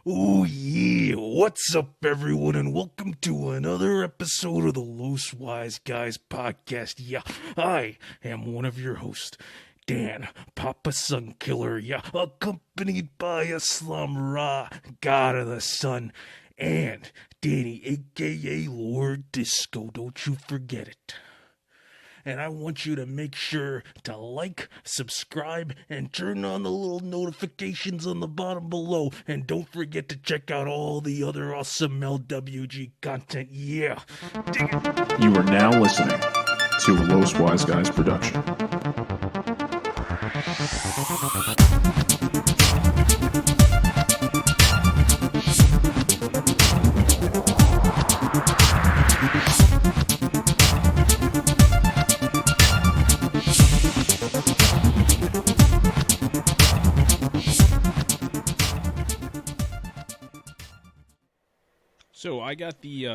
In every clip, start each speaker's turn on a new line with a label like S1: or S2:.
S1: Oh yeah, what's up everyone and welcome to another episode of the Los Wise Guys podcast. Yeah, I am one of your hosts, Dan, Papa Sun Killer, yeah, accompanied by Islam Ra, God of the Sun, and Danny, aka Lord Disco, don't you forget it. And I want you to make sure to like, subscribe, and turn on the little notifications on the bottom below. And don't forget to check out all the other awesome LWG content. Yeah. Dig it.
S2: You are now listening to a Los Wise Guys production.
S3: So I got the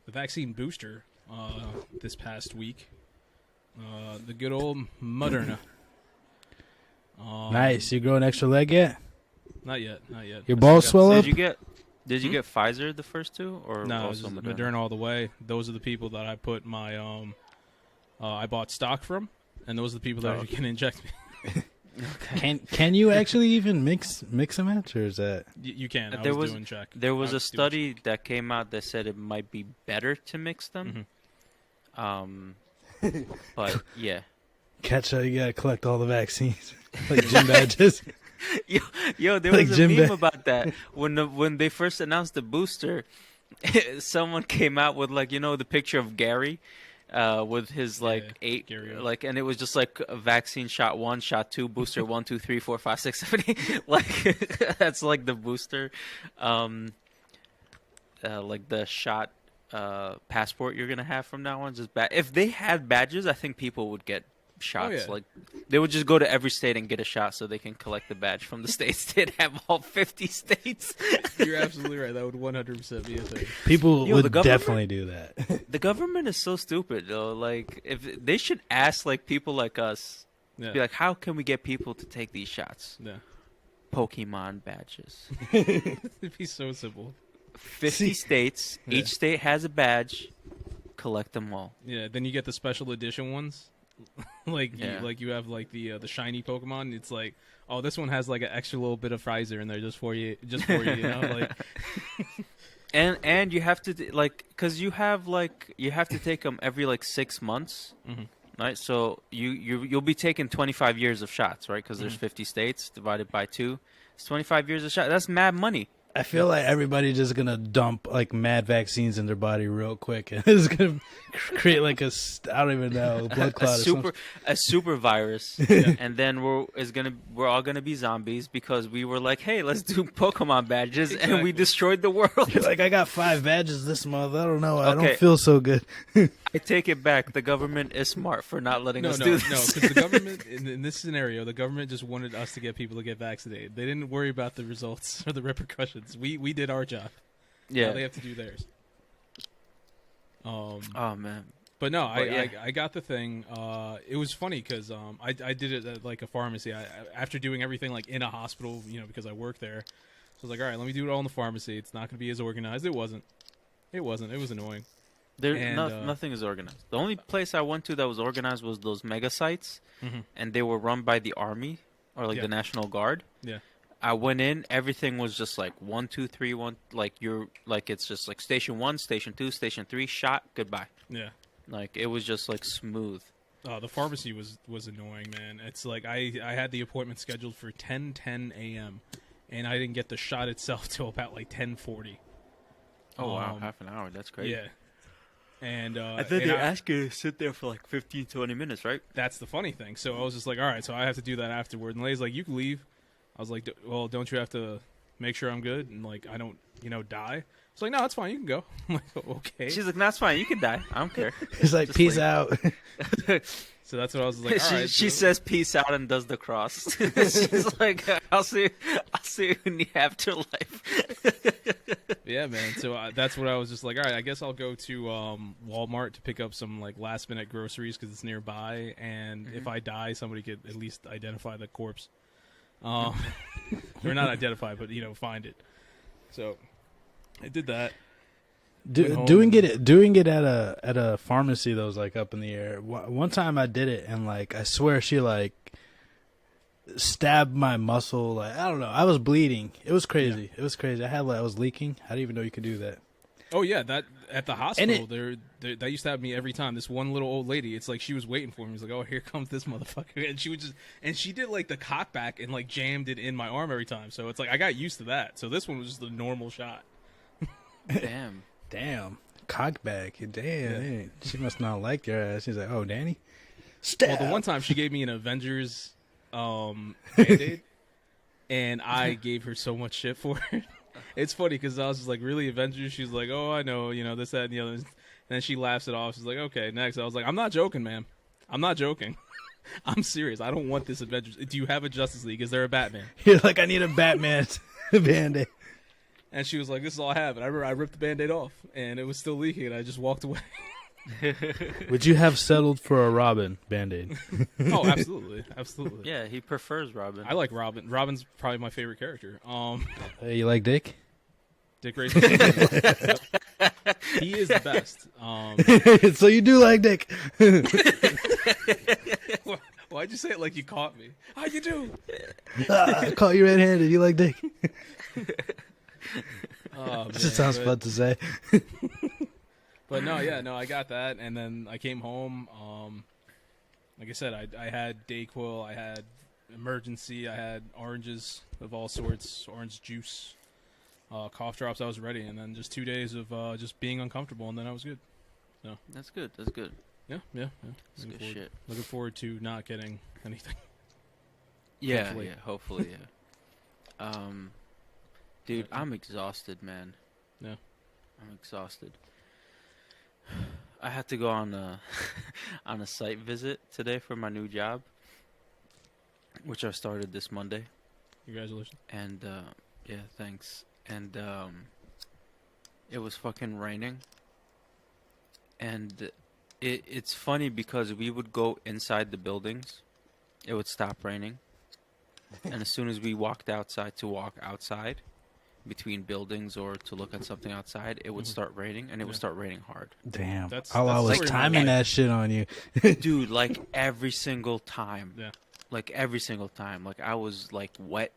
S3: vaccine booster this past week. The good old Moderna.
S4: Nice. You grow an extra leg yet?
S3: Not yet.
S4: Your balls swell up?
S5: Did you get Pfizer the first two, or
S3: No,
S5: also
S3: it was
S5: Moderna?
S3: Moderna all the way. Those are the people that I put my I bought stock from, and those are the people that are going to inject me.
S5: Okay.
S4: Can you actually even mix them out, or is that?
S3: You can.
S5: There
S3: I was
S5: was
S3: doing check.
S5: There was
S3: I
S5: a
S3: doing
S5: study that came out that said it might be better to mix them. But yeah.
S4: Catch how you gotta collect all the vaccines like gym badges.
S5: Yo, there
S4: Like
S5: was a
S4: Jim
S5: meme
S4: Ba-
S5: about that when they first announced the booster. Someone came out with the picture of Gary, with his eight,
S3: Gary.
S5: and it was just like a vaccine shot 1, shot 2, booster 1, 2, 3, 4, 5, 6, 7, 8. Like that's like the booster, like the shot passport you're gonna have from now on. Just if they had badges, I think people would get shots.
S3: yeah.
S5: Like they would just go to every state and get a shot so they can collect the badge from the states. They'd have all 50 states.
S3: You're absolutely right. That would 100% be a thing.
S4: People
S5: Yo,
S4: would
S5: the government-
S4: definitely do that.
S5: The government is so stupid though. Like if they should ask people like us,
S3: Yeah.
S5: be like, how can we get people to take these shots?
S3: Yeah.
S5: Pokemon badges.
S3: It'd be so simple.
S5: 50 states.
S3: Yeah.
S5: Each state has a badge. Collect them all.
S3: Yeah. Then you get the special edition ones.
S5: Yeah.
S3: You have the shiny Pokemon. It's like, oh, this one has like an extra little bit of Pfizer in there just for you, you know, like.
S5: And you have to because you have to take them every 6 months, right? So you'll be taking 25 years of shots, right? Because there's 50 states divided by 2. It's 25 years of shot. That's mad money.
S4: I feel like everybody's just gonna dump mad vaccines in their body real quick, and it's gonna create I don't even know, blood clot or something.
S5: A super virus, and then we're all gonna be zombies because we were like, hey, let's do Pokemon badges, and we destroyed the world.
S4: You're like, I got 5 badges this month. I don't know. I
S5: Okay.
S4: don't feel so good.
S5: I take it back. The government is smart for not letting us do this.
S3: No, because the government in this scenario, the government just wanted us to get people to get vaccinated. They didn't worry about the results or the repercussions. We did our job.
S5: Yeah.
S3: Now they have to do theirs.
S5: Oh man.
S3: But no,
S5: yeah.
S3: I got the thing. It was funny because I did it at a pharmacy. After doing everything in a hospital, because I work there. So I was like, all right, let me do it all in the pharmacy. It's not going to be as organized. It wasn't. It was annoying.
S5: Nothing is organized. The only place I went to that was organized was those mega sites, and they were run by the army or the National Guard.
S3: Yeah.
S5: I went in, everything was just 1, 2, 3, 1. It's just station 1, station 2, station 3, shot, goodbye.
S3: Yeah.
S5: It was just smooth.
S3: The pharmacy was annoying, man. It's I had the appointment scheduled for 10:10 a.m. and I didn't get the shot itself till about 10:40.
S5: Oh wow, half an hour. That's crazy.
S3: Yeah. And
S5: I thought they asked you to sit there for 15, 20 minutes, right?
S3: That's the funny thing. So I was just all right, so I have to do that afterward. And the lady's like, you can leave. I was like, well, don't you have to make sure I'm good and I don't, die? It's like, no, it's fine. You can go. I'm like, okay.
S5: She's like, no, it's fine. You can die. I don't care.
S4: It's like,
S5: Just
S4: peace
S5: leave.
S4: out.
S3: So that's what I was like. All right,
S5: she says peace out and does the cross. She's like, I'll see you in the afterlife.
S3: Yeah, man. So that's what I was just like. All right, I guess I'll go to Walmart to pick up some last minute groceries because it's nearby, and if I die, somebody could at least identify the corpse. Or not identify, but find it. So I did that.
S4: Doing it at a pharmacy though was like up in the air. One time I did it and like I swear she like stabbed my muscle. Like I don't know, I was bleeding. It was crazy.
S3: Yeah.
S4: It was crazy. I was leaking. I didn't even know you could do that.
S3: Oh yeah, that at the hospital, that used to have me every time. This one little old lady, it's like she was waiting for me. She's like, "Oh, here comes this motherfucker," and she did like the cock back and like jammed it in my arm every time. So it's like I got used to that. So this one was just a normal shot.
S4: Damn, cockback. Damn,
S3: Yeah.
S4: she must not like your ass. She's like, "Oh, Danny."
S3: Well, the one time she gave me an Avengers Band-Aid, and I gave her so much shit for it. It's funny because I was just like, really, Avengers? She's like, oh, I know, this, that, and the other. And then she laughs it off. She's like, okay, next. I was like, I'm not joking, ma'am. I'm not joking. I'm serious. I don't want this Avengers. Do you have a Justice League? Is there a Batman?
S4: You're like, I need a Batman Band-Aid.
S3: And she was like, this is all I have. And I ripped the Band-Aid off, and it was still leaking, and I just walked away.
S4: Would you have settled for a Robin Band-Aid?
S3: Oh, absolutely. Absolutely.
S5: Yeah, he prefers Robin.
S3: I like Robin. Robin's probably my favorite character.
S4: Hey, you like Dick?
S3: Dick Grayson. Yep. He is the best.
S4: So you do like Dick?
S3: Why'd you say it like you caught me? How you do?
S4: I caught you red-handed. You like Dick?
S3: Oh,
S4: That sounds fun to say.
S3: But no, I got that, and then I came home. Like I said, I had Dayquil, I had emergency, I had oranges of all sorts, orange juice, cough drops. I was ready, and then just 2 days of just being uncomfortable, and then I was good. So
S5: That's good. That's good.
S3: yeah.
S5: That's good shit.
S3: Looking forward to not getting anything.
S5: Yeah,
S3: Hopefully.
S5: hopefully, yeah. Dude, I'm exhausted, man.
S3: Yeah.
S5: I'm exhausted. I had to go on a on a site visit today for my new job, which I started this Monday.
S3: Congratulations.
S5: And yeah, thanks. And it was fucking raining. And it's funny because we would go inside the buildings, it would stop raining. And as soon as we walked outside to walk outside between buildings or to look at something outside, it would start raining, and it would start raining hard.
S4: Damn.
S3: That's
S4: I was
S3: like-
S4: timing that shit on you.
S5: Dude, like every single time.
S3: Yeah.
S5: Like every single time. Like I was like wet.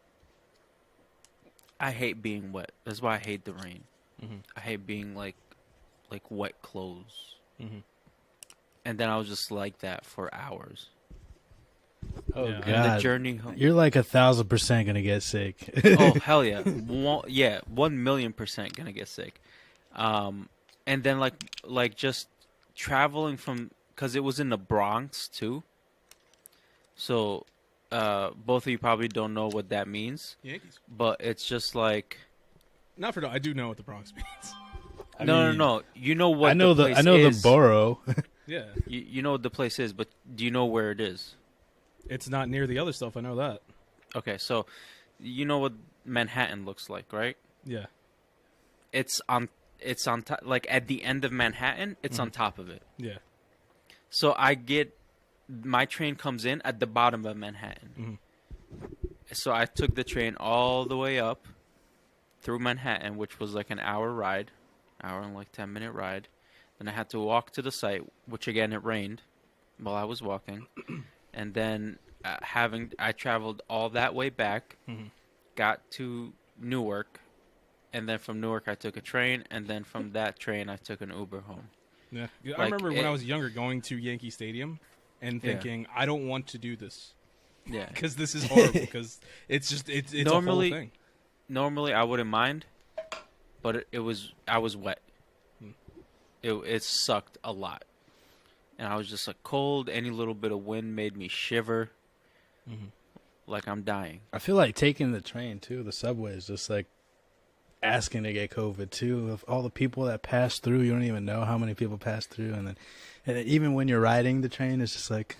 S5: I hate being wet. That's why I hate the rain.
S3: Mhm.
S5: I hate being like wet clothes.
S3: Mhm.
S5: And then I was just like that for hours.
S4: Oh,
S3: Yeah.
S5: And
S4: God.
S5: the journey home.
S4: You're like 1,000% going to get sick.
S5: Oh hell yeah, 1,000,000% gonna get sick. And then like just traveling from, because it was in the Bronx too. So both of you probably don't know what that means,
S3: Yankees.
S5: but it's just like
S3: Not for I do know what the Bronx means.
S5: no. You know what?
S4: I know
S5: the place
S4: the
S5: is.
S4: borough.
S3: Yeah.
S5: You know what the place is, but do you know where it is?
S3: It's not near the other stuff. I know that.
S5: Okay, so you know what Manhattan looks like, right?
S3: Yeah.
S5: It's on top, like at the end of Manhattan. It's on top of it.
S3: Yeah.
S5: So my train comes in at the bottom of Manhattan. So I took the train all the way up through Manhattan, which was like an hour and like 10-minute ride. Then I had to walk to the site, which again it rained while I was walking. And then I traveled all that way back, got to Newark, and then from Newark I took a train, and then from that train I took an Uber home.
S3: Yeah. I
S5: Like,
S3: remember when I was younger going to Yankee Stadium and
S5: Yeah.
S3: thinking, I don't want to do this
S5: Yeah.
S3: because this is horrible. Because it's just it's
S5: Normally-
S3: a whole thing.
S5: Normally I wouldn't mind, but I was wet. It sucked a lot. And I was just like cold. Any little bit of wind made me shiver. Like I'm dying.
S4: I feel like taking the train, too, the subway is just like asking to get COVID, too. Of all the people that pass through, you don't even know how many people pass through. And then even when you're riding the train, it's just like...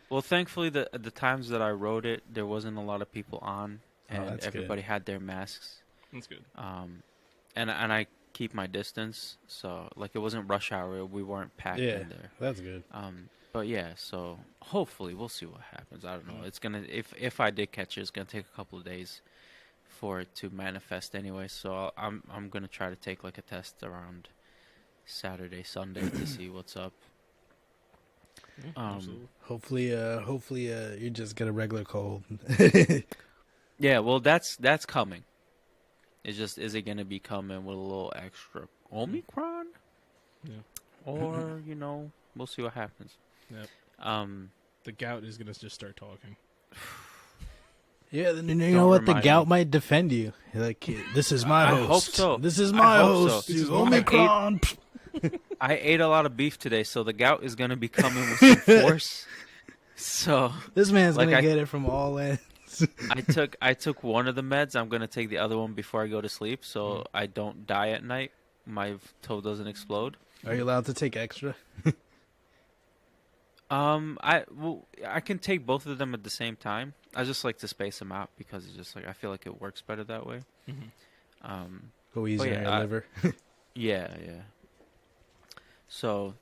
S5: Well, thankfully, the times that I rode it, there wasn't a lot of people on. And
S4: that's good.
S5: everybody had their masks.
S3: That's good.
S5: And I keep my distance. So, like, it wasn't rush hour. We weren't packed
S4: Yeah,
S5: in there.
S4: that's good.
S5: But yeah, so hopefully we'll see what happens. I don't know. It's gonna if I did catch it, it's gonna take a couple of days for it to manifest anyway. So I'm gonna try to take like a test around Saturday, Sunday to see what's up.
S4: Hopefully, you just get a regular cold.
S5: Yeah, well, that's coming. It's just, is it gonna be coming with a little extra Omicron?
S3: Yeah.
S5: Or we'll see what happens.
S3: Yep. The gout is gonna just start talking.
S4: Yeah, you know what? The gout might defend you. Like, this is my host.
S5: I hope so.
S4: This is my host.
S5: So.
S4: You Omicron.
S5: I ate a lot of beef today, so the gout is gonna be coming with some force. So
S4: this man's gonna get it from all ends.
S5: I took one of the meds. I'm gonna take the other one before I go to sleep, so I don't die at night. My toe doesn't explode.
S4: Are you allowed to take extra?
S5: I can take both of them at the same time. I just like to space them out because it's just like I feel like it works better that way.
S4: Go easier on your liver.
S5: Yeah. So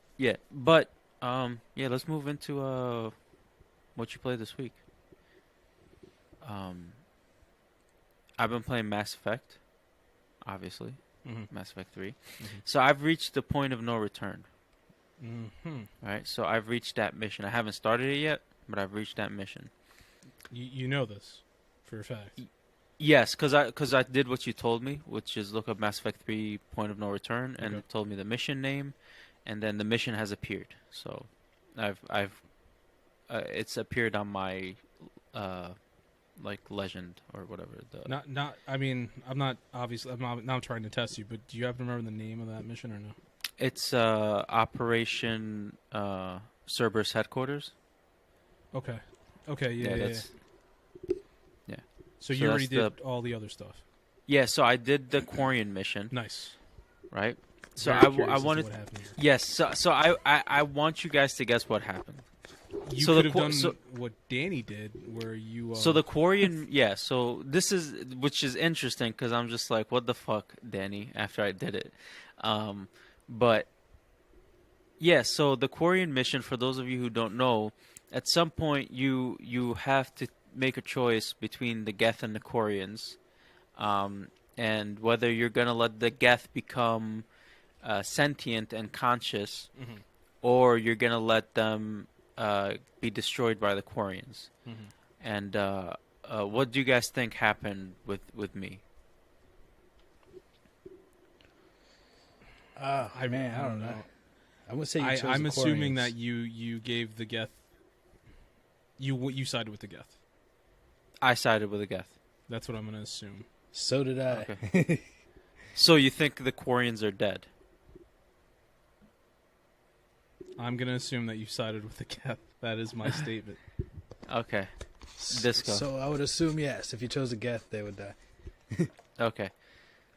S5: but let's move into what you played this week. I've been playing Mass Effect, obviously, Mass Effect 3. So I've reached the point of no return. Right, so I've reached that mission. I haven't started it yet, but I've reached that mission.
S3: You know this for a fact.
S5: Yes, because I did what you told me, which is look up Mass Effect 3 Point of No Return, and it told me the mission name, and then the mission has appeared. So I've it's appeared on my like legend or whatever.
S3: I mean, I'm not trying to test you, but do you happen to remember the name of that mission or no?
S5: It's Operation Cerberus Headquarters.
S3: Okay, yeah. So you already did all the other stuff.
S5: Yeah, so I did the Quarian mission.
S3: Nice.
S5: Right. So
S3: I
S5: wanted. Yes. So I want you guys to guess what happened.
S3: You could have done what Danny did, where you.
S5: So the Quarian, So this is, which is interesting because I'm just like, what the fuck, Danny? After I did it, but so the Quarian mission, for those of you who don't know, at some point you have to make a choice between the Geth and the Quarians, and whether you're gonna let the Geth become sentient and conscious, or you're gonna let them be destroyed by the Quarians. And what do you guys think happened with me?
S4: I don't know. I would say
S3: I'm assuming that you gave the Geth. You sided with the Geth.
S5: I sided with the Geth.
S3: That's what I'm going to assume.
S4: So did I.
S5: Okay. So you think the Quarians are dead?
S3: I'm going to assume that you sided with the Geth. That is my statement.
S5: Okay. Disco.
S4: So I would assume yes. If you chose a Geth, they would die.
S5: Okay.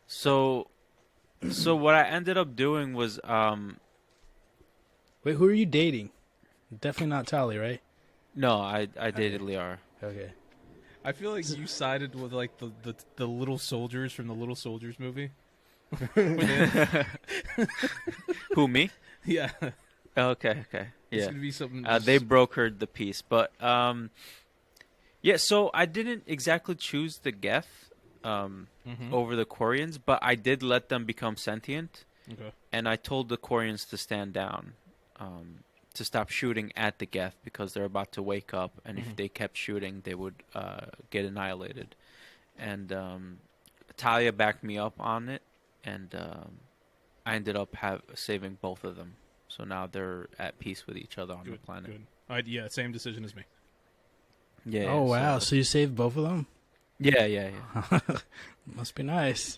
S5: So what I ended up doing was
S4: Wait, who are you dating? Definitely not Tali, right?
S5: No, I dated Liara.
S4: Okay.
S3: I feel like you sided with like the little soldiers from the Little Soldiers movie.
S5: Who, me?
S3: Yeah.
S5: Okay.
S3: It's
S5: Yeah.
S3: gonna be something.
S5: They brokered the peace, but so I didn't exactly choose the Geth over the Quarians, but I did let them become sentient.
S3: Okay.
S5: And I told the Quarians to stand down, to stop shooting at the Geth because they're about to wake up, and if they kept shooting, they would get annihilated. And Talia backed me up on it, and I ended up saving both of them. So now they're at peace with each other on the planet.
S3: Good. Same decision as me.
S5: Yeah.
S4: Oh wow! So you saved both of them?
S5: Yeah.
S4: Must be nice.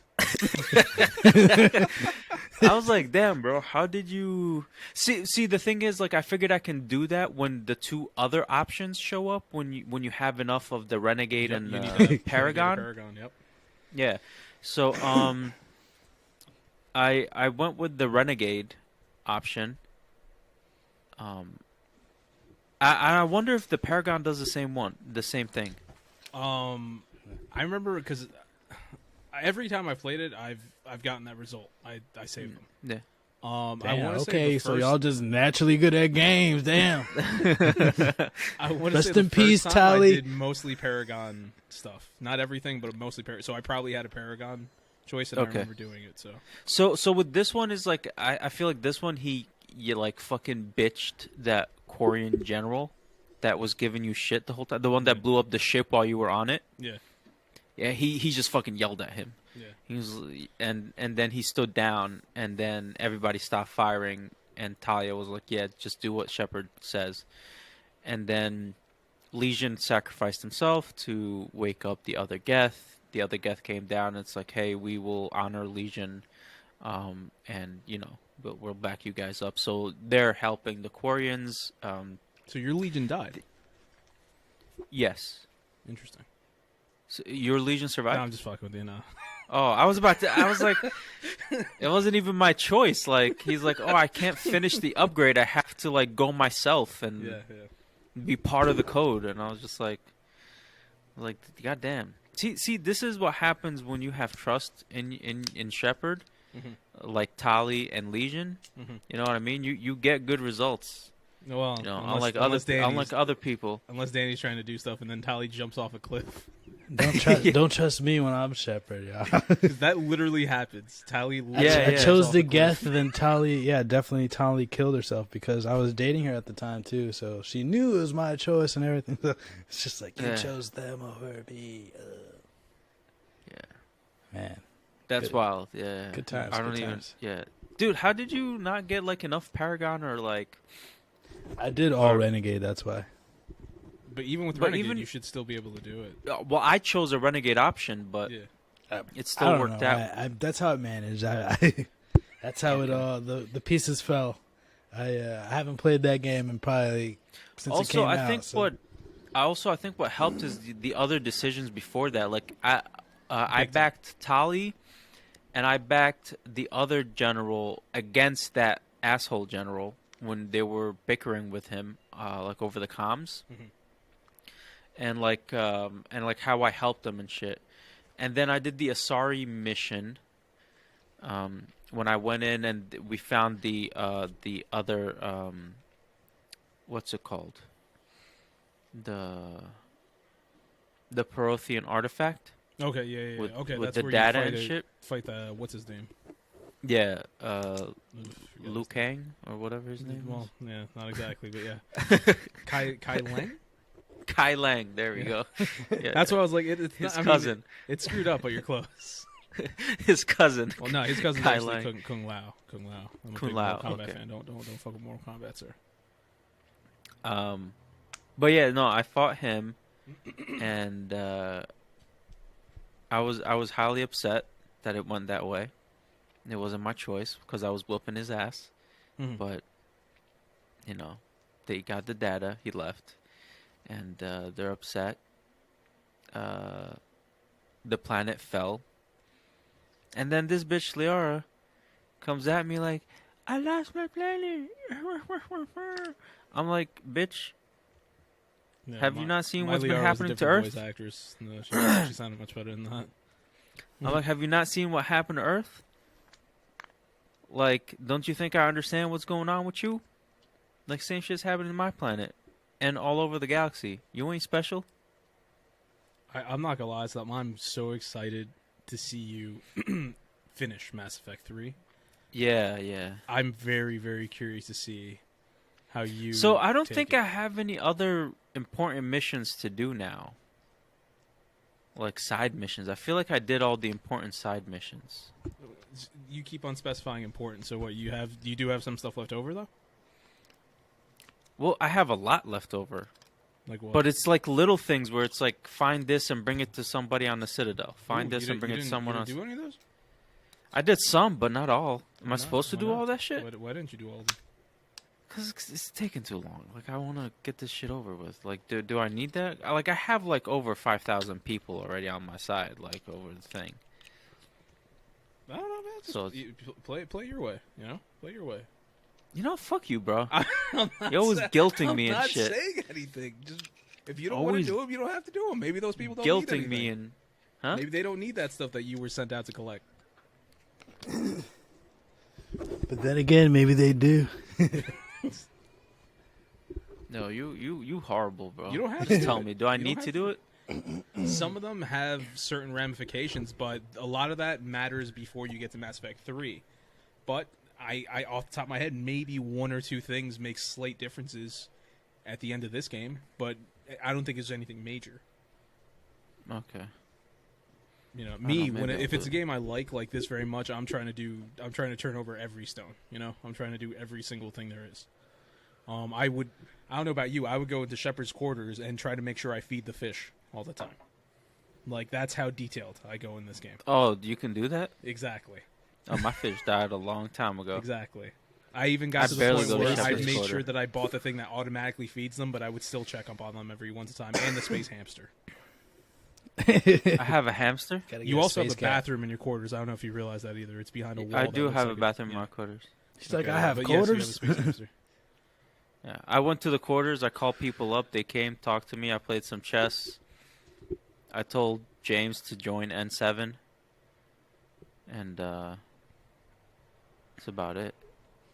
S5: I was like, damn, bro, how did you see? The thing is, like, I figured I can do that when the two other options show up. When you have enough of the Renegade and Paragon.
S3: Paragon, yep.
S5: Yeah. So I went with the Renegade option. I wonder if the Paragon does the same thing.
S3: I remember because every time I played it, I've gotten that result. I saved them.
S5: Yeah.
S3: I
S4: Damn,
S3: want to
S4: okay,
S3: say
S4: so y'all just naturally good at games. Damn.
S3: I want to
S4: Rest
S3: say the
S4: in peace,
S3: first time
S4: Tally.
S3: I did mostly Paragon stuff, not everything, but mostly Paragon. So I probably had a Paragon choice, and I remember doing it.
S5: So with this one is like I feel like this one you like fucking bitched that Quarian general that was giving you shit the whole time, the one that blew up the ship while you were on it. Yeah, he just fucking yelled at him.
S3: Yeah.
S5: He was and then he stood down, and then everybody stopped firing, and Talia was like, "Yeah, just do what Shepard says." And then Legion sacrificed himself to wake up the other Geth. The other Geth came down, and it's like, "Hey, we will honor Legion, and we'll back you guys up." So they're helping the Quarians.
S3: So your Legion died.
S5: Yes.
S3: Interesting.
S5: So your Legion survived?
S3: No, I'm just fucking with you now.
S5: Oh, I was like, it wasn't even my choice. Like, he's like, oh, I can't finish the upgrade. I have to, like, go myself and be part of the code. And I was just like, goddamn. See, this is what happens when you have trust in Shepard, like Tali and Legion. You know what I mean? You get good results.
S3: Well,
S5: unlike other people.
S3: Unless Danny's trying to do stuff and then Tali jumps off a cliff.
S4: Don't trust me when I'm Shepard, yeah.
S3: That literally happens. Tali
S4: I chose the Geth, and then Tali, definitely Tali killed herself because I was dating her at the time too, so she knew it was my choice and everything. It's just like, you chose them over me. Man.
S5: That's
S4: good.
S5: Wild, yeah.
S4: Good times.
S5: Yeah. Dude, how did you not get, like, enough Paragon or, like...
S4: I did all Renegade, that's why.
S3: But even with Renegade, you should still be able to do it.
S5: Well, I chose a Renegade option, but it still worked out.
S4: That's how it managed. That's how it all the pieces fell. I haven't played that game in probably since it came out.
S5: I think what helped is the other decisions before that. Like I backed Tali, and I backed the other general against that asshole general when they were bickering with him, like over the comms. And like how I helped them and shit. And then I did the Asari mission when I went in and we found the other what's it called? The Prothean artifact.
S3: Okay, yeah. Okay,
S5: with
S3: that's
S5: the
S3: where
S5: data
S3: you
S5: and shit.
S3: Fight the what's his name?
S5: Yeah, Liu Kang or whatever his name.
S3: Well, yeah, not exactly, but yeah. Kai Lang.
S5: Kai Lang, there we go. Yeah.
S3: That's what I was like. It's
S5: his
S3: not,
S5: cousin.
S3: I mean, it's screwed up, but you're close.
S5: His cousin.
S3: Well, no, his cousin's
S5: Kai
S3: actually
S5: Lang.
S3: Kung Lao. I'm a
S5: Kung
S3: big
S5: Lao,
S3: Mortal Kombat
S5: okay.
S3: fan. Don't fuck with Mortal Kombat, sir.
S5: But yeah, no, I fought him, and I was highly upset that it went that way. It wasn't my choice because I was whooping his ass, but they got the data. He left. And they're upset. The planet fell. And then this bitch Liara comes at me like, I lost my planet. I'm like, bitch, have you not seen what's been happening to Earth?
S3: Voice actress. No, she sounded much better than that.
S5: I'm like, have you not seen what happened to Earth? Like, don't you think I understand what's going on with you? Like, same shit's happening to my planet. And all over the galaxy. You ain't special?
S3: I'm not gonna lie, I'm so excited to see you finish Mass Effect 3.
S5: Yeah.
S3: I'm very, very curious to see how you...
S5: So I don't think I have any other important missions to do now. Like side missions. I feel like I did all the important side missions.
S3: You keep on specifying important, so what, you do have some stuff left over, though?
S5: Well, I have a lot left over.
S3: Like what?
S5: But it's like little things where it's like, find this and bring it to somebody on the Citadel. Find this and bring it to someone else.
S3: You didn't do any of those?
S5: I did some, but not all. Am I supposed to do all that shit?
S3: Why didn't you do all of them?
S5: Because it's taking too long. Like, I want to get this shit over with. Like, do I need that? Like, I have like over 5,000 people already on my side, like, over the thing.
S3: I don't know, man. Just play your way, Play your way.
S5: Fuck you, bro. You're always guilting me and shit.
S3: I'm not saying anything. Just if you don't want to do them, you don't have to do them. Maybe those people don't need anything.
S5: Guilting me and... Huh?
S3: Maybe they don't need that stuff that you were sent out to collect.
S4: But then again, maybe they do.
S5: No, you horrible, bro.
S3: You don't have
S5: Just
S3: to.
S5: tell me. Do I
S3: You don't
S5: need
S3: have
S5: to do it?
S3: Some of them have certain ramifications, but a lot of that matters before you get to Mass Effect 3. But I off the top of my head, maybe one or two things make slight differences at the end of this game, but I don't think it's anything major.
S5: Okay.
S3: You know, if it's a game I like this very much, I'm trying to turn over every stone. You know, I'm trying to do every single thing there is. I don't know about you, I would go into Shepard's quarters and try to make sure I feed the fish all the time. Like, that's how detailed I go in this game.
S5: Oh, you can do that?
S3: Exactly.
S5: Oh, my fish died a long time ago.
S3: Exactly. I even got to the point where I made sure that I bought the thing that automatically feeds them, but I would still check up on them every once in a time, and the space hamster.
S5: I have a hamster?
S3: You also have a bathroom in your quarters. I don't know if you realize that either. It's behind a wall.
S5: I do have a bathroom in my quarters.
S4: She's like, I have quarters?
S3: Yes, you have a space hamster.
S5: Yeah, I went to the quarters. I called people up. They came, talked to me. I played some chess. I told James to join N7. And that's about it.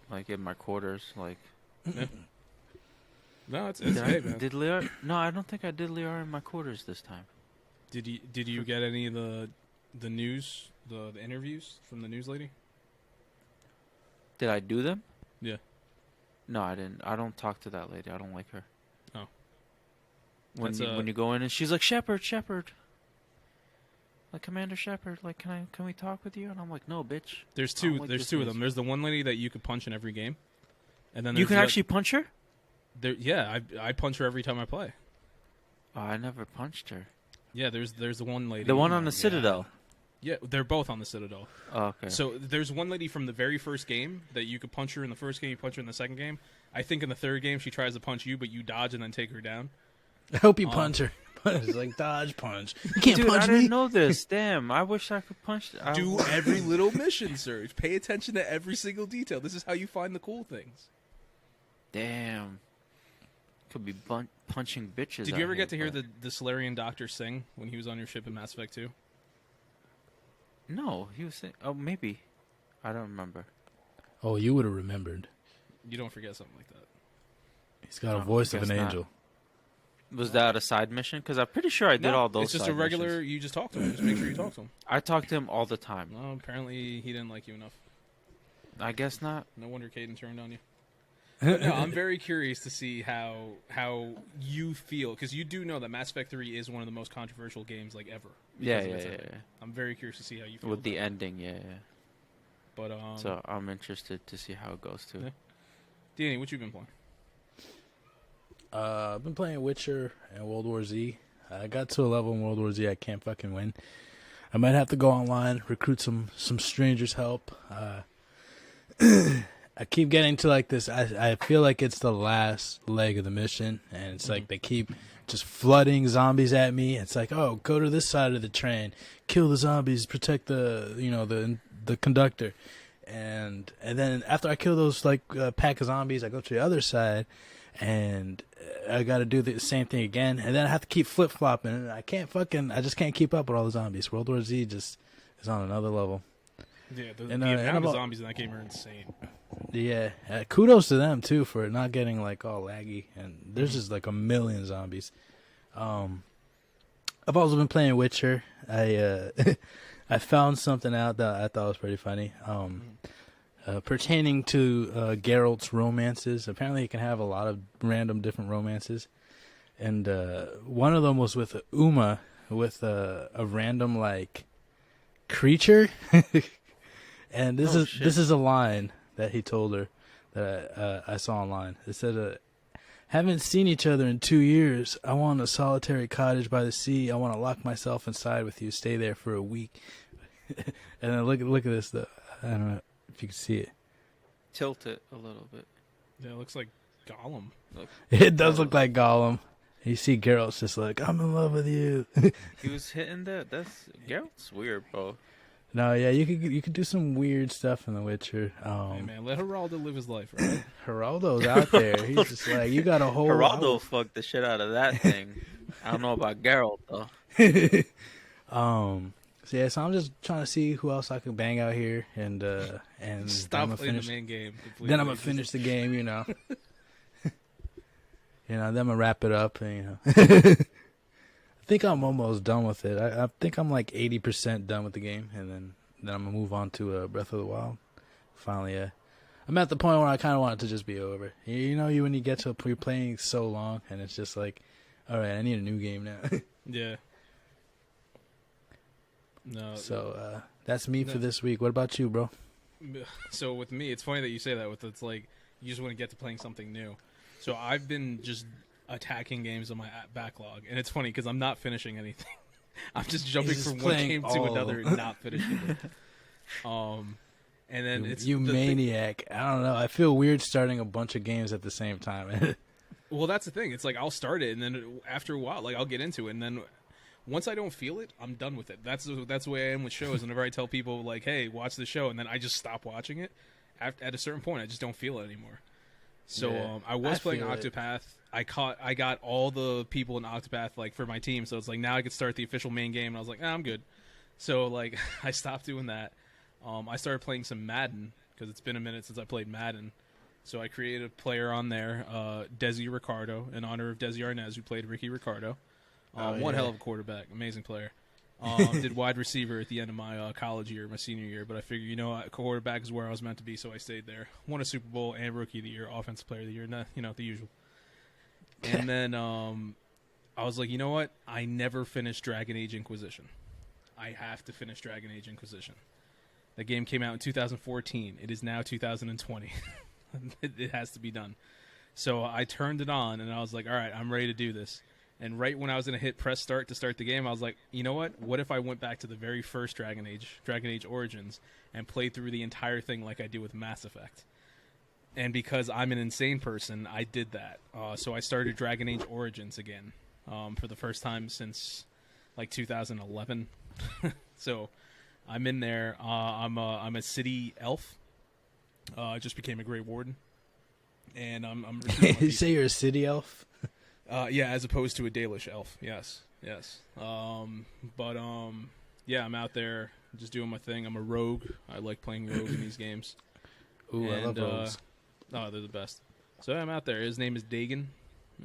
S5: Like, in my quarters. Like,
S3: Yeah. No, it's
S5: did,
S3: hey, man.
S5: did Liara? No, I don't think I did Liara in my quarters this time.
S3: Did you get any of the news, the interviews from the news lady?
S5: Did I do them?
S3: Yeah.
S5: No, I didn't. I don't talk to that lady. I don't like her.
S3: Oh.
S5: When you go in and she's like, Shepard. Like, Commander Shepard, like, can we talk with you? And I'm like, no, bitch.
S3: There's two of them. There's the one lady that you can punch in every game. And then
S5: you can actually punch her?
S3: Yeah, I punch her every time I play.
S5: Oh, I never punched her.
S3: Yeah, there's the one lady.
S5: The one on the Citadel.
S3: Yeah, they're both on the Citadel.
S5: Oh, okay.
S3: So there's one lady from the very first game that you could punch her in the first game, you punch her in the second game. I think in the third game she tries to punch you, but you dodge and then take her down.
S4: I hope you punch her. It's like dodge punch. You can't
S5: Dude,
S4: punch
S5: I
S4: me.
S5: didn't know this. Damn, I wish I could punch.
S3: Do every little mission, Serge. Pay attention to every single detail. This is how you find the cool things.
S5: Damn. Could be punching bitches.
S3: Did you ever get to hear the Solarian doctor sing when he was on your ship in Mass Effect 2?
S5: No, he was saying. Oh, maybe. I don't remember.
S4: Oh, you would have remembered.
S3: You don't forget something like that.
S4: He's got a voice of an angel.
S5: Was that a side mission? Because I'm pretty sure I did all those.
S3: It's just
S5: side
S3: a regular.
S5: missions.
S3: You just talk to him. Just make sure you talk to him.
S5: I talk to him all the time.
S3: No, apparently he didn't like you enough.
S5: I guess not.
S3: No wonder Caden turned on you. But no, I'm very curious to see how you feel, because you do know that Mass Effect 3 is one of the most controversial games like ever.
S5: Yeah.
S3: I'm very curious to see how you feel
S5: With the
S3: about it.
S5: ending, yeah.
S3: But
S5: So I'm interested to see how it goes too.
S3: Yeah. Danny, what you been playing?
S4: I've been playing Witcher and World War Z. I got to a level in World War Z I can't fucking win. I might have to go online, recruit some strangers' help. I keep getting to like this. I feel like it's the last leg of the mission, and it's like they keep just flooding zombies at me. It's like, oh, go to this side of the train, kill the zombies, protect the conductor, and then after I kill those pack of zombies, I go to the other side, and I got to do the same thing again, and then I have to keep flip flopping, and I just can't keep up with all the zombies. World War Z just is on another level.
S3: Yeah, the amount of zombies in that game are insane.
S4: Yeah, kudos to them too for not getting like all laggy, and there's just like a million zombies. I've also been playing Witcher. I I found something out that I thought was pretty funny. Pertaining to Geralt's romances. Apparently, he can have a lot of random different romances, and one of them was with Uma, with a random like creature. And this is a line that he told her that I saw online. It said, haven't seen each other in 2 years. I want a solitary cottage by the sea. I want to lock myself inside with you, stay there for a week. And then look at this, though. I don't know if you can see it.
S5: Tilt it a little bit.
S3: Yeah, it looks like Gollum.
S4: It does look like Gollum. You see Geralt's just like, I'm in love with you.
S5: He was hitting that. Geralt's weird, bro.
S4: No, yeah, you could do some weird stuff in The Witcher.
S3: Hey man, let Geraldo live his life, right?
S4: Geraldo's out there. He's just like, you got a whole.
S5: Geraldo fucked the shit out of that thing. I don't know about Geralt though.
S4: So I'm just trying to see who else I can bang out here, and
S3: Stop playing the main game. Completely.
S4: Then I'm gonna finish the game, you know. Then I'm gonna wrap it up, and I think I'm almost done with it. I think I'm like 80% done with the game, and then I'm gonna move on to Breath of the Wild. Finally, I'm at the point where I kind of want it to just be over. You know, when you get to you're playing so long, and it's just like, all right, I need a new game now.
S3: Yeah. No.
S4: So that's me for this week. What about you, bro?
S3: So with me, it's funny that you say that. It's like you just want to get to playing something new. So I've been just attacking games on my backlog, and it's funny because I'm not finishing anything. I'm just jumping from one game to another, and not finishing it. And then it's
S4: you maniac. I don't know. I feel weird starting a bunch of games at the same time.
S3: Well, that's the thing. It's like I'll start it, and then after a while, like I'll get into it, and then once I don't feel it, I'm done with it. That's the way I am with shows. Whenever I tell people like, "Hey, watch the show," and then I just stop watching it. At a certain point, I just don't feel it anymore. So I was playing Octopath. I got all the people in Octopath like for my team. So it's like now I could start the official main game. And I was like, I'm good. So like I stopped doing that. I started playing some Madden because it's been a minute since I played Madden. So I created a player on there, Desi Ricardo, in honor of Desi Arnaz, who played Ricky Ricardo. One hell of a quarterback, amazing player. Did wide receiver at the end of my college year, my senior year, but I figured, quarterback is where I was meant to be, so I stayed there. Won a Super Bowl and Rookie of the Year, Offensive Player of the Year, the usual. And then I was like, you know what? I never finished Dragon Age Inquisition. I have to finish Dragon Age Inquisition. The game came out in 2014. It is now 2020. It has to be done. So I turned it on, and I was like, all right, I'm ready to do this. And right when I was going to hit press start to start the game, I was like, you know what? What if I went back to the very first Dragon Age Origins, and played through the entire thing like I do with Mass Effect? And because I'm an insane person, I did that. So I started Dragon Age Origins again for the first time since like 2011. So I'm in there. I'm a city elf. I just became a Grey Warden, and I'm.
S4: You say you're a city elf?
S3: Yeah, as opposed to a Dalish elf. Yes. Yeah, I'm out there just doing my thing. I'm a rogue. I like playing rogue in these games.
S4: Ooh, I love rogues.
S3: Oh, they're the best. So I'm out there. His name is Dagon,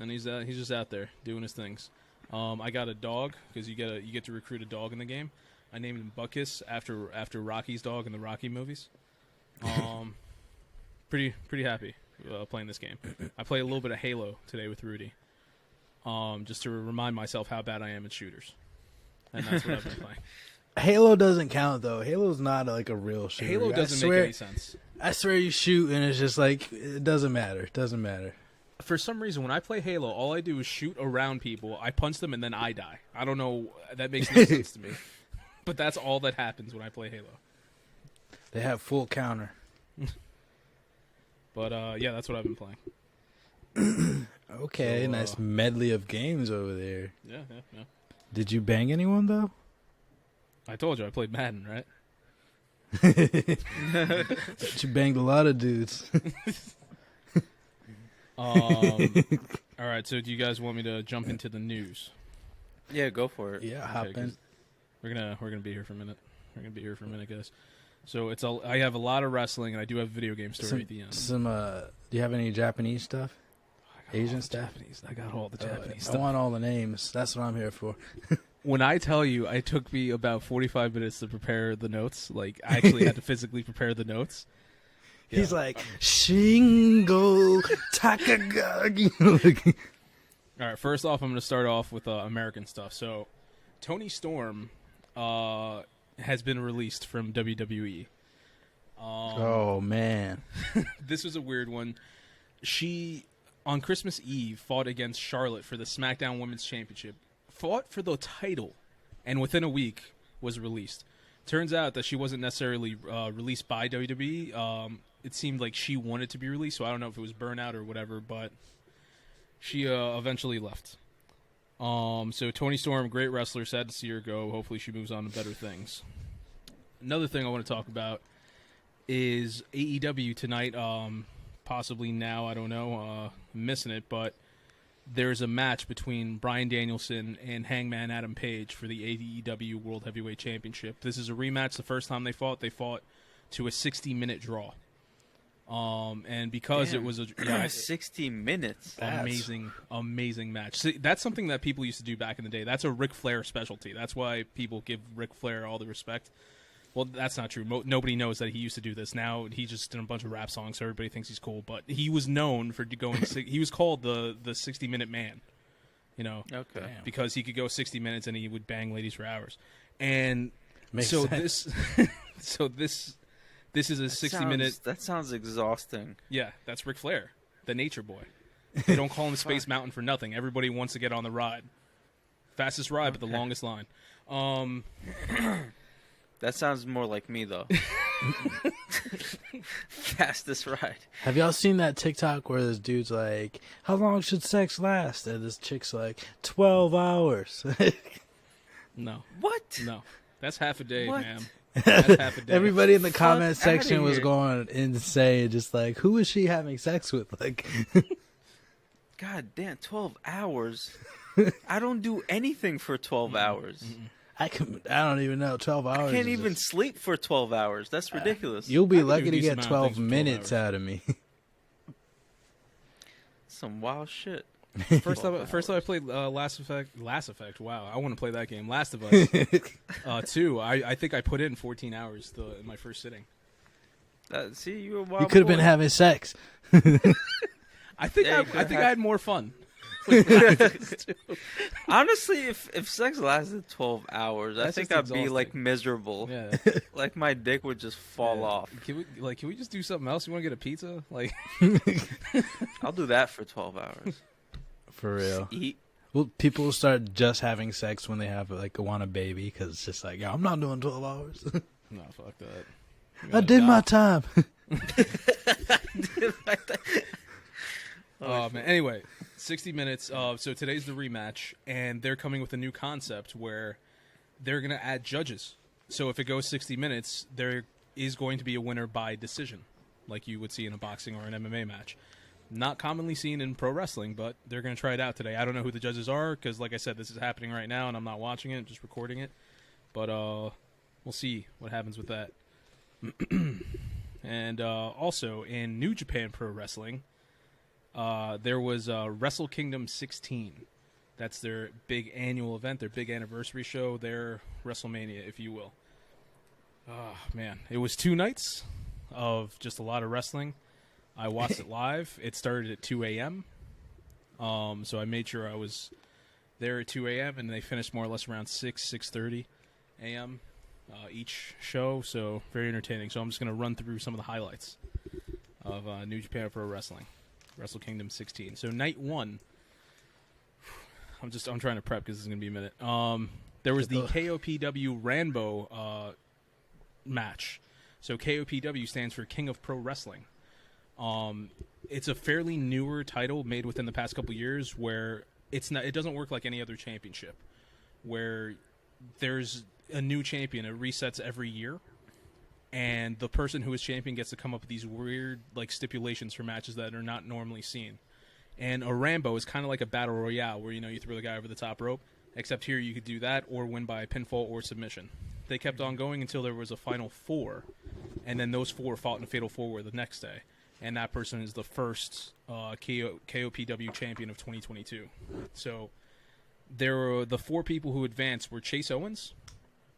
S3: and he's just out there doing his things. I got a dog because you get to recruit a dog in the game. I named him Buckus after Rocky's dog in the Rocky movies. Pretty happy playing this game. I played a little bit of Halo today with Rudy, just to remind myself how bad I am at shooters, and that's what I've been playing.
S4: Halo doesn't count though. Halo's not like a real shooter.
S3: Halo doesn't make any sense.
S4: I swear you shoot and it's just like it doesn't matter. It doesn't matter.
S3: For some reason, when I play Halo, all I do is shoot around people. I punch them and then I die. I don't know. That makes no sense to me. But that's all that happens when I play Halo.
S4: They have full counter.
S3: But yeah, that's what I've been playing.
S4: Okay, so, nice medley of games over there.
S3: Yeah.
S4: Did you bang anyone though?
S3: I told you I played Madden, right?
S4: You banged a lot of dudes.
S3: All right, so do you guys want me to jump into the news?
S5: Yeah, go for it.
S4: Yeah, hop in.
S3: We're gonna be here for a minute. Guys. So I have a lot of wrestling, and I do have a video game story at the end.
S4: Do you have any Japanese stuff? Asian stuff?
S3: Japanese. I got all the Japanese stuff.
S4: I want all the names. That's what I'm here for.
S3: When I tell you, it took me about 45 minutes to prepare the notes. Like, I actually had to physically prepare the notes. Yeah.
S4: He's like, Shingo Takagaki.
S3: All right, first off, I'm going to start off with American stuff. So, Toni Storm has been released from WWE.
S4: Oh, man.
S3: This was a weird one. She, on Christmas Eve, fought against Charlotte for the SmackDown Women's Championship. Fought for the title, and within a week was released. Turns out that she wasn't necessarily released by WWE. It seemed like she wanted to be released, so I don't know if it was burnout or whatever, but she eventually left. So Toni Storm, great wrestler, sad to see her go. Hopefully she moves on to better things. Another thing I want to talk about is AEW tonight, possibly now, I don't know, missing it, but there's a match between Bryan Danielson and Hangman Adam Page for the AEW World Heavyweight Championship. This is a rematch. The first time they fought to a 60-minute draw. And because it was a
S5: 60 minutes,
S3: amazing match. See, that's something that people used to do back in the day. That's a Ric Flair specialty. That's why people give Ric Flair all the respect. Well, that's not true. Nobody knows that he used to do this. Now he just did a bunch of rap songs, so everybody thinks he's cool. But he was known for going. He was called the 60-minute man.
S5: Okay,
S3: because he could go 60 minutes and he would bang ladies for hours. And
S4: Makes
S3: so
S4: sense.
S3: this is a 60-minute.
S5: That sounds exhausting.
S3: Yeah, that's Ric Flair, the Nature Boy. They don't call him Space Mountain for nothing. Everybody wants to get on the ride. Fastest ride, but the longest line.
S5: That sounds more like me, though. Fastest ride.
S4: Have y'all seen that TikTok where this dude's like, how long should sex last? And this chick's like, 12 hours.
S3: No.
S5: What?
S3: No. That's half a day,
S5: What?
S3: ma'am. That's half a day.
S4: Everybody in the comment
S5: outta
S4: section was
S5: here.
S4: going insane, just like, who is she having sex with? Like,
S5: God damn, 12 hours? I don't do anything for 12 hours.
S4: I don't even know, 12 hours.
S5: I can't
S4: is
S5: even
S4: just-
S5: sleep for 12 hours. That's ridiculous.
S4: You'll
S3: I
S4: be
S3: can do
S4: lucky
S3: a
S4: to
S3: decent
S4: get
S3: amount of
S4: 12
S3: things in 12
S4: minutes
S3: hours.
S4: out of me.
S5: Some wild shit.
S3: First time I played Last Effect. Wow, I want to play that game. Last of Us 2. I think I put in 14 hours in my first sitting.
S5: See, you were a wild
S4: You could have been
S5: boy.
S4: having sex.
S3: I think
S5: Yeah, you
S3: I think I had more fun.
S5: Honestly, if sex lasted 12 hours, I
S3: That's
S5: think
S3: just
S5: I'd be like
S3: exhausting.
S5: miserable.
S3: Yeah.
S5: Like my dick would just fall off.
S3: Can we just do something else? You want to get a pizza? Like,
S5: I'll do that for 12 hours.
S4: For real.
S5: Eat.
S4: Well, people will start just having sex when they have want a baby because it's just like, I'm not doing 12 hours.
S3: no, fuck that.
S4: I did my time.
S3: Oh man. Anyway, 60 minutes. So today's the rematch, and they're coming with a new concept where they're gonna add judges. So if it goes 60 minutes, there is going to be a winner by decision, like you would see in a boxing or an MMA match. Not commonly seen in pro wrestling, but they're going to try it out today. I don't know who the judges are because, like I said, this is happening right now, and I'm not watching it, just recording it. But we'll see what happens with that. And also, in New Japan Pro Wrestling, there was Wrestle Kingdom 16. That's their big annual event, their big anniversary show, their WrestleMania, if you will. Oh, man. It was 2 nights of just a lot of wrestling. I watched it live. It started at 2 a.m. So I made sure I was there at 2 a.m. and they finished more or less around 6:30 a.m. Each show. So very entertaining. So I'm just going to run through some of the highlights of New Japan Pro Wrestling, Wrestle Kingdom 16. So night 1. I'm trying to prep because this is going to be a minute. There was the KOPW Rambo match. So KOPW stands for King of Pro Wrestling. It's a fairly newer title made within the past couple years where it doesn't work like any other championship where there's a new champion. It resets every year, and the person who is champion gets to come up with these weird stipulations for matches that are not normally seen. And a Rambo is kind of like a battle royale where you throw the guy over the top rope, except here you could do that or win by pinfall or submission. They kept on going until there was a final 4, and then those 4 fought in a fatal 4 the next day. And that person is the first KOPW champion of 2022. So there were the 4 people who advanced were Chase Owens,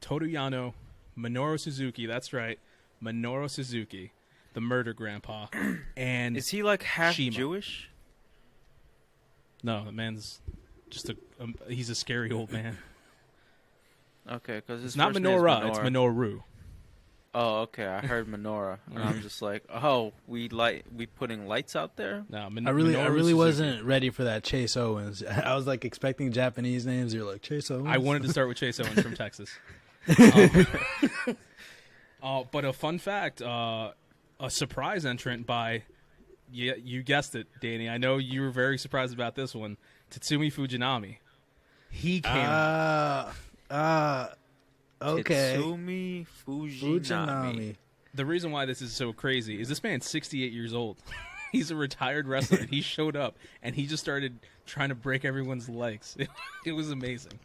S3: Toru Yano, Minoru Suzuki, that's right, Minoru Suzuki, the murder grandpa, and
S5: Is he like half
S3: Shima.
S5: Jewish?
S3: No, the man's just he's a scary old man.
S5: Okay, because
S3: It's not Menorah, it's Minoru.
S5: Oh, okay. I heard menorah, and I'm just like, oh, we putting lights out there.
S3: No,
S4: I really
S3: Suzuki.
S4: wasn't ready for that Chase Owens. I was expecting Japanese names. You're like, Chase Owens?
S3: I wanted to start with Chase Owens from Texas. But a fun fact, a surprise entrant by, you guessed it, Danny. I know you were very surprised about this one. Tatsumi Fujinami. He came.
S4: Okay.
S5: Tatsumi Fujinami.
S3: The reason why this is so crazy is this man's 68 years old. He's a retired wrestler, and he showed up, and he just started trying to break everyone's legs. It was amazing.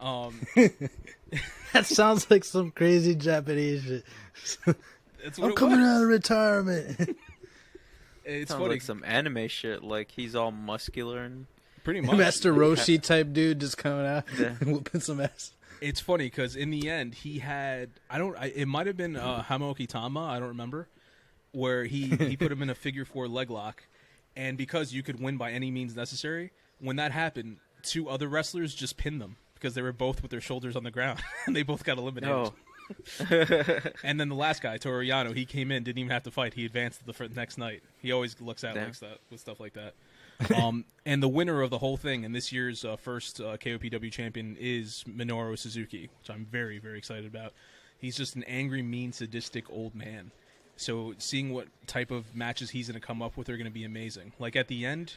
S4: That sounds like some crazy Japanese shit.
S3: That's what
S4: I'm coming out of retirement.
S3: It's
S5: Sounds
S3: funny.
S5: like some anime shit. Like he's all muscular and
S3: Pretty much.
S4: Master Roshi type dude just coming out
S5: Yeah.
S4: whooping some ass.
S3: It's funny because in the end he had it might have been Hamoki Tama, I don't remember, where he put him in a figure 4 leg lock, and because you could win by any means necessary, when that happened, 2 other wrestlers just pinned them because they were both with their shoulders on the ground and they both got eliminated.
S5: oh,
S3: And then the last guy, Toru Yano, he came in, didn't even have to fight. He advanced to the next night. He always looks out
S5: Damn.
S3: like that with stuff like that. And the winner of the whole thing and this year's first KOPW champion is Minoru Suzuki, which I'm very, very excited about. He's just an angry, mean, sadistic old man. So seeing what type of matches he's going to come up with are going to be amazing. Like at the end,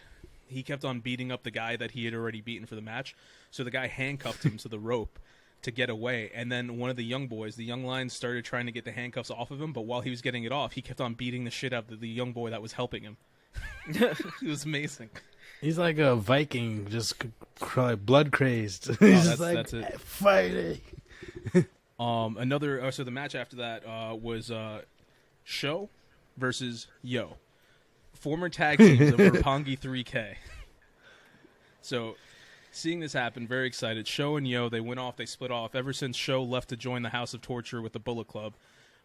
S3: he kept on beating up the guy that he had already beaten for the match. So the guy handcuffed him to the rope to get away. And then one of the young boys, the young lions, started trying to get the handcuffs off of him. But while he was getting it off, he kept on beating the shit out of the young boy that was helping him. It was amazing.
S4: He's like a Viking, just blood crazed. He's just
S3: that's it.
S4: Fighting.
S3: So the match after that was Sho versus Yo, former tag teams of Roppongi 3K. So seeing this happen, very excited. Sho and Yo, they went off, they split off. Ever since Sho left to join the House of Torture with the Bullet Club,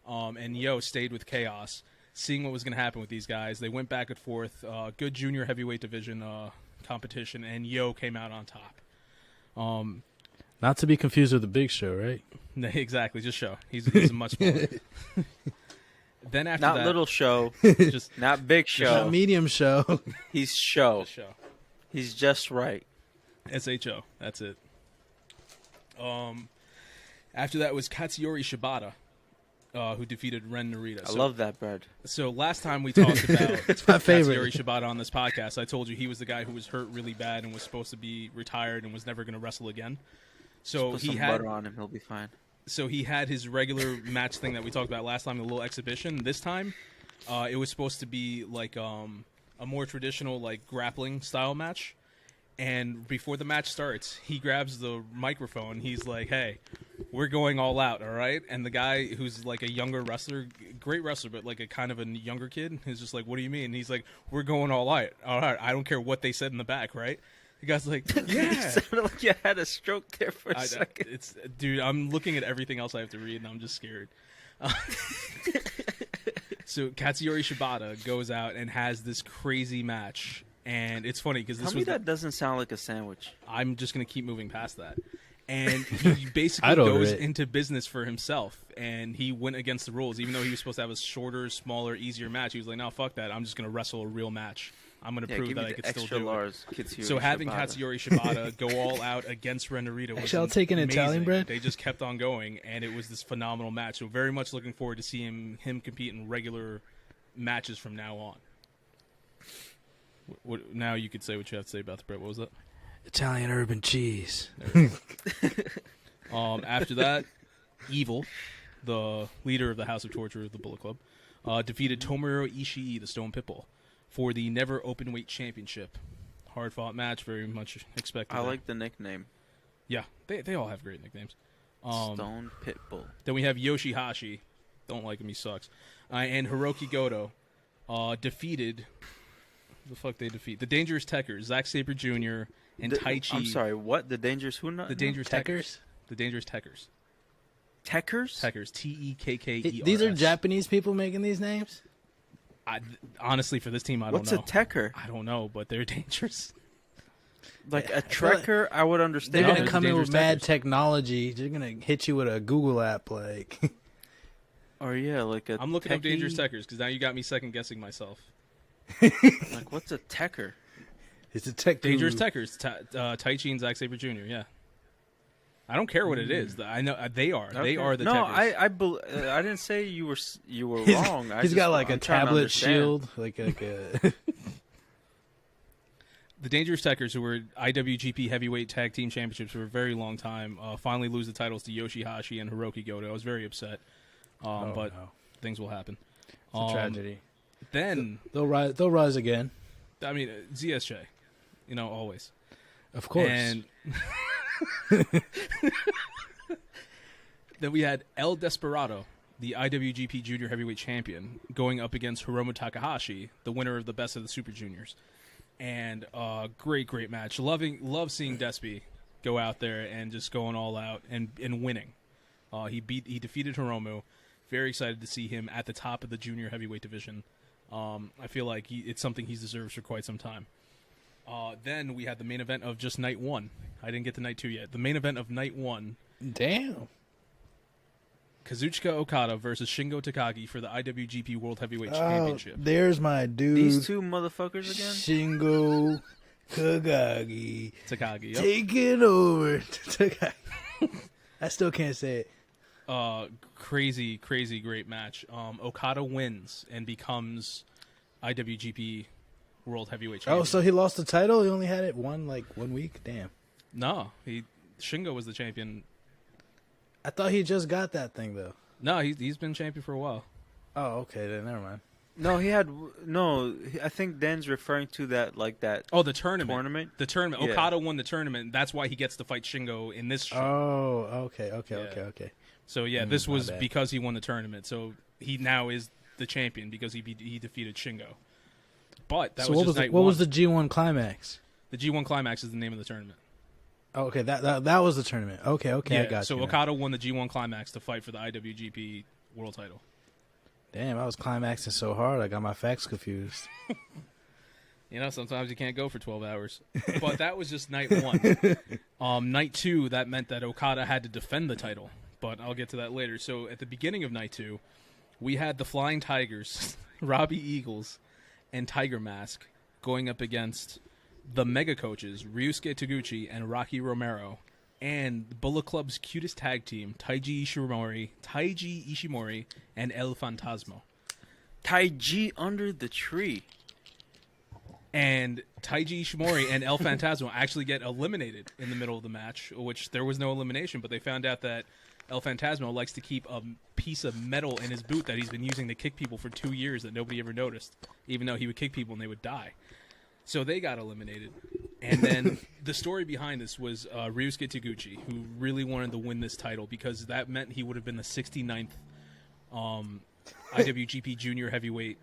S3: and Yo stayed with Chaos. Seeing what was going to happen with these guys, they went back and forth. Good junior heavyweight division competition, and Yo came out on top.
S4: Not to be confused with the Big Show, right?
S3: Exactly, just Sho. He's a much smaller. Then after
S5: not
S3: that,
S5: little show,
S3: just
S5: not big show.
S4: Not medium show.
S5: He's show.
S3: Sho.
S5: He's just right.
S3: SHO. That's it. After that was Katsuyori Shibata, who defeated Ren Narita.
S5: I love that bread.
S3: So last time we talked about
S4: It's my favorite.
S3: Katsuyori Shibata on this podcast, I told you he was the guy who was hurt really bad and was supposed to be retired and was never going to wrestle again. So
S5: Put
S3: he
S5: some
S3: had
S5: butter on him. He'll be fine.
S3: So he had his regular match thing that we talked about last time, the little exhibition. This time, it was supposed to be like a more traditional like grappling style match. And before the match starts, he grabs the microphone. He's like, "Hey, we're going all out, all right?" And the guy who's like a younger wrestler, great wrestler, but like a kind of a younger kid, is just like, "What do you mean?" And he's like, "We're going all out. All right. I don't care what they said in the back, right?" The guy's like, "Yeah."
S5: You sounded like you had a stroke there for a second.
S3: Dude, I'm looking at everything else I have to read, and I'm just scared. So Katsuyori Shibata goes out and has this crazy match. And it's funny because this
S5: Tell me that doesn't sound like a sandwich.
S3: I'm just going to keep moving past that. And he basically
S4: I'd order
S3: goes
S4: it.
S3: into business for himself. And he went against the rules. Even though he was supposed to have a shorter, smaller, easier match, he was like, no, fuck that. I'm just going to wrestle a real match. I'm going to prove
S5: give
S3: that
S5: me
S3: I
S5: the
S3: could still
S5: extra
S3: do
S5: large
S3: it.
S5: Katsuyori
S3: So having
S5: Shibata.
S3: Katsuyori Shibata go all out against Ren Narita was
S4: Actually, I'll take an
S3: amazing.
S4: Italian bread.
S3: They just kept on going, and it was this phenomenal match. So very much looking forward to seeing him compete in regular matches from now on. Now you could say what you have to say about the bread. What was that?
S4: Italian urban cheese.
S3: After that, Evil, the leader of the House of Torture, the Bullet Club, defeated Tomohiro Ishii, the Stone Pitbull, for the Never Openweight Championship. Hard-fought match, very much expected.
S5: I like the nickname.
S3: Yeah, they all have great nicknames.
S5: Stone Pitbull.
S3: Then we have Yoshihashi. Don't like him, he sucks. And Hiroki Goto defeated... The fuck they defeat? The Dangerous Tekkers, Zack Sabre Jr. and Taichi.
S5: I'm sorry, what? The Dangerous who?
S3: The Dangerous Tekkers. The Dangerous Tekkers.
S5: Tekkers?
S3: Tekkers. Tekkers.
S4: These are Japanese people making these names?
S3: Honestly, for this team, I don't
S5: What's
S3: know.
S5: a Tekker?
S3: I don't know, but they're dangerous.
S5: Like a Trekker, I would understand.
S4: They're
S3: No,
S4: going to
S3: the
S4: come in with
S3: Dangerous
S4: mad
S3: Tekkers.
S4: technology. They're going to hit you with a Google app like...
S5: Or yeah, like a
S3: I'm looking up
S5: techie-
S3: Dangerous Tekkers because now you got me second guessing myself.
S5: Like, what's a Tekker?
S4: It's a tech
S3: Dangerous
S4: guru.
S3: Tekkers, Taichi and Zack Sabre Jr. Yeah, I don't care what it is. I know they are. They
S5: Okay.
S3: are the
S5: no,
S3: Tekkers.
S5: I didn't say you were
S4: He's-
S5: wrong.
S4: He's got like a
S5: I'm trying to
S4: tablet
S5: understand.
S4: shield. Like a...
S3: The Dangerous Tekkers, who were IWGP Heavyweight Tag Team Championships for a very long time, finally lose the titles to Yoshihashi and Hiroki Goto. I was very upset, but
S4: no.
S3: things will happen.
S4: It's a tragedy.
S3: Then
S4: They'll rise. They'll rise again.
S3: I mean, ZSJ, always.
S4: Of course.
S3: And then we had El Desperado, the IWGP Junior Heavyweight Champion, going up against Hiromu Takahashi, the winner of the Best of the Super Juniors. And great match. Love seeing Despy go out there and just going all out and winning. He defeated Hiromu. Very excited to see him at the top of the junior heavyweight division. I feel like it's something he deserves for quite some time. Then we had the main event of just night one. I didn't get to night two yet. The main event of night one.
S4: Damn.
S3: Kazuchika Okada versus Shingo Takagi for the IWGP World Heavyweight Championship.
S4: There's my dude.
S5: These two motherfuckers again?
S4: Shingo Takagi.
S3: Takagi. Yep.
S4: Taking over. Takagi. I still can't say it.
S3: Crazy great match. Okada wins and becomes IWGP World Heavyweight Champion.
S4: Oh, so he lost the title? He only had it 1 week? Damn.
S3: No, Shingo was the champion.
S4: I thought he just got that thing, though.
S3: No, he's been champion for a while.
S4: Oh, okay, then never mind.
S5: No, I think Dan's referring to that
S3: Oh, the tournament. The tournament.
S5: Yeah.
S3: Okada won the tournament. That's why he gets to fight Shingo in this show.
S4: Oh, okay.
S3: Yeah. So yeah, this was because he won the tournament. So he now is the champion because he defeated Shingo. But that was just night one.
S4: What was the G1 Climax?
S3: The G1 Climax is the name of the tournament.
S4: Oh, okay, that was the tournament. Okay,
S3: Yeah,
S4: I got you.
S3: so
S4: now.
S3: Okada won the G1 Climax to fight for the IWGP World Title.
S4: Damn, I was climaxing so hard, I got my facts confused.
S3: Sometimes you can't go for 12 hours. But that was just night one. Night two, that meant that Okada had to defend the title. But I'll get to that later. So at the beginning of night two, we had the Flying Tigers, Robbie Eagles, and Tiger Mask going up against the Mega Coaches, Ryusuke Taguchi and Rocky Romero, and Bullet Club's cutest tag team, Taiji Ishimori, and El Fantasma.
S5: Taiji under the tree.
S3: And Taiji Ishimori and El Fantasma actually get eliminated in the middle of the match, which there was no elimination, but they found out that El Fantasma likes to keep a piece of metal in his boot that he's been using to kick people for 2 years that nobody ever noticed, even though he would kick people and they would die. So they got eliminated. And then the story behind this was Ryusuke Taguchi, who really wanted to win this title because that meant he would have been the 69th IWGP Junior Heavyweight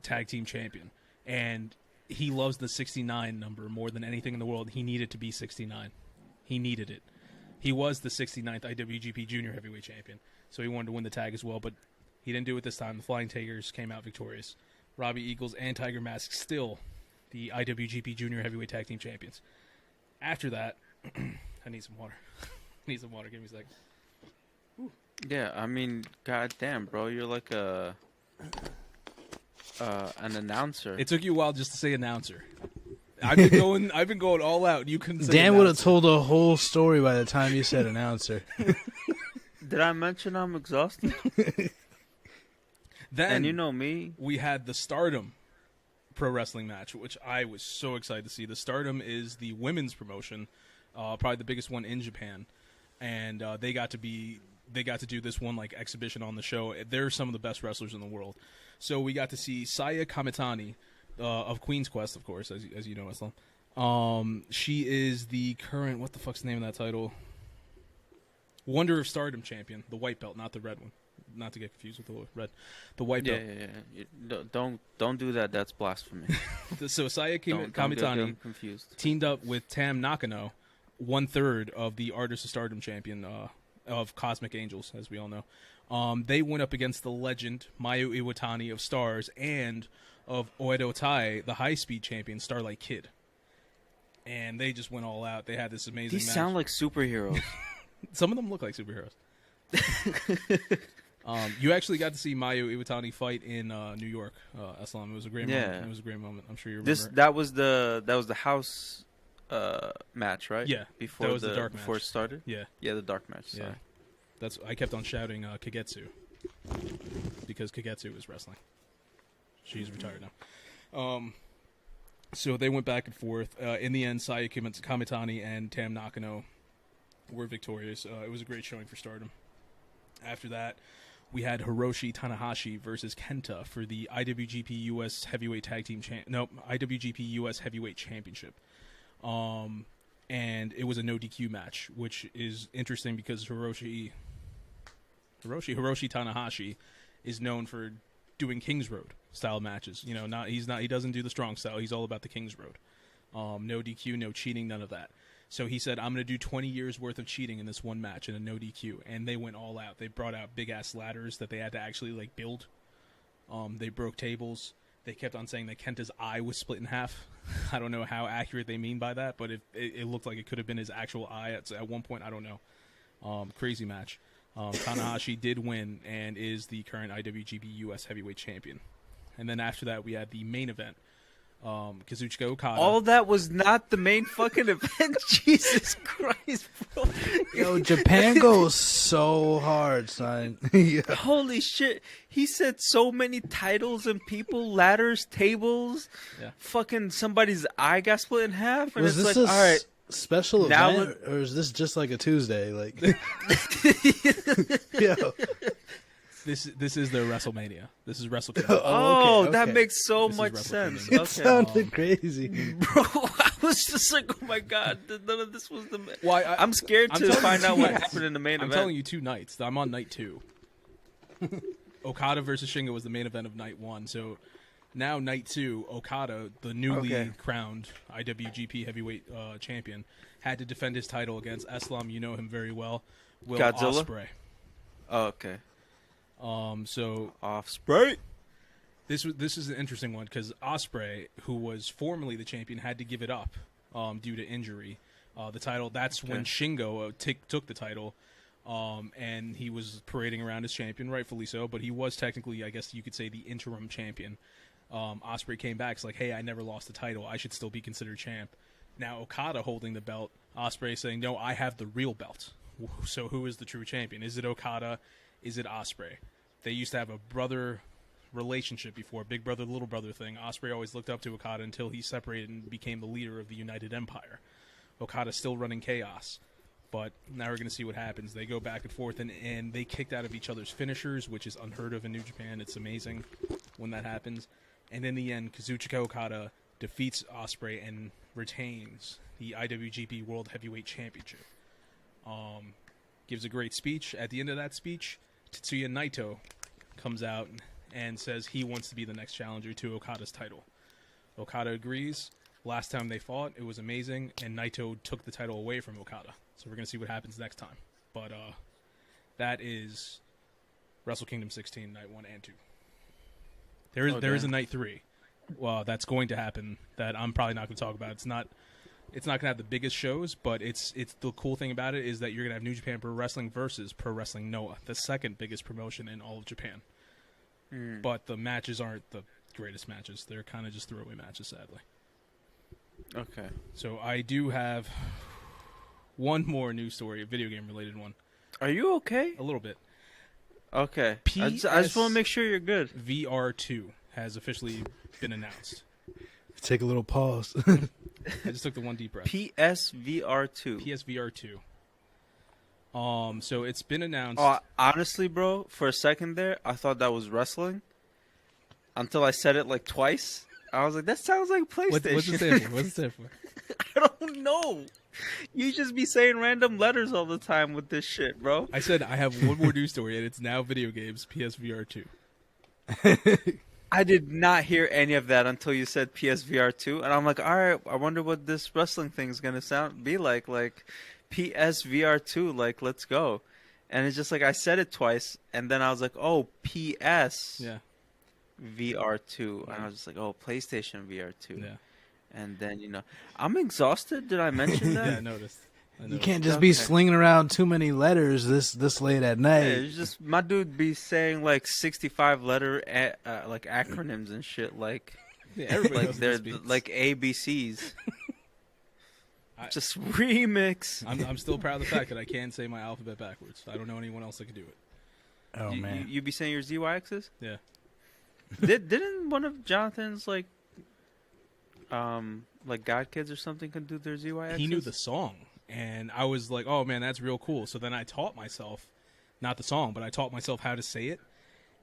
S3: Tag Team Champion. And he loves the 69 number more than anything in the world. He needed to be 69. He needed it. He was the 69th IWGP Junior Heavyweight Champion, so he wanted to win the tag as well, but he didn't do it this time. The Flying Tigers came out victorious. Robbie Eagles and Tiger Mask still the IWGP Junior Heavyweight Tag Team Champions. After that, I need some water. Give me a second.
S5: Yeah, I mean, goddamn, bro, you're like an announcer.
S3: It took you a while just to say announcer. I've been going all out. You couldn't say
S4: Dan would have
S3: announcer.
S4: told a whole story by the time you said announcer.
S5: Did I mention I'm exhausted?
S3: Then
S5: and you know me.
S3: We had the Stardom pro wrestling match, which I was so excited to see. The Stardom is the women's promotion, probably the biggest one in Japan, and they got to do this one exhibition on the show. They're some of the best wrestlers in the world. So we got to see Saya Kamitani of Queen's Quest, of course, as you know, Islam. She is the current, what the fuck's the name of that title? Wonder of Stardom champion, the white belt, not the red one. Not to get confused with the red, the white belt.
S5: Yeah. Don't do that. That's blasphemy.
S3: So Saya
S5: Don't
S3: Kamitani
S5: get confused.
S3: teamed up with Tam Nakano, 1/3 of the Artist of Stardom champion of Cosmic Angels, as we all know. They went up against the legend Mayu Iwatani of Stars and of Oedo Tai, the high-speed champion, Starlight Kid. And they just went all out. They had this amazing
S5: These
S3: match.
S5: sound like superheroes.
S3: Some of them look like superheroes. You actually got to see Mayu Iwatani fight in New York, Islam. It was a great moment. It was a great moment. I'm sure you remember.
S5: That was the house match, right?
S3: Yeah,
S5: Before
S3: that was the dark
S5: before
S3: match.
S5: it started.
S3: Yeah,
S5: the dark match. Sorry.
S3: Yeah, I kept on shouting Kagetsu because Kagetsu is wrestling. She's retired now. So they went back and forth. In the end, Saya Kamitani and Tam Nakano were victorious. It was a great showing for Stardom. After that, we had Hiroshi Tanahashi versus Kenta for the IWGP US Heavyweight IWGP US Heavyweight Championship. And it was a no DQ match, which is interesting because Hiroshi Tanahashi is known for doing King's Road style matches. You know, he doesn't do the strong style. He's all about the King's Road. No DQ, no cheating, none of that. So he said, I'm going to do 20 years worth of cheating in this one match in a no DQ. And they went all out. They brought out big-ass ladders that they had to actually, like, build. They broke tables. They kept on saying that Kenta's eye was split in half. I don't know how accurate they mean by that, but it looked like it could have been his actual eye at one point. I don't know. Crazy match. Tanahashi did win and is the current IWGP US Heavyweight Champion. And then after that, we had the main event. Kazuchika Okada.
S5: All that was not the main fucking event. Jesus Christ, bro.
S4: Yo, Japan goes so hard, son. Yeah.
S5: Holy shit. He said so many titles and people, ladders, tables.
S3: Yeah.
S5: Fucking somebody's eye got split in half. And
S4: Was
S5: it's
S4: this
S5: like, all right.
S4: special
S5: Now
S4: event, or is this just like a Tuesday? Like, yo.
S3: This is their WrestleMania. This is Wrestle Kingdom.
S5: Oh, that
S4: okay.
S5: makes so
S3: This is
S5: much
S3: Wrestle
S5: sense.
S3: Kingdom.
S4: It
S5: Okay.
S4: sounded crazy.
S5: Bro, I was just like, oh my god, none of this was the.
S3: Well,
S5: I'm scared
S3: I'm
S5: to
S3: telling
S5: find
S3: you
S5: out
S3: two
S5: what
S3: nights.
S5: happened in the main
S3: I'm
S5: event.
S3: telling you 2 nights. I'm on night 2. Okada versus Shingo was the main event of night 1. So now night 2, Okada, the newly crowned IWGP Heavyweight Champion, had to defend his title against Islam. You know him very well. Will
S5: Godzilla?
S3: Ospreay.
S5: Oh, okay.
S3: So
S5: Ospreay.
S3: this is an interesting one because Ospreay, who was formerly the champion, had to give it up due to injury. The title. That's when Shingo took the title, and he was parading around as champion, rightfully so. But he was technically, I guess you could say, the interim champion. Ospreay came back. It's like, hey, I never lost the title. I should still be considered champ. Now Okada holding the belt. Ospreay saying, no, I have the real belt. So who is the true champion? Is it Okada? Is it Ospreay? They used to have a brother relationship before, big brother, little brother thing. Ospreay always looked up to Okada until he separated and became the leader of the United Empire. Okada's still running chaos, but now we're going to see what happens. They go back and forth, and they kicked out of each other's finishers, which is unheard of in New Japan. It's amazing when that happens. And in the end, Kazuchika Okada defeats Ospreay and retains the IWGP World Heavyweight Championship. Gives a great speech. At the end of that speech, Tetsuya Naito comes out and says he wants to be the next challenger to Okada's title. Okada agrees. Last time they fought, it was amazing, and Naito took the title away from Okada. So we're going to see what happens next time. But that is Wrestle Kingdom 16, Night 1 and 2. There is a Night 3. Well, that's going to happen that I'm probably not going to talk about. It's not going to have the biggest shows, but it's the cool thing about it is that you're going to have New Japan Pro Wrestling versus Pro Wrestling Noah, the second biggest promotion in all of Japan. But the matches aren't the greatest matches. They're kind of just throwaway matches, sadly.
S5: Okay.
S3: So I do have one more news story, a video game related one.
S5: Are you okay?
S3: A little bit.
S5: Okay. I just want to make sure you're good.
S3: VR2 has officially been announced.
S4: Take a little pause.
S3: I just took the one deep breath.
S5: PSVR2.
S3: PSVR2. So it's been announced.
S5: Honestly, bro, for a second there, I thought that was wrestling. Until I said it like twice. I was like, that sounds like PlayStation.
S3: What's it stand for? What's it stand for?
S5: I don't know. You just be saying random letters all the time with this shit, bro.
S3: I said I have one more news story, and it's now video games, PSVR2.
S5: I did not hear any of that until you said PSVR2, and I'm like, all right, I wonder what this wrestling thing is gonna be like PSVR2, like let's go. And it's just like I said it twice, and then I was like, oh, PS VR2, and I was just like, oh, PlayStation VR2.
S3: Yeah.
S5: And then I'm exhausted. Did I mention that?
S3: Yeah, I noticed.
S4: You can't just be slinging around too many letters this late at night.
S5: Yeah, it's just my dude be saying like 65 letter like acronyms and shit like
S3: everybody
S5: like they're like ABCs. Just remix.
S3: I'm still proud of the fact that I can say my alphabet backwards. I don't know anyone else that could do it.
S4: Oh man,
S5: you be saying your ZYXs?
S3: Yeah.
S5: Didn't one of Jonathan's like God Kids or something could do their ZYXs?
S3: He knew the song. And I was like, oh, man, that's real cool. So then I taught myself not the song, but I taught myself how to say it.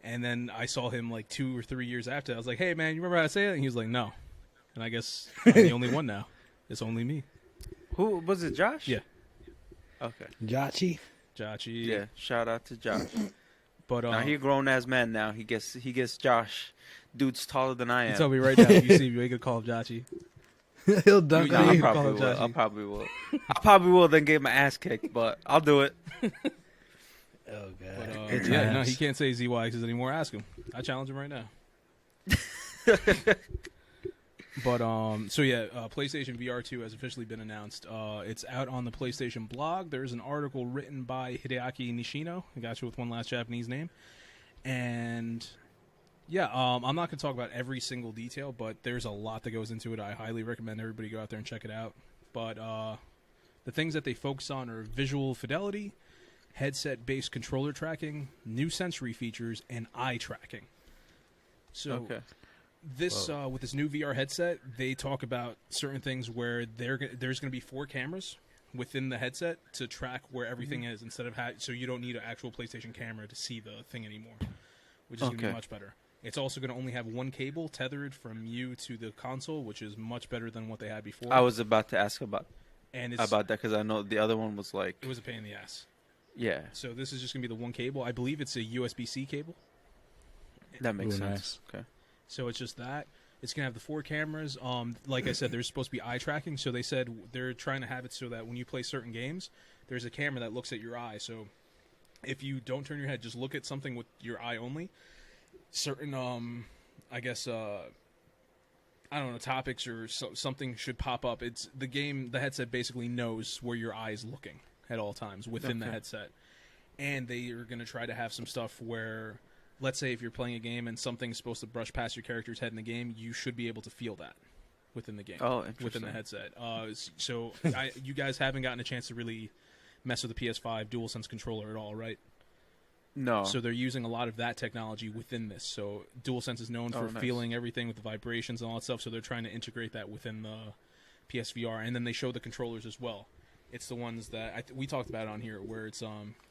S3: And then I saw him like 2 or 3 years after. I was like, "Hey man, you remember how to say it?" And he was like, "No." And I guess I'm the only one now. It's only me.
S5: Who was it? Josh?
S3: Yeah.
S5: Okay.
S4: Jachi.
S3: Jachi.
S5: Yeah. Shout out to Josh.
S3: But
S5: Now he a grown ass man. Now he gets Josh. Dude's taller than I am.
S3: you tell me right now. If you see me, you can call him Jachi.
S4: He'll dunk
S3: Yeah,
S4: on
S5: I
S4: you.
S3: call
S5: probably
S3: him
S5: will.
S3: Joshy.
S5: I probably will. I probably will. Then get my ass kicked, but I'll do it.
S4: Oh god.
S3: But,
S4: Good
S3: yeah, no,
S4: times.
S3: he can't say ZYXs anymore. Ask him. I challenge him right now. But so yeah, PlayStation VR 2 has officially been announced. It's out on the PlayStation blog. There's an article written by Hideaki Nishino. I got you with one last Japanese name. And yeah, I'm not going to talk about every single detail, but there's a lot that goes into it. I highly recommend everybody go out there and check it out. But the things that they focus on are visual fidelity, headset-based controller tracking, new sensory features, and eye tracking. So
S5: Okay.
S3: this with this new VR headset, they talk about certain things where there's going to be 4 cameras within the headset to track where everything is, instead of so you don't need an actual PlayStation camera to see the thing anymore, which is going to be
S5: Okay.
S3: much better. It's also going to only have one cable tethered from you to the console, which is much better than what they had before.
S5: I was about to ask about
S3: and it's,
S5: that because I know the other one was like,
S3: it was a pain in the ass.
S5: yeah,
S3: So this is just going to be the one cable. I believe it's a USB-C cable.
S5: that makes
S4: Ooh,
S5: sense.
S4: nice.
S5: Okay.
S3: So it's just that. It's going to have the 4 cameras. Like I said, there's supposed to be eye tracking. So they said they're trying to have it so that when you play certain games, there's a camera that looks at your eye. So if you don't turn your head, just look at something with your eye only. Certain, I guess, I don't know, topics or something should pop up. It's the game, the headset basically knows where your eye is looking at all times within the
S5: Okay.
S3: headset. And they are going to try to have some stuff where, let's say if you're playing a game and something's supposed to brush past your character's head in the game, you should be able to feel that within the game.
S5: Oh,
S3: within the
S5: interesting.
S3: headset. So you guys haven't gotten a chance to really mess with the PS5 DualSense controller at all, right?
S5: No.
S3: So they're using a lot of that technology within this. So DualSense is known for
S5: nice.
S3: feeling everything with the vibrations and all that stuff. So they're trying to integrate that within the PSVR, and then they show the controllers as well. It's the ones that we talked about on here, where it's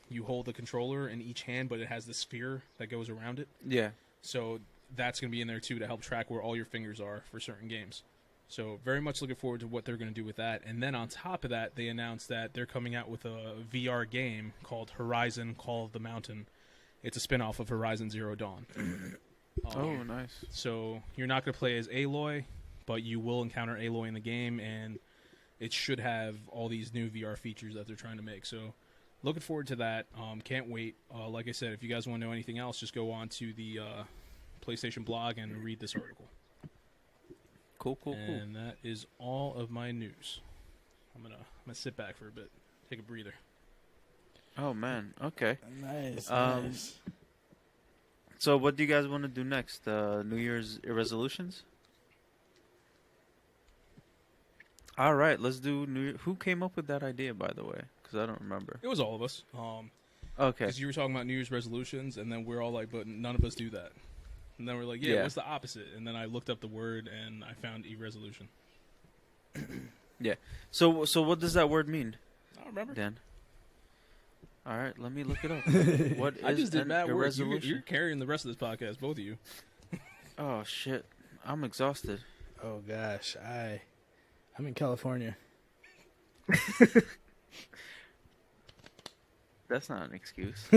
S3: you hold the controller in each hand, but it has the sphere that goes around it.
S5: yeah.
S3: So that's going to be in there too to help track where all your fingers are for certain games. So very much looking forward to what they're going to do with that. And then on top of that, they announced that they're coming out with a VR game called Horizon Call of the Mountain. It's a spin-off of Horizon Zero Dawn.
S5: Oh, nice.
S3: So you're not going to play as Aloy, but you will encounter Aloy in the game, and it should have all these new VR features that they're trying to make. So looking forward to that. Can't wait. Like I said, if you guys want to know anything else, just go on to the PlayStation blog and read this article.
S5: Cool.
S3: And that is all of my news. I'm gonna sit back for a bit, take a breather.
S5: Oh man. Okay.
S4: Nice.
S5: Um,
S4: Nice.
S5: So what do you guys want to do next? New Year's resolutions? All right, let's do New Year. Who came up with that idea, by the way? Because I don't remember.
S3: It was all of us.
S5: Okay.
S3: Because you were talking about New Year's resolutions, and then we're all like, but none of us do that. And then we're like, yeah,
S5: Yeah.
S3: what's the opposite? And then I looked up the word, and I found e-resolution.
S5: Yeah. So what does that word mean,
S3: I don't remember.
S5: Dan? All right, let me look it up. What is
S3: I just did
S5: an
S3: bad work.
S5: irresolution?
S3: You're carrying the rest of this podcast, both of you.
S5: Oh shit, I'm exhausted.
S4: Oh gosh, I'm in California.
S5: That's not an excuse.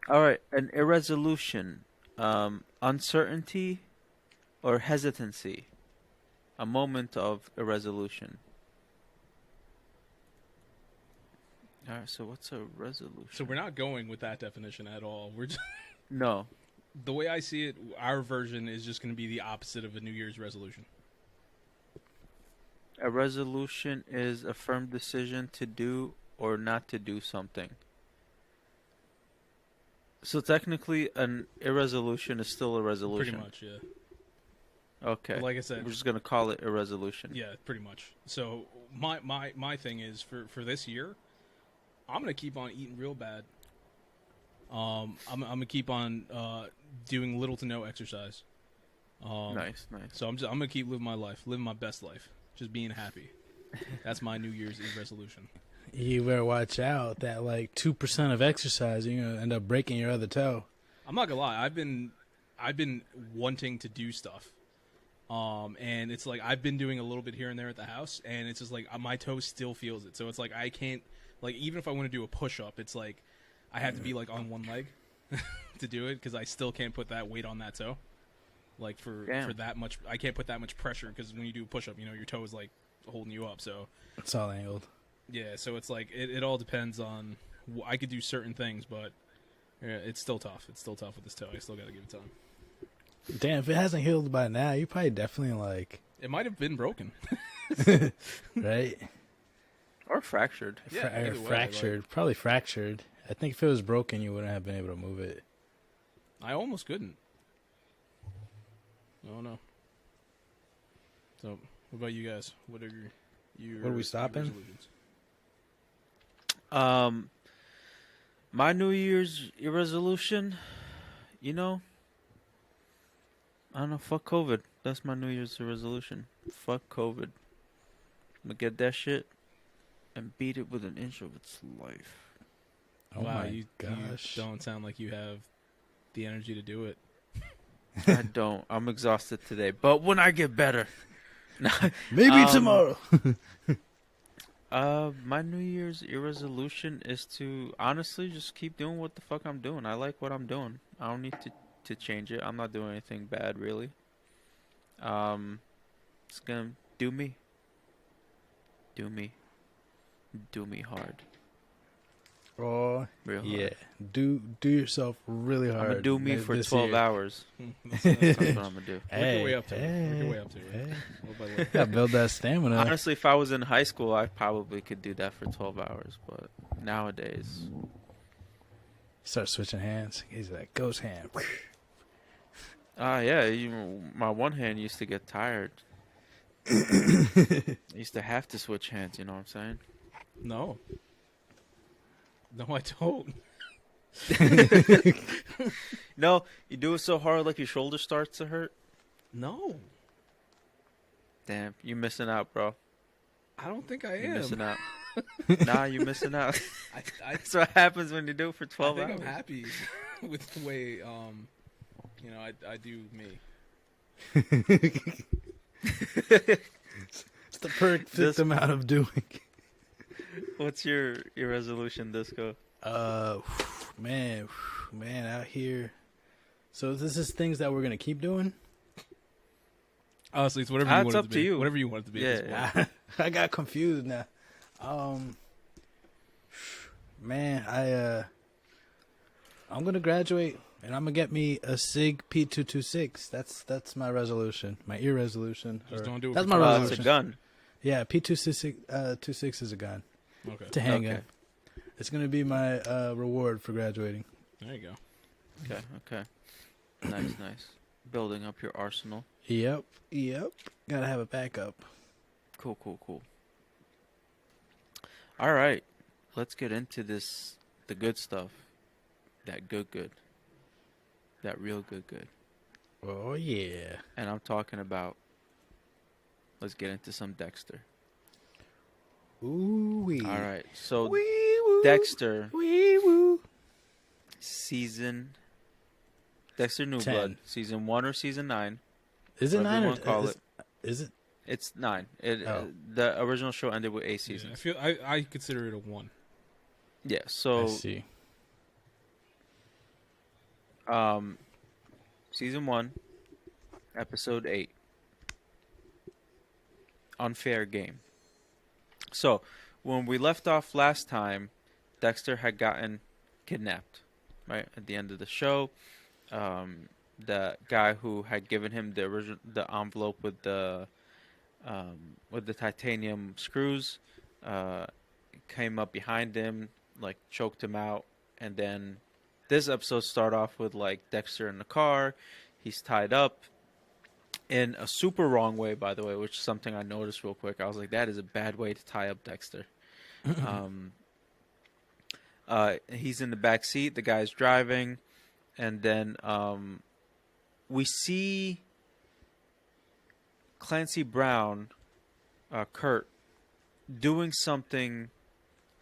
S5: All right, an irresolution, uncertainty, or hesitancy, a moment of irresolution. All right, so what's a resolution?
S3: So we're not going with that definition at all. We're just,
S5: No.
S3: the way I see it, our version is just going to be the opposite of a New Year's resolution.
S5: A resolution is a firm decision to do or not to do something. So technically, an irresolution is still a resolution.
S3: Pretty much, yeah.
S5: Okay.
S3: But like I said,
S5: We're just gonna call it irresolution.
S3: yeah, pretty much. So my thing is for this year, I'm gonna keep on eating real bad. I'm gonna keep on doing little to no exercise.
S5: Nice.
S3: So I'm gonna keep living my life, living my best life, just being happy. That's my New Year's Eve resolution.
S4: You better watch out. That like 2% of exercise, you're gonna end up breaking your other toe.
S3: I'm not gonna lie. I've been wanting to do stuff, and it's like I've been doing a little bit here and there at the house, and it's just like my toe still feels it. So it's like I can't, like, even if I want to do a push up, it's like I have to be like on one leg to do it because I still can't put that weight on that toe. Like for that much, I can't put that much pressure because when you do a push up, your toe is like holding you up. So
S4: it's all angled.
S3: Yeah, so it's like it all depends on. I could do certain things, but yeah, it's still tough. It's still tough with this toe. I still got to give it time.
S4: Damn, if it hasn't healed by now, you probably definitely like.
S3: It might have been broken,
S4: right?
S5: Or fractured.
S3: Yeah,
S4: fractured. Like, probably fractured. I think if it was broken, you wouldn't have been able to move it.
S3: I almost couldn't. Oh no. So, what about you guys? What are your
S4: what are we stopping?
S5: My New Year's resolution, I don't know, fuck COVID. That's my New Year's resolution. Fuck COVID. I'm gonna get that shit and beat it with an inch of its life.
S4: Oh
S3: wow,
S4: my gosh.
S3: You don't sound like you have the energy to do it.
S5: I don't. I'm exhausted today. But when I get better.
S4: Maybe tomorrow.
S5: My New Year's resolution is to honestly just keep doing what the fuck I'm doing. I like what I'm doing. I don't need to change it. I'm not doing anything bad, really. It's gonna do me. Do me hard.
S4: Oh,
S5: real hard.
S4: Yeah. Do yourself really hard.
S5: I'm gonna do me for 12 hours. That's what I'm gonna do.
S3: Work your way up to it. Work your way up to it.
S4: Gotta build that stamina.
S5: Honestly, if I was in high school, I probably could do that for 12 hours. But nowadays,
S4: start switching hands. He's like ghost hand.
S5: yeah. My one hand used to get tired. I used to have to switch hands. You know what I'm saying?
S3: No. No, I don't.
S5: No, you do it so hard like your shoulder starts to hurt?
S3: No.
S5: Damn, you missing out, bro.
S3: I don't think I am.
S5: You're missing out. Nah, you missing out. That's what happens when you do it for 12
S3: I
S5: hours.
S3: think I'm happy with the way, I do me.
S4: It's the perfect amount of doing.
S5: What's your resolution, Disco?
S4: Man, out here. So this is things that we're gonna keep doing.
S3: Honestly, it's whatever you want it to be.
S5: You.
S3: Whatever you want it to be.
S5: Yeah.
S4: I got confused now. Man, I'm gonna graduate and I'm gonna get me a SIG P226. That's my resolution. My ear resolution.
S3: Just don't do it.
S4: That's my resolution.
S5: It's a gun.
S4: Yeah, P226 is a gun.
S3: Okay.
S4: It's a handgun. It's gonna be my reward for graduating.
S3: There you go.
S5: Okay. Nice. Building up your arsenal.
S4: Yep. Gotta have a backup.
S5: Cool. All right. Let's get into the good stuff. That good. That real good.
S4: Oh, yeah.
S5: And I'm talking about, let's get into some Dexter.
S4: Ooh-wee.
S5: All right. So,
S4: Wee-woo.
S5: Dexter.
S4: Wee-woo.
S5: Dexter New
S4: 10.
S5: Blood. Season 1 or Season 9.
S4: Is it 9 or
S5: call it.
S4: Is it?
S5: It's 9.
S4: Oh.
S5: The original show ended with 8 seasons.
S3: Yeah, I consider it a 1.
S5: Yeah, so
S4: I see.
S5: Season 1, Episode 8. Unfair Game. So, when we left off last time, Dexter had gotten kidnapped, right? At the end of the show, the guy who had given him the envelope with the titanium screws came up behind him, like choked him out, and then this episode start off with like Dexter in the car. He's tied up in a super wrong way, by the way, which is something I noticed real quick. I was like, that is a bad way to tie up Dexter. He's in the back seat. The guy's driving, and then we see Clancy Brown, Kurt, doing something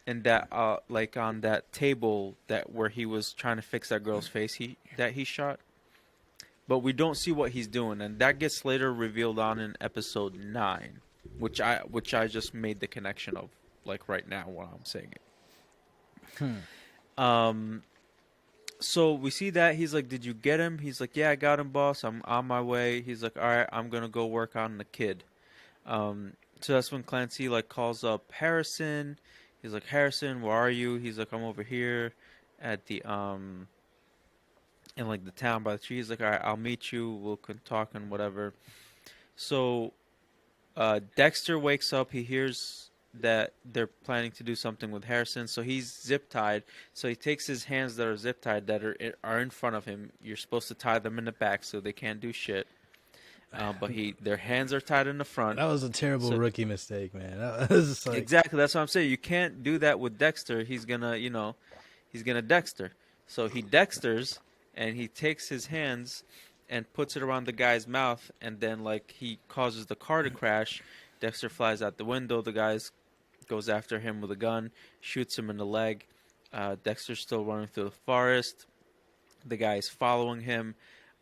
S5: in that like on that table that where he was trying to fix that girl's face he shot. But we don't see what he's doing, and that gets later revealed on in episode 9, which I just made the connection of like right now while I'm saying it. So we see that he's like, "Did you get him?" He's like, "Yeah, I got him, boss. I'm on my way." He's like, "All right, I'm gonna go work on the kid." So that's when Clancy like calls up Harrison. He's like, "Harrison, where are you?" He's like, "I'm over here at the in like the town by the tree." He's like, "All right, I'll meet you. We'll talk and whatever." So Dexter wakes up. He hears that they're planning to do something with Harrison, so he's zip tied. So he takes his hands that are zip tied that are in front of him. You're supposed to tie them in the back so they can't do shit. But their hands are tied in the front.
S4: That was a terrible rookie mistake, man. That was just like...
S5: Exactly, that's what I'm saying. You can't do that with Dexter. He's gonna Dexter. So he Dexters, and he takes his hands and puts it around the guy's mouth, and then like he causes the car to crash. Dexter flies out the window. The guy goes after him with a gun, shoots him in the leg. Dexter's still running through the forest. The guy is following him.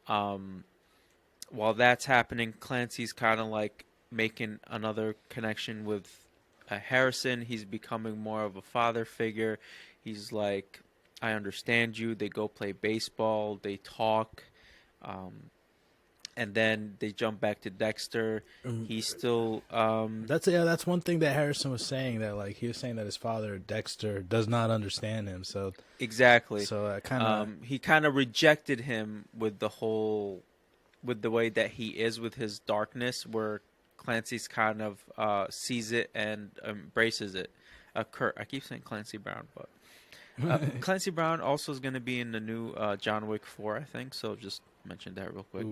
S5: While that's happening, Clancy's kind of like making another connection with Harrison. He's becoming more of a father figure. He's like, "I understand you." They go play baseball. They talk. And then they jump back to Dexter. He's still...
S4: That's one thing that Harrison was saying, that like he was saying that his father, Dexter, does not understand him. So
S5: exactly.
S4: So
S5: he kind of rejected him with the way that he is with his darkness, where Clancy's kind of sees it and embraces it. Kurt, I keep saying Clancy Brown, but Clancy Brown also is going to be in the new John Wick 4, I think. So just mention that real quick.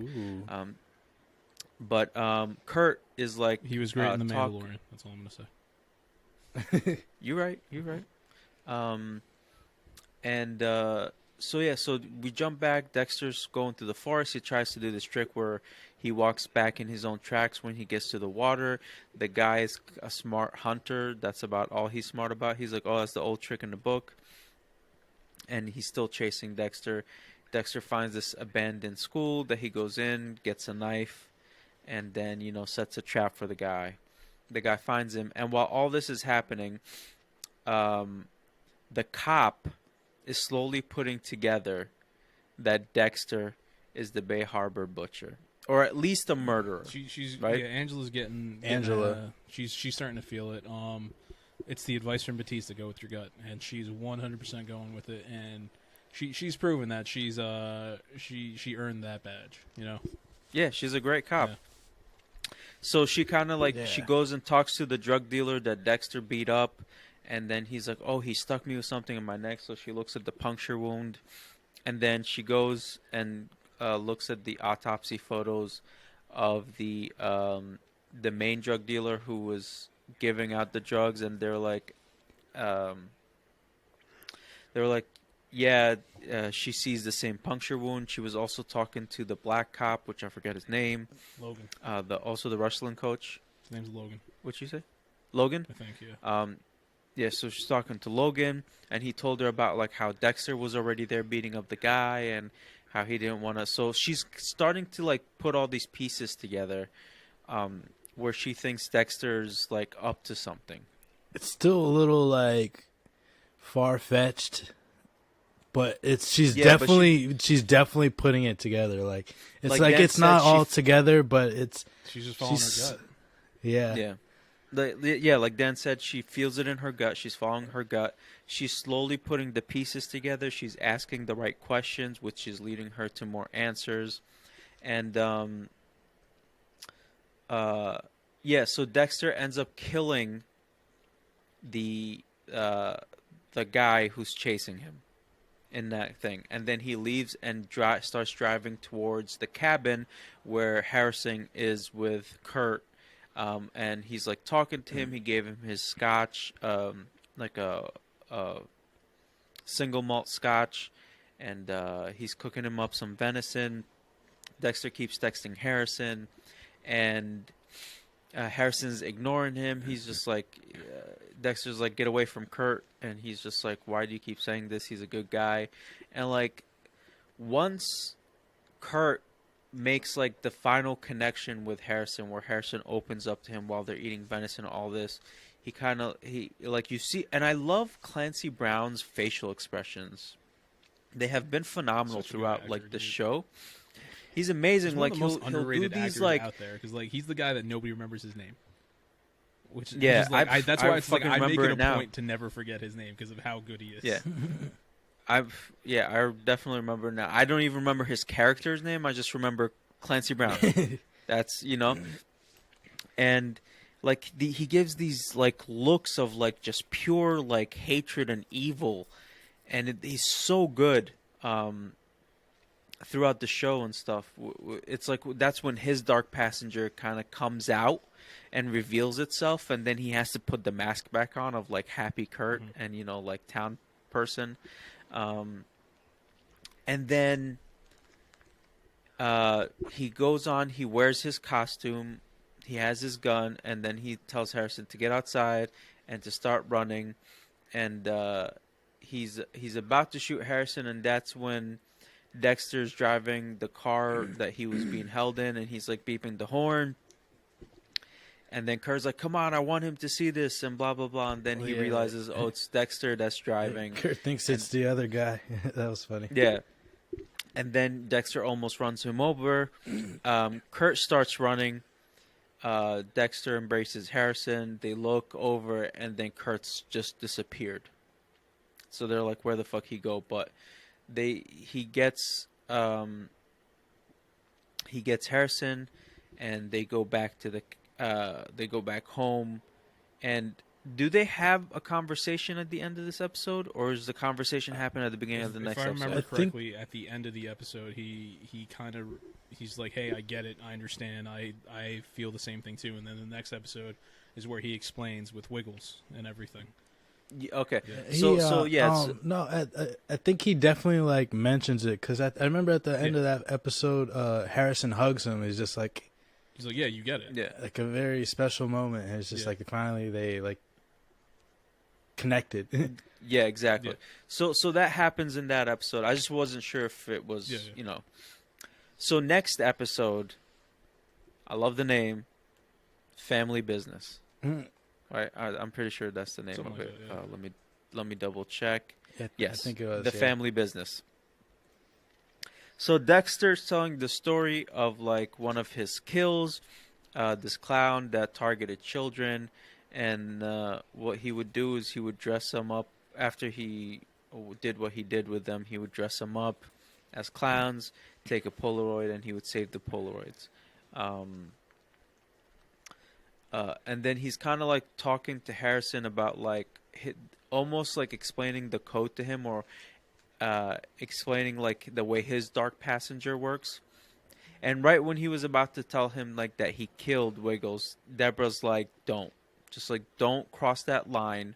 S5: But Kurt is like,
S3: he was great in The Mandalorian. That's all I'm gonna say.
S5: You're right. So we jump back. Dexter's going through the forest. He tries to do this trick where he walks back in his own tracks when he gets to the water. The guy is a smart hunter. That's about all he's smart about. He's like, "Oh, that's the old trick in the book." And he's still chasing Dexter. Dexter finds this abandoned school that he goes in, gets a knife, and then, sets a trap for the guy. The guy finds him. And while all this is happening, the cop is slowly putting together that Dexter is the Bay Harbor butcher, or at least a murderer.
S3: She's
S5: right.
S3: Yeah, Angela's getting she's starting to feel it. It's the advice from Batista: go with your gut, and she's 100% going with it. And she's proven that she earned that badge.
S5: Yeah, she's a great cop. Yeah. So she kind of she goes and talks to the drug dealer that Dexter beat up. And then he's like, "Oh, he stuck me with something in my neck." So she looks at the puncture wound. And then she goes and looks at the autopsy photos of the main drug dealer who was giving out the drugs. And they're like, she sees the same puncture wound. She was also talking to the black cop, which I forget his name.
S3: Logan.
S5: Also the wrestling coach.
S3: His name's Logan.
S5: What'd you say? Logan?
S3: I think, yeah.
S5: Yeah, so she's talking to Logan, and he told her about like how Dexter was already there beating up the guy, and how he didn't want to. So she's starting to like put all these pieces together, where she thinks Dexter's like up to something.
S4: It's still a little like far-fetched, but she's definitely putting it together. Like it's like it's not all together, but
S3: she's just following her gut.
S4: Yeah.
S5: Yeah. Like Dan said, she feels it in her gut. She's following her gut. She's slowly putting the pieces together. She's asking the right questions, which is leading her to more answers. And so Dexter ends up killing the guy who's chasing him in that thing. And then he leaves and starts driving towards the cabin where Harrison is with Kurt. And he's like talking to him. He gave him his scotch, like a single malt scotch, and he's cooking him up some venison. Dexter keeps texting Harrison, and Harrison's ignoring him. He's just like, Dexter's like, get away from Kurt, and he's just like, why do you keep saying this? He's a good guy. And like, once Kurt makes like the final connection with Harrison, where Harrison opens up to him while they're eating venison and all this, he like, you see, and I love Clancy Brown's facial expressions. They have been phenomenal throughout like the show. He's amazing.
S3: He's
S5: like
S3: one of the most
S5: he'll
S3: underrated
S5: do these
S3: actors
S5: like
S3: out there, because like he's the guy that nobody remembers his name. Which
S5: Yeah,
S3: is like, that's why
S5: I
S3: it's like
S5: fucking
S3: I make
S5: remember
S3: it a
S5: it now.
S3: point to never forget his name because of how good he is.
S5: Yeah. I definitely remember now. I don't even remember his character's name. I just remember Clancy Brown. That's, you know, and like he gives these like looks of like just pure like hatred and evil, and he's so good throughout the show and stuff. It's like that's when his dark passenger kind of comes out and reveals itself, and then he has to put the mask back on of like happy Kurt and, you know, like town person. And then he goes on, he wears his costume, he has his gun, and then he tells Harrison to get outside and to start running. And he's about to shoot Harrison, and that's when Dexter's driving the car that he was being held in, and he's like beeping the horn. And then Kurt's like, come on, I want him to see this, and blah, blah, blah. And then he realizes, oh, it's Dexter that's driving.
S4: Kurt thinks it's the other guy. That was funny.
S5: Yeah. And then Dexter almost runs him over. Kurt starts running. Dexter embraces Harrison. They look over, and then Kurt's just disappeared. So they're like, where the fuck he go? But he gets Harrison, and they go back to they go back home. And do they have a conversation at the end of this episode, or does the conversation happen at the beginning of the next episode?
S3: If I remember correctly, at the end of the episode, he's like, hey, I get it, I understand, I feel the same thing too. And then the next episode is where he explains with Wiggles and everything.
S5: Okay,
S4: yeah. No, I think he definitely like mentions it, because I remember at the end of that episode, Harrison hugs him. He's just like,
S3: he's like, yeah, you get it.
S5: Yeah,
S4: like a very special moment. And it's just like finally they like connected.
S5: Yeah, exactly. Yeah. So that happens in that episode. I just wasn't sure if it was, you know. So next episode, I love the name, Family Business. Right, I'm pretty sure that's the name of it. Let me double check.
S4: Yeah,
S5: yes,
S4: I think it was
S5: the Family Business. So Dexter's telling the story of like one of his kills, this clown that targeted children, and what he would do is he would dress them up after he did what he did with them. He would dress them up as clowns, take a Polaroid, and he would save the Polaroids. And then he's kind of like talking to Harrison about like almost like explaining the code to him, or explaining like the way his dark passenger works. And right when he was about to tell him like that he killed Wiggles, Deborah's like, don't cross that line.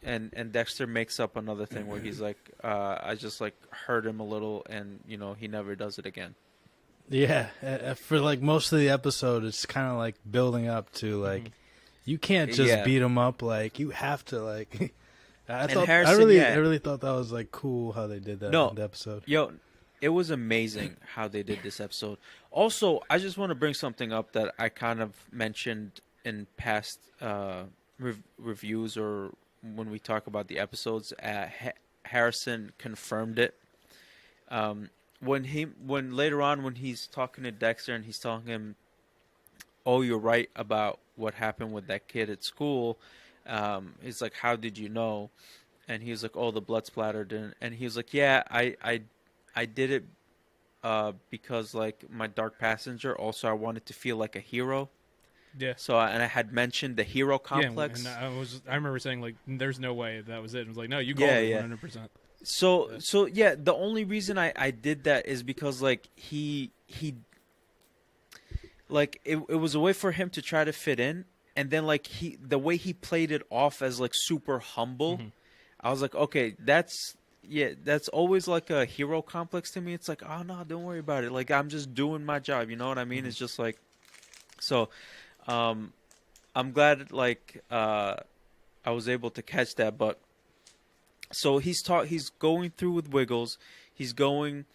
S5: And Dexter makes up another thing where he's like, I just like hurt him a little, and you know, he never does it again.
S4: Yeah, for like most of the episode, it's kind of like building up to like, you can't just beat him up. Like you have to like. I really thought that was like cool how they did that in the episode.
S5: Yo, it was amazing how they did this episode. Also, I just want to bring something up that I kind of mentioned in past reviews, or when we talk about the episodes. Harrison confirmed it. When later on when he's talking to Dexter and he's telling him, "Oh, you're right about what happened with that kid at school." He's like, "How did you know?" And he was like, "Oh, the blood splattered." And he was like, "Yeah, I did it because like my dark passenger. Also, I wanted to feel like a hero."
S3: Yeah.
S5: So and I had mentioned the hero complex.
S3: Yeah, and I remember saying like, "There's no way that was it." I was like, "No, you called it 100%."
S5: So the only reason I did that is because like he like it was a way for him to try to fit in, and then like the way he played it off as like super humble, I was like, okay, that's always like a hero complex to me. It's like, oh no, don't worry about it. Like I'm just doing my job, you know what I mean? It's just like, so I'm glad like I was able to catch that. But so he's going through with Wiggles. He's going,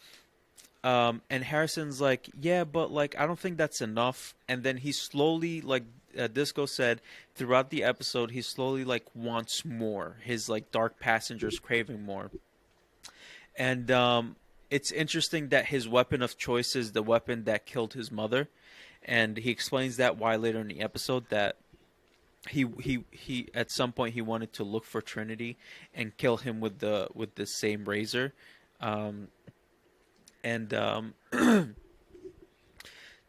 S5: and Harrison's like, yeah, but like I don't think that's enough. And then he slowly, like Disco said, throughout the episode, he slowly like wants more. His like dark passenger's craving more. And it's interesting that his weapon of choice is the weapon that killed his mother, and he explains that why later in the episode that he at some point he wanted to look for Trinity and kill him with the same razor,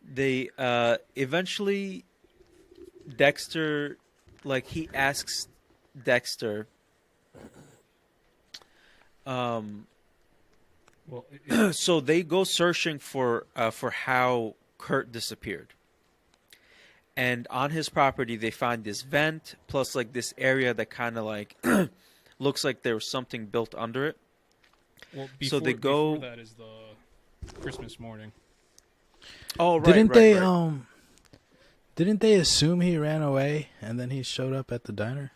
S5: they eventually Dexter, like he asks Dexter, so they go searching for how Kurt disappeared. And on his property, they find this vent, plus like this area that kind of like looks like there was something built under it.
S3: Well,
S5: so they go.
S3: Before that is the Christmas morning.
S5: Oh, right.
S4: Didn't they assume he ran away and then he showed up at the diner?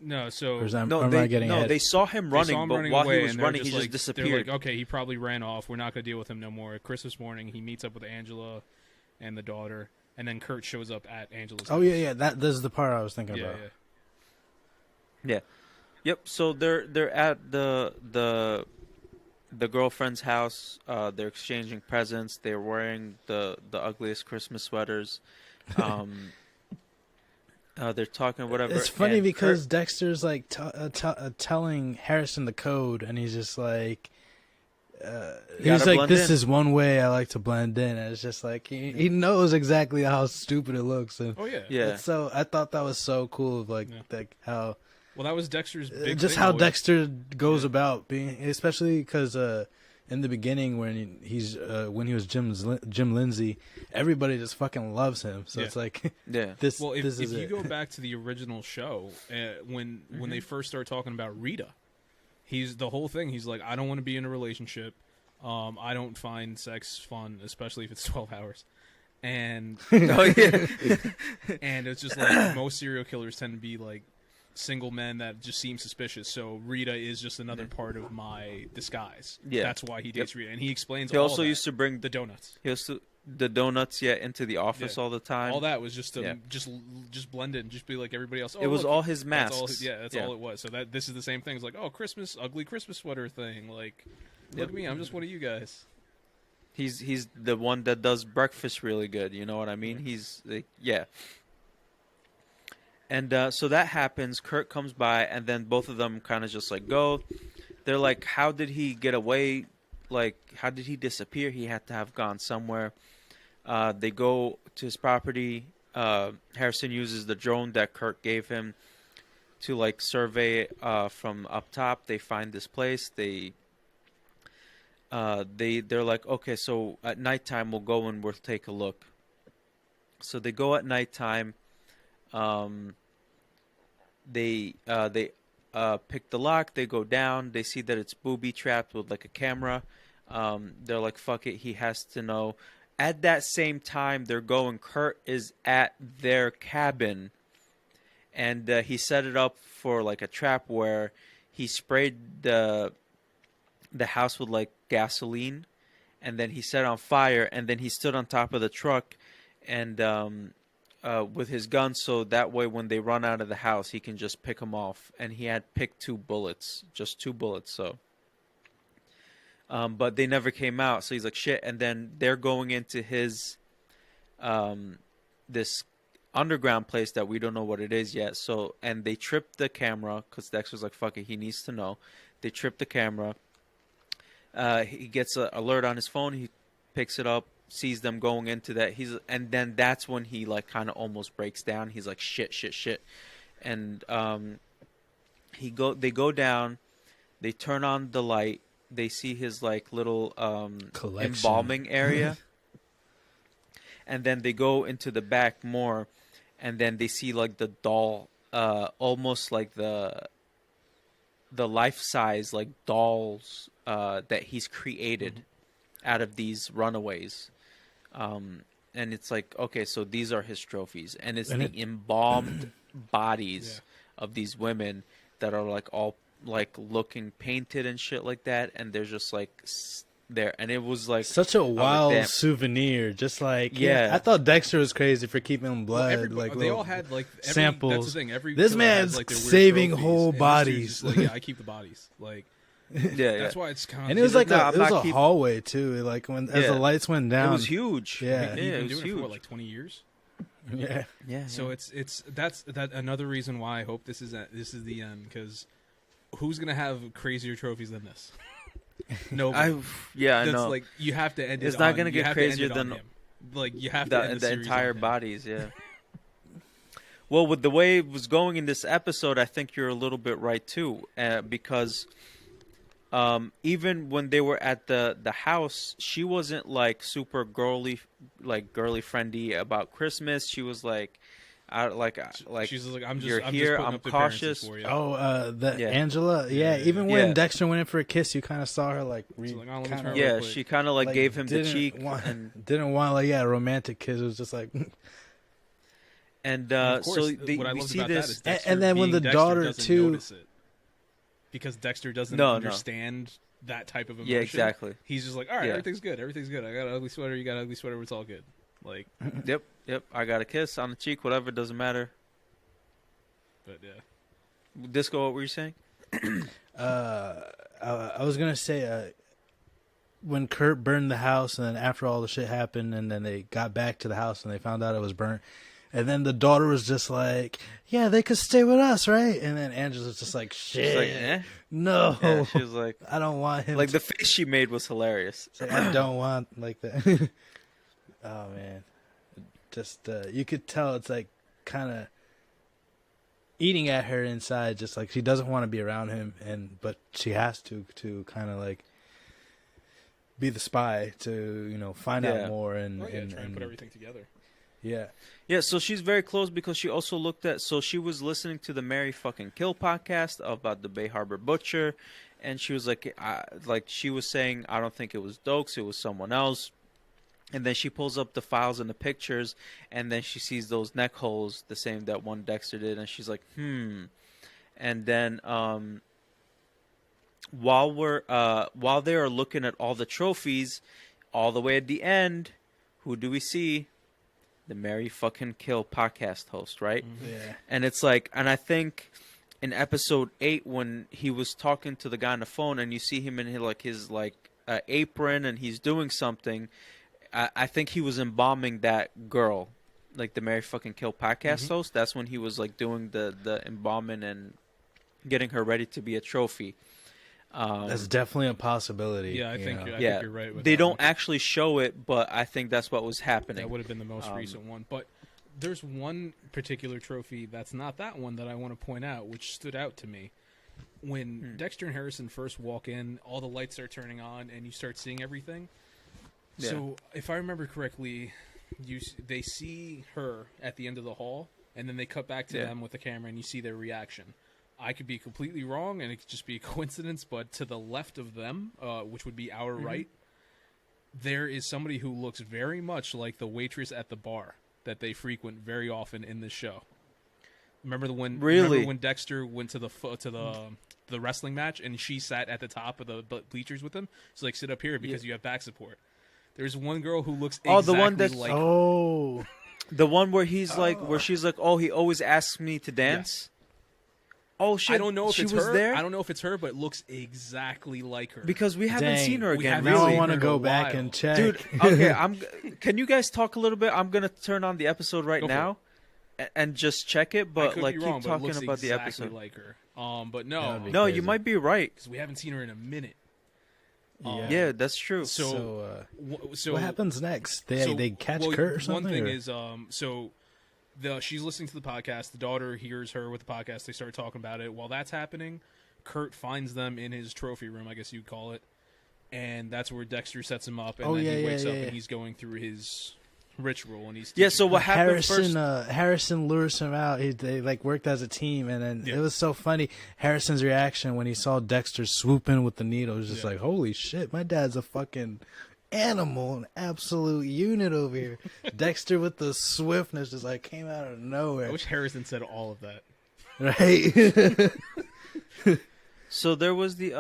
S3: No, so
S5: they saw him running, but while he was running, he just disappeared.
S3: They're like, okay, he probably ran off. We're not going to deal with him no more. Christmas morning, he meets up with Angela and the daughter, and then Kurt shows up at Angela's house.
S4: Yeah. This is the part I was thinking about.
S5: Yeah. Yep. So they're at the girlfriend's house. They're exchanging presents. They're wearing the ugliest Christmas sweaters. They're talking whatever.
S4: It's funny because Dexter's like telling Harrison the code, and he's just like, he's like, "This is one way I like to blend in." And it's just like he knows exactly how stupid it looks. And
S5: yeah.
S4: So I thought that was so cool, like how.
S3: Well, that was Dexter's big
S4: just
S3: thing
S4: how
S3: always.
S4: Dexter goes about being, especially because in the beginning when when he was Jim Lindsay, everybody just fucking loves him. So it's like, this.
S3: Well, if
S4: is
S3: you
S4: it.
S3: go back to the original show, when they first start talking about Rita, the whole thing. He's like, I don't want to be in a relationship. I don't find sex fun, especially if it's 12 hours. And and it's just like most serial killers tend to be like single men that just seem suspicious. So Rita is just another part of my disguise. Yeah, that's why he dates Rita, and he explains.
S5: He also used to bring
S3: the donuts.
S5: He used to the donuts, into the office all the time.
S3: All that was just to just blend in, just be like everybody else.
S5: It was all his masks.
S3: That's all it was. So this is the same thing. It's like, ugly Christmas sweater thing. Like, look at me, I'm just one of you guys.
S5: He's the one that does breakfast really good. You know what I mean? He's like, And so that happens. Kurt comes by, and then both of them kind of just like go. They're like, how did he get away? Like, how did he disappear? He had to have gone somewhere. They go to his property. Harrison uses the drone that Kurt gave him to like survey from up top. They find this place. They're like, okay, so at nighttime we'll go and we'll take a look. So they go at nighttime. They pick the lock. They go down. They see that it's booby trapped with like a camera. They're like, fuck it. He has to know. At that same time, they're going. Kurt is at their cabin, and he set it up for like a trap where he sprayed the house with like gasoline, and then he set it on fire, and then he stood on top of the truck, and with his gun, so that way when they run out of the house, he can just pick them off. And he had picked just two bullets. So, but they never came out. So he's like, shit. And then they're going into his, this underground place that we don't know what it is yet. So, and they tripped the camera because Dexter's like, fuck it, he needs to know. They tripped the camera. He gets an alert on his phone. He picks it up. Sees them going into that, and then that's when he like kind of almost breaks down. He's like shit, and they go down, they turn on the light, they see his like little embalming area, and then they go into the back more, and then they see like the doll, almost like the life size like dolls that he's created out of these runaways. And it's like, okay, so these are his trophies, and it's the embalmed bodies of these women that are like all like looking painted and shit like that, and they're just like there, and it was like
S4: such a wild
S5: damn.
S4: souvenir. Just like
S5: Yeah.
S4: I thought Dexter was crazy for keeping blood.
S3: Well,
S4: like
S3: they
S4: little
S3: all had like
S4: samples.
S3: That's the thing. Every
S4: This
S3: killer has,
S4: man's
S3: like, their weird
S4: saving
S3: trophies,
S4: whole
S3: and this dude's
S4: bodies.
S3: just like, yeah, I keep the bodies. Like
S5: yeah.
S3: that's why it's kind of.
S4: And it was like
S5: "Nah,
S4: it
S5: I'm
S4: was
S5: not
S4: a hallway too. Like when as the
S5: Yeah.
S4: lights went
S5: It
S4: down,
S5: was huge.
S4: Yeah.
S3: He's
S5: it
S3: been
S5: was
S3: doing it
S5: huge.
S3: for what, like 20 years.
S4: yeah.
S5: Yeah.
S3: So it's that's another reason why I hope this is the end, because who's gonna have crazier trophies than this? Nobody.
S5: I
S3: That's
S5: know.
S3: like you have to end it.
S5: It's not
S3: on-
S5: gonna
S3: you
S5: get
S3: have to end
S5: crazier
S3: it on
S5: than
S3: him. Like you have to end
S5: the
S3: series
S5: entire
S3: on him.
S5: bodies. Yeah. Well, with the way it was going in this episode, I think you're a little bit right too, because even when they were at the house, she wasn't like super girly friendly about Christmas. She was like,
S3: She's like, I'm just
S5: you're
S3: I'm
S5: here,
S3: Just putting
S5: I'm
S3: up the
S5: cautious.
S3: appearances for you.
S4: Oh, the
S5: Yeah.
S4: Angela. Yeah,
S3: Yeah.
S4: even when
S5: Yeah.
S4: Dexter went in for a kiss, you kind of saw her like,
S3: So, like, oh, let me
S4: kinda,
S3: turn
S5: yeah,
S3: real quick.
S5: she kind of like
S4: like,
S5: gave him the
S4: didn't
S5: cheek,
S4: want-
S5: and
S4: didn't want like a romantic kiss. It was just like,
S3: And of course,
S5: so
S3: what I
S5: we
S3: loved
S5: see
S3: about that
S5: this.
S3: is Dexter
S4: And then when
S3: being
S4: the
S3: Dexter
S4: daughter,
S3: doesn't
S4: too-
S3: notice it. Because Dexter doesn't
S5: No.
S3: understand that type of emotion.
S5: Yeah, exactly.
S3: He's just like, all right,
S5: Yeah.
S3: everything's good. Everything's good. I got an ugly sweater. You got an ugly sweater. It's all good. Like,
S5: Yep. I got a kiss on the cheek, whatever, doesn't matter.
S3: but yeah.
S5: Disco, what were you saying?
S4: I was gonna say, when Kurt burned the house, and then after all the shit happened, and then they got back to the house and they found out it was burnt, and then the daughter was just like, "Yeah, they could stay with us, right?" And then Angela's just like, "Shit,
S5: She's like, eh?
S4: no,
S5: Yeah, she was like,
S4: I don't want him."
S5: like the face she made was hilarious.
S4: It's like, I don't want like that. Oh man, just you could tell it's like kind of eating at her inside, just like she doesn't want to be around him, but she has to kind of like be the spy to find out more and
S3: Try and put everything together.
S4: yeah.
S5: Yeah, so she's very close because she also she was listening to the Mary fucking Kill podcast about the Bay Harbor Butcher, and she was like she was saying, I don't think it was Dokes, it was someone else. And then she pulls up the files and the pictures, and then she sees those neck holes, the same that one Dexter did, and she's like, And then while they are looking at all the trophies, all the way at the end, who do we see? The Mary fucking Kill podcast host, right?
S4: Yeah.
S5: And it's like, and I think in episode 8 when he was talking to the guy on the phone, and you see him in his apron, and he's doing something. I think he was embalming that girl, like the Mary fucking Kill podcast host. That's when he was like doing the embalming and getting her ready to be a trophy.
S4: That's definitely a possibility.
S3: Yeah, I think
S5: Yeah,
S3: you're right. With
S5: they
S3: that
S5: don't
S3: one.
S5: actually show it, but I think that's what was happening.
S3: That would have been the most recent one. But there's one particular trophy that's not that one that I want to point out, which stood out to me. When Dexter and Harrison first walk in, all the lights are turning on, and you start seeing everything.
S5: Yeah.
S3: So, if I remember correctly, they see her at the end of the hall, and then they cut back to them with the camera, and you see their reaction. I could be completely wrong, and it could just be a coincidence, but to the left of them, which would be our right, there is somebody who looks very much like the waitress at the bar that they frequent very often in this show. Remember when Dexter went to the wrestling match, and she sat at the top of the bleachers with him? So, like, sit up here because you have back support. There's one girl who looks exactly
S5: the one that's
S3: like
S5: the one where he's like, where she's like, oh, he always asks me to dance. Oh shit!
S3: I don't know if
S5: she
S3: it's
S5: was
S3: her.
S5: there.
S3: I don't know if it's her, but it looks exactly like her.
S5: Because we haven't
S4: Dang.
S5: seen her
S3: We
S5: again.
S3: haven't
S4: Now
S5: Really,
S4: I want to
S3: in
S4: go
S3: a
S4: back
S3: while.
S4: and check,
S5: dude. Okay, can you guys talk a little bit? I'm gonna turn on the episode right
S3: Go for
S5: now, and just check it.
S3: I
S5: But
S3: could
S5: like,
S3: be
S5: keep
S3: wrong, but it
S5: talking
S3: looks
S5: about the
S3: exactly
S5: episode.
S3: like her. But no,
S4: That'd be
S5: No,
S4: crazy.
S5: you might be right.
S3: because we haven't seen her in a minute.
S5: Yeah, that's true.
S3: So
S4: what happens next? They catch Kurt or something?
S3: One thing
S4: or?
S3: is, she's listening to the podcast. The daughter hears her with the podcast. They start talking about it. While that's happening, Kurt finds them in his trophy room, I guess you'd call it, and that's where Dexter sets him up. And then he wakes up and he's going through his ritual, and he's
S5: So what happened first?
S4: Harrison lures him out. They like worked as a team, and then it was so funny. Harrison's reaction when he saw Dexter swooping with the needle was just like, "Holy shit, my dad's a fucking animal, an absolute unit over here." Dexter with the swiftness just like came out of nowhere.
S3: I wish Harrison said all of that.
S4: Right.
S5: So there was the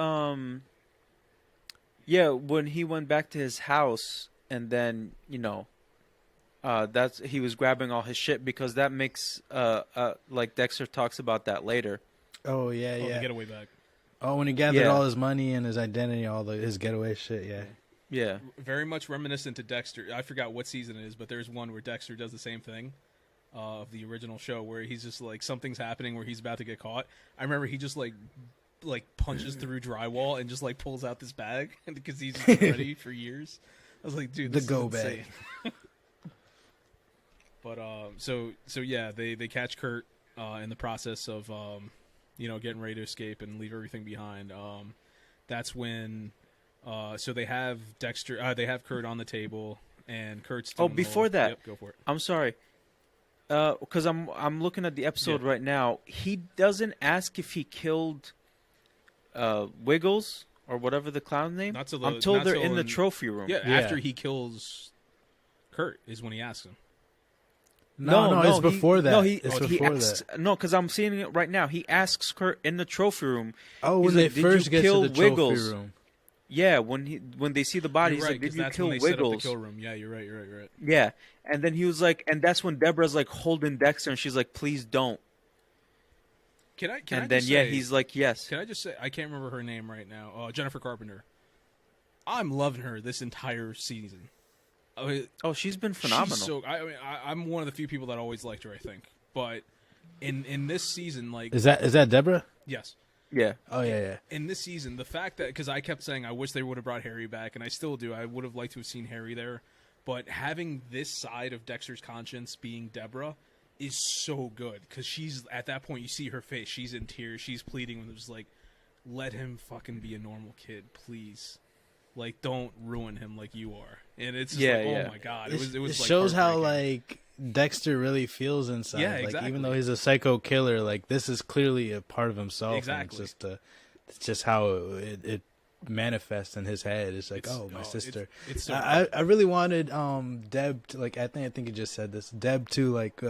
S5: when he went back to his house, and then that's he was grabbing all his shit, because that makes like Dexter talks about that later.
S4: Oh yeah,
S3: The
S4: yeah.
S3: getaway back.
S4: Oh, when he gathered
S5: Yeah.
S4: all his money and his identity, his getaway shit. Yeah.
S5: Yeah.
S3: Very much reminiscent to Dexter. I forgot what season it is, but there's one where Dexter does the same thing of the original show, where he's just like, something's happening where he's about to get caught. I remember he just like punches through drywall and just like pulls out this bag because he's just ready for years. I was like, dude,
S4: The
S3: this
S4: go
S3: is insane. But so yeah, they catch Kurt in the process of getting ready to escape and leave everything behind. That's when so they have Dexter, they have Kurt on the table, and Kurt's doing
S5: before that,
S3: yep, go for it.
S5: I'm sorry. Because I'm looking at the episode right now. He doesn't ask if he killed Wiggles or whatever the clown name. I'm told they're in the trophy room.
S3: Yeah, after he kills Kurt is when he asks him.
S4: No, it's before that.
S5: It's before that. No, because I'm seeing it right now. He asks Kurt in the trophy room.
S4: Oh, when
S5: like,
S4: they first get to the trophy room.
S5: Yeah, when they see the body, he's like, "Did you kill Wiggles?" Set up the
S3: kill room. Yeah, you're right.
S5: Yeah, and then he was like, and that's when Deborah's like holding Dexter, and she's like, "Please don't." He's like, "Yes."
S3: Can I just say, I can't remember her name right now. Jennifer Carpenter. I'm loving her this entire season.
S5: She's been phenomenal.
S3: I'm one of the few people that always liked her, I think. But in this season, like,
S4: is that Deborah?
S3: Yes.
S5: Yeah.
S4: Oh yeah.
S3: In this season, the fact that, because I kept saying I wish they would have brought Harry back, and I still do. I would have liked to have seen Harry there, but having this side of Dexter's conscience being Deborah is so good, because she's at that point, you see her face, she's in tears, she's pleading with him, just like, let him fucking be a normal kid, please. Like, don't ruin him like you are. And it's just oh my god, it was
S4: it
S3: like,
S4: shows how like Dexter really feels inside.
S3: Yeah,
S4: like
S3: exactly.
S4: even though he's a psycho killer, like this is clearly a part of himself.
S3: Exactly.
S4: And it's just how it manifests in his head. It's like, my sister.
S3: It's so
S4: I really wanted Deb to, like, I think you just said this, Deb to like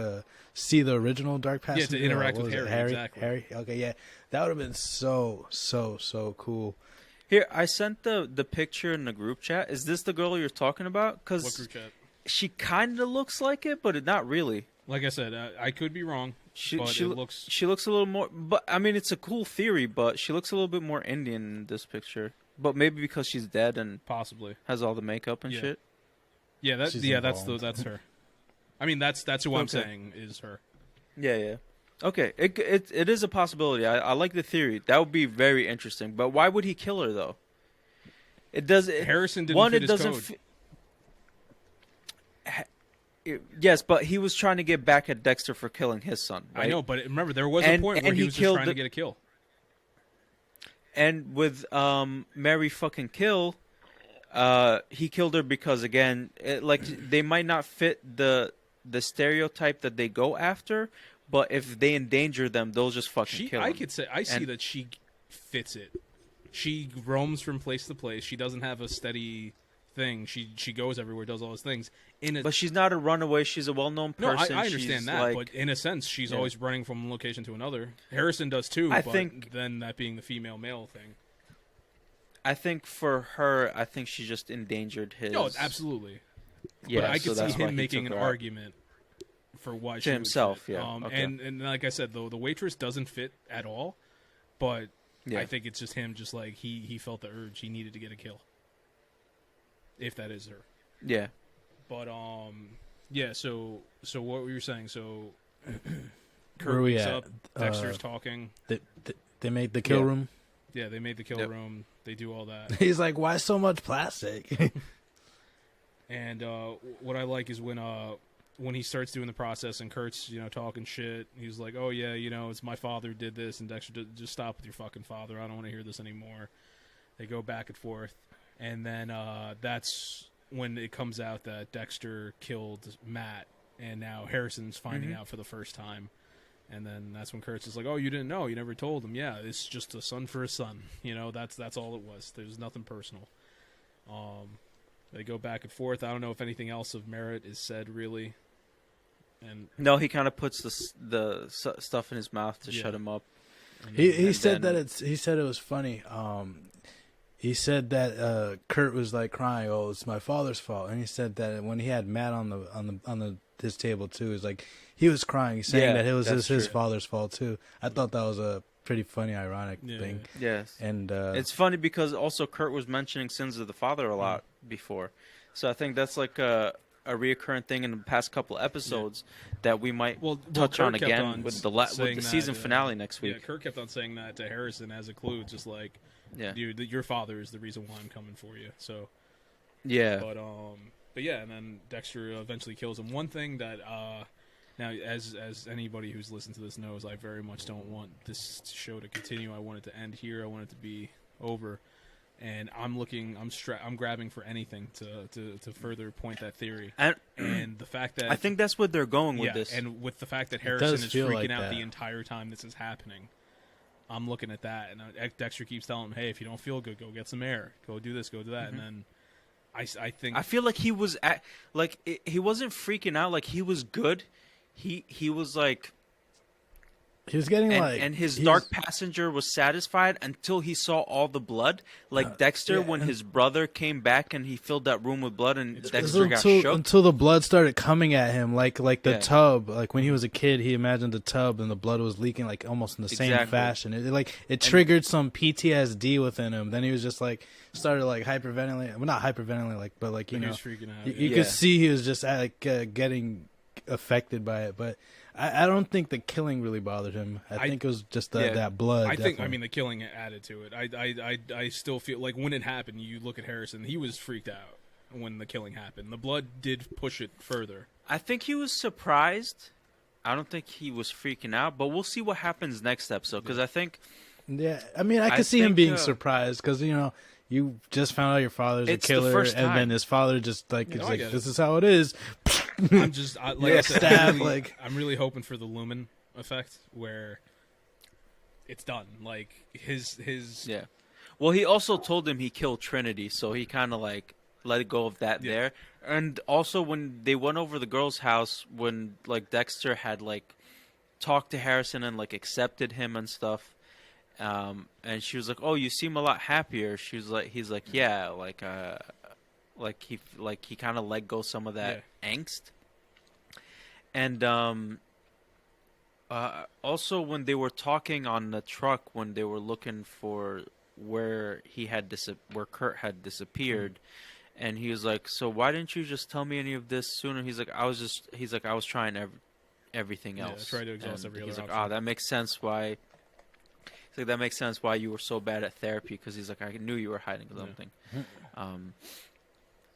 S4: see the original Dark Passenger.
S3: Yeah, to interact with Harry. Exactly.
S4: Harry. Okay, yeah, that would have been so cool.
S5: Here, I sent the picture in the group chat. Is this the girl you're talking about?
S3: What
S5: Because
S3: group chat?
S5: she kind of looks like it, but not really.
S3: Like I said, I could be wrong.
S5: She
S3: looks.
S5: She looks a little more. But I mean, it's a cool theory. But she looks a little bit more Indian in this picture. But maybe because she's dead and
S3: Possibly
S5: has all the makeup and shit.
S3: Yeah, that's her. I mean, that's who I'm saying is her.
S5: Yeah. Okay, it is a possibility. I like the theory. That would be very interesting. But why would he kill her though? It does.
S3: Harrison didn't fit his code.
S5: Yes, but he was trying to get back at Dexter for killing his son. Right?
S3: I know, but remember, there was a point where he was just trying to get a kill.
S5: And with Mary fucking Kill, he killed her because, again, they might not fit the stereotype that they go after, but if they endanger them, they'll just fucking kill them.
S3: I see that she fits it. She roams from place to place. She doesn't have a steady thing. She goes everywhere, does all those things.
S5: But she's not a runaway. She's a well-known person.
S3: No, I understand that, but in a sense, she's always running from one location to another. Harrison does too, then that being the female-male thing.
S5: I think for her, she just endangered his...
S3: No, absolutely.
S5: Yeah,
S3: but I could see him making an argument for why she
S5: himself,
S3: would fit.
S5: Okay.
S3: And like I said, though, the waitress doesn't fit at all, but I think it's just him, just like he felt the urge. He needed to get a kill. If that is her.
S5: Yeah.
S3: But so what were you saying? So
S4: Where are we
S3: wakes
S4: at?
S3: up, Dexter's talking.
S4: They made the kill room.
S3: Yeah, they made the kill room. They do all that.
S4: He's like, why so much plastic?
S3: And what I like is when he starts doing the process and Kurt's talking shit. He's like, oh yeah, it's my father did this, and Dexter, just stop with your fucking father. I don't want to hear this anymore. They go back and forth, and then that's when it comes out that Dexter killed Matt, and now Harrison's finding out for the first time. And then that's when Kurt's is like, oh, you didn't know? You never told him. Yeah, it's just a son for a son. That's all it was. There's nothing personal. They go back and forth. I don't know if anything else of merit is said, really. And
S5: No, he kind of puts the stuff in his mouth to shut him up.
S4: He said he said it was funny. He said that Kurt was like crying. Oh, it's my father's fault. And he said that when he had Matt on his table too, is like he was crying, saying that it was his father's fault too. I thought that was a pretty funny, ironic thing.
S5: Yes,
S4: and
S5: it's funny because also Kurt was mentioning sins of the father a lot before, so I think that's like a reoccurring thing in the past couple episodes that we might touch on again with the season finale next week.
S3: Yeah, Kurt kept on saying that to Harrison as a clue, just like, dude, your father is the reason why I'm coming for you. So, but yeah, and then Dexter eventually kills him. One thing that now, as anybody who's listened to this knows, I very much don't want this show to continue. I want it to end here. I want it to be over. And I'm grabbing for anything to further point that theory. And the fact that
S5: I think that's what they're going with this.
S3: And with the fact that Harrison is freaking out the entire time this is happening, I'm looking at that, and Dexter keeps telling him, "Hey, if you don't feel good, go get some air. Go do this, go do that." And then I feel
S5: like he was he wasn't freaking out. Like he was good. He was like.
S4: He was getting
S5: and his dark passenger was satisfied until he saw all the blood. Like Dexter, when his brother came back and he filled that room with blood, and Dexter got shook
S4: until the blood started coming at him, like the tub. Like when he was a kid, he imagined the tub and the blood was leaking, like almost in the same fashion. It triggered some PTSD within him. Then he was just like started like hyperventilating. Well, not hyperventilating, like but like
S3: he was freaking out.
S4: You could see he was just like getting affected by it, but. I don't think the killing really bothered him. I think it was just that blood.
S3: I mean, the killing added to it. I still feel like when it happened, you look at Harrison, he was freaked out when the killing happened. The blood did push it further.
S5: I think he was surprised. I don't think he was freaking out, but we'll see what happens next episode, because I think...
S4: Yeah, I mean, I could see him being surprised, because, you just found out your father's a killer, and then his father just this is how it is.
S3: I'm just I said,
S4: stab,
S3: I'm really hoping for the Lumen effect where it's done. Like his
S5: Well, he also told him he killed Trinity, so he kind of like let go of that there. And also when they went over the girl's house, when like Dexter had like talked to Harrison and like accepted him and stuff. And she was like, "Oh, you seem a lot happier." He's like, "Yeah, he kind of let go some of that angst." And also when they were talking on the truck, when they were looking for where Kurt had disappeared, and he was like, "So why didn't you just tell me any of this sooner?" He's like, "I was trying everything else."
S3: Try to exhaust every other option.
S5: He's like, "that makes sense why." Like, that makes sense why you were so bad at therapy, because he's like, I knew you were hiding something.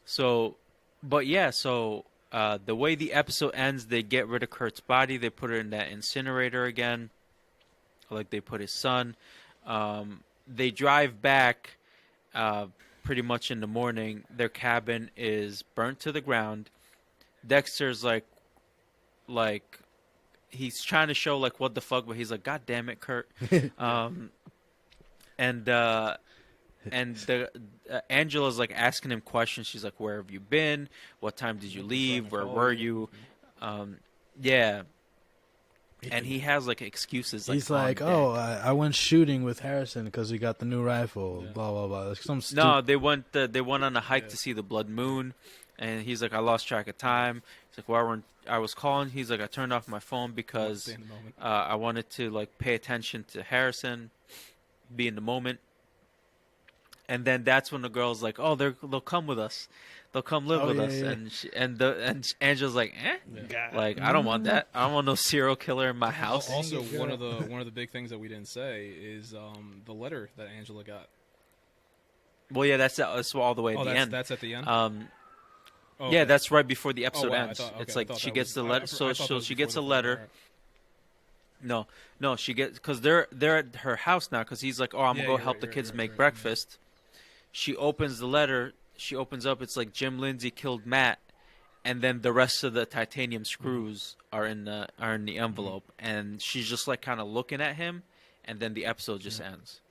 S5: So the way the episode ends, they get rid of Kurt's body, they put it in that incinerator again, like they put his son. They drive back pretty much in the morning. Their cabin is burnt to the ground. Dexter's like he's trying to show like what the fuck, but he's like, God damn it, Kurt. Angela's like asking him questions. She's like, where have you been? What time did you leave? Where were you? And he has like excuses. Like,
S4: he's like, I went shooting with Harrison because he got the new rifle. Blah blah blah. Like
S5: no, they went on a hike to see the blood moon, and he's like, I lost track of time. He's like, well, I was calling. He's like, I turned off my phone because I wanted to like pay attention to Harrison, be in the moment. And then that's when the girl's like, "Oh, they'll come with us. They'll come live with us."
S4: Yeah.
S5: And Angela's like, like I don't want that. I don't want no serial killer in my house.
S3: Also, one of the big things that we didn't say is the letter that Angela got.
S5: Well, yeah, that's all the way at the end.
S3: That's at the end.
S5: Yeah, that's right before the episode ends.
S3: It's
S5: like she gets the letter. So she gets a letter. No, she gets, because they're at her house now, because he's like, "Oh, I'm gonna go help the kids make breakfast." She opens the letter. She opens up. It's like Jim Lindsay killed Matt, and then the rest of the titanium screws are in the envelope, and she's just like kind of looking at him, and then the episode just ends.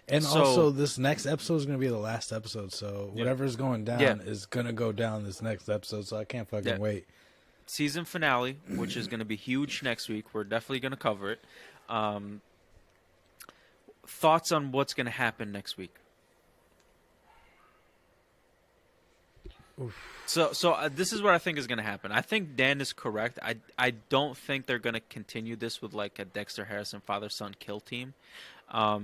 S4: And also, this next episode is going to be the last episode, so whatever's going down is going to go down this next episode, so I can't fucking wait.
S5: season finale, which is going to be huge next week. We're definitely going to cover it. Thoughts on what's going to happen next week? So this is what I think is going to happen. I think Dan is correct. I don't think they're going to continue this with like a Dexter Harrison father-son kill team. I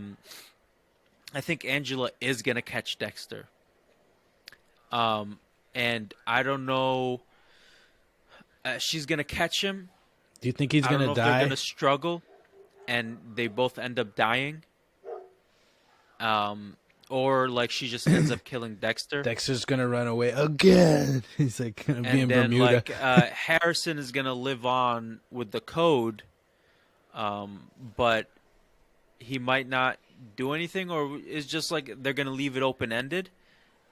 S5: think Angela is going to catch Dexter. And I don't know. She's going to catch him.
S4: Do you think he's going to die?
S5: I don't know if they're going to struggle and they both end up dying. Or like she just ends up killing Dexter.
S4: Dexter's gonna run away again. He's like gonna be in Bermuda.
S5: Like Harrison is gonna live on with the code, but he might not do anything, or it's just like they're gonna leave it open ended.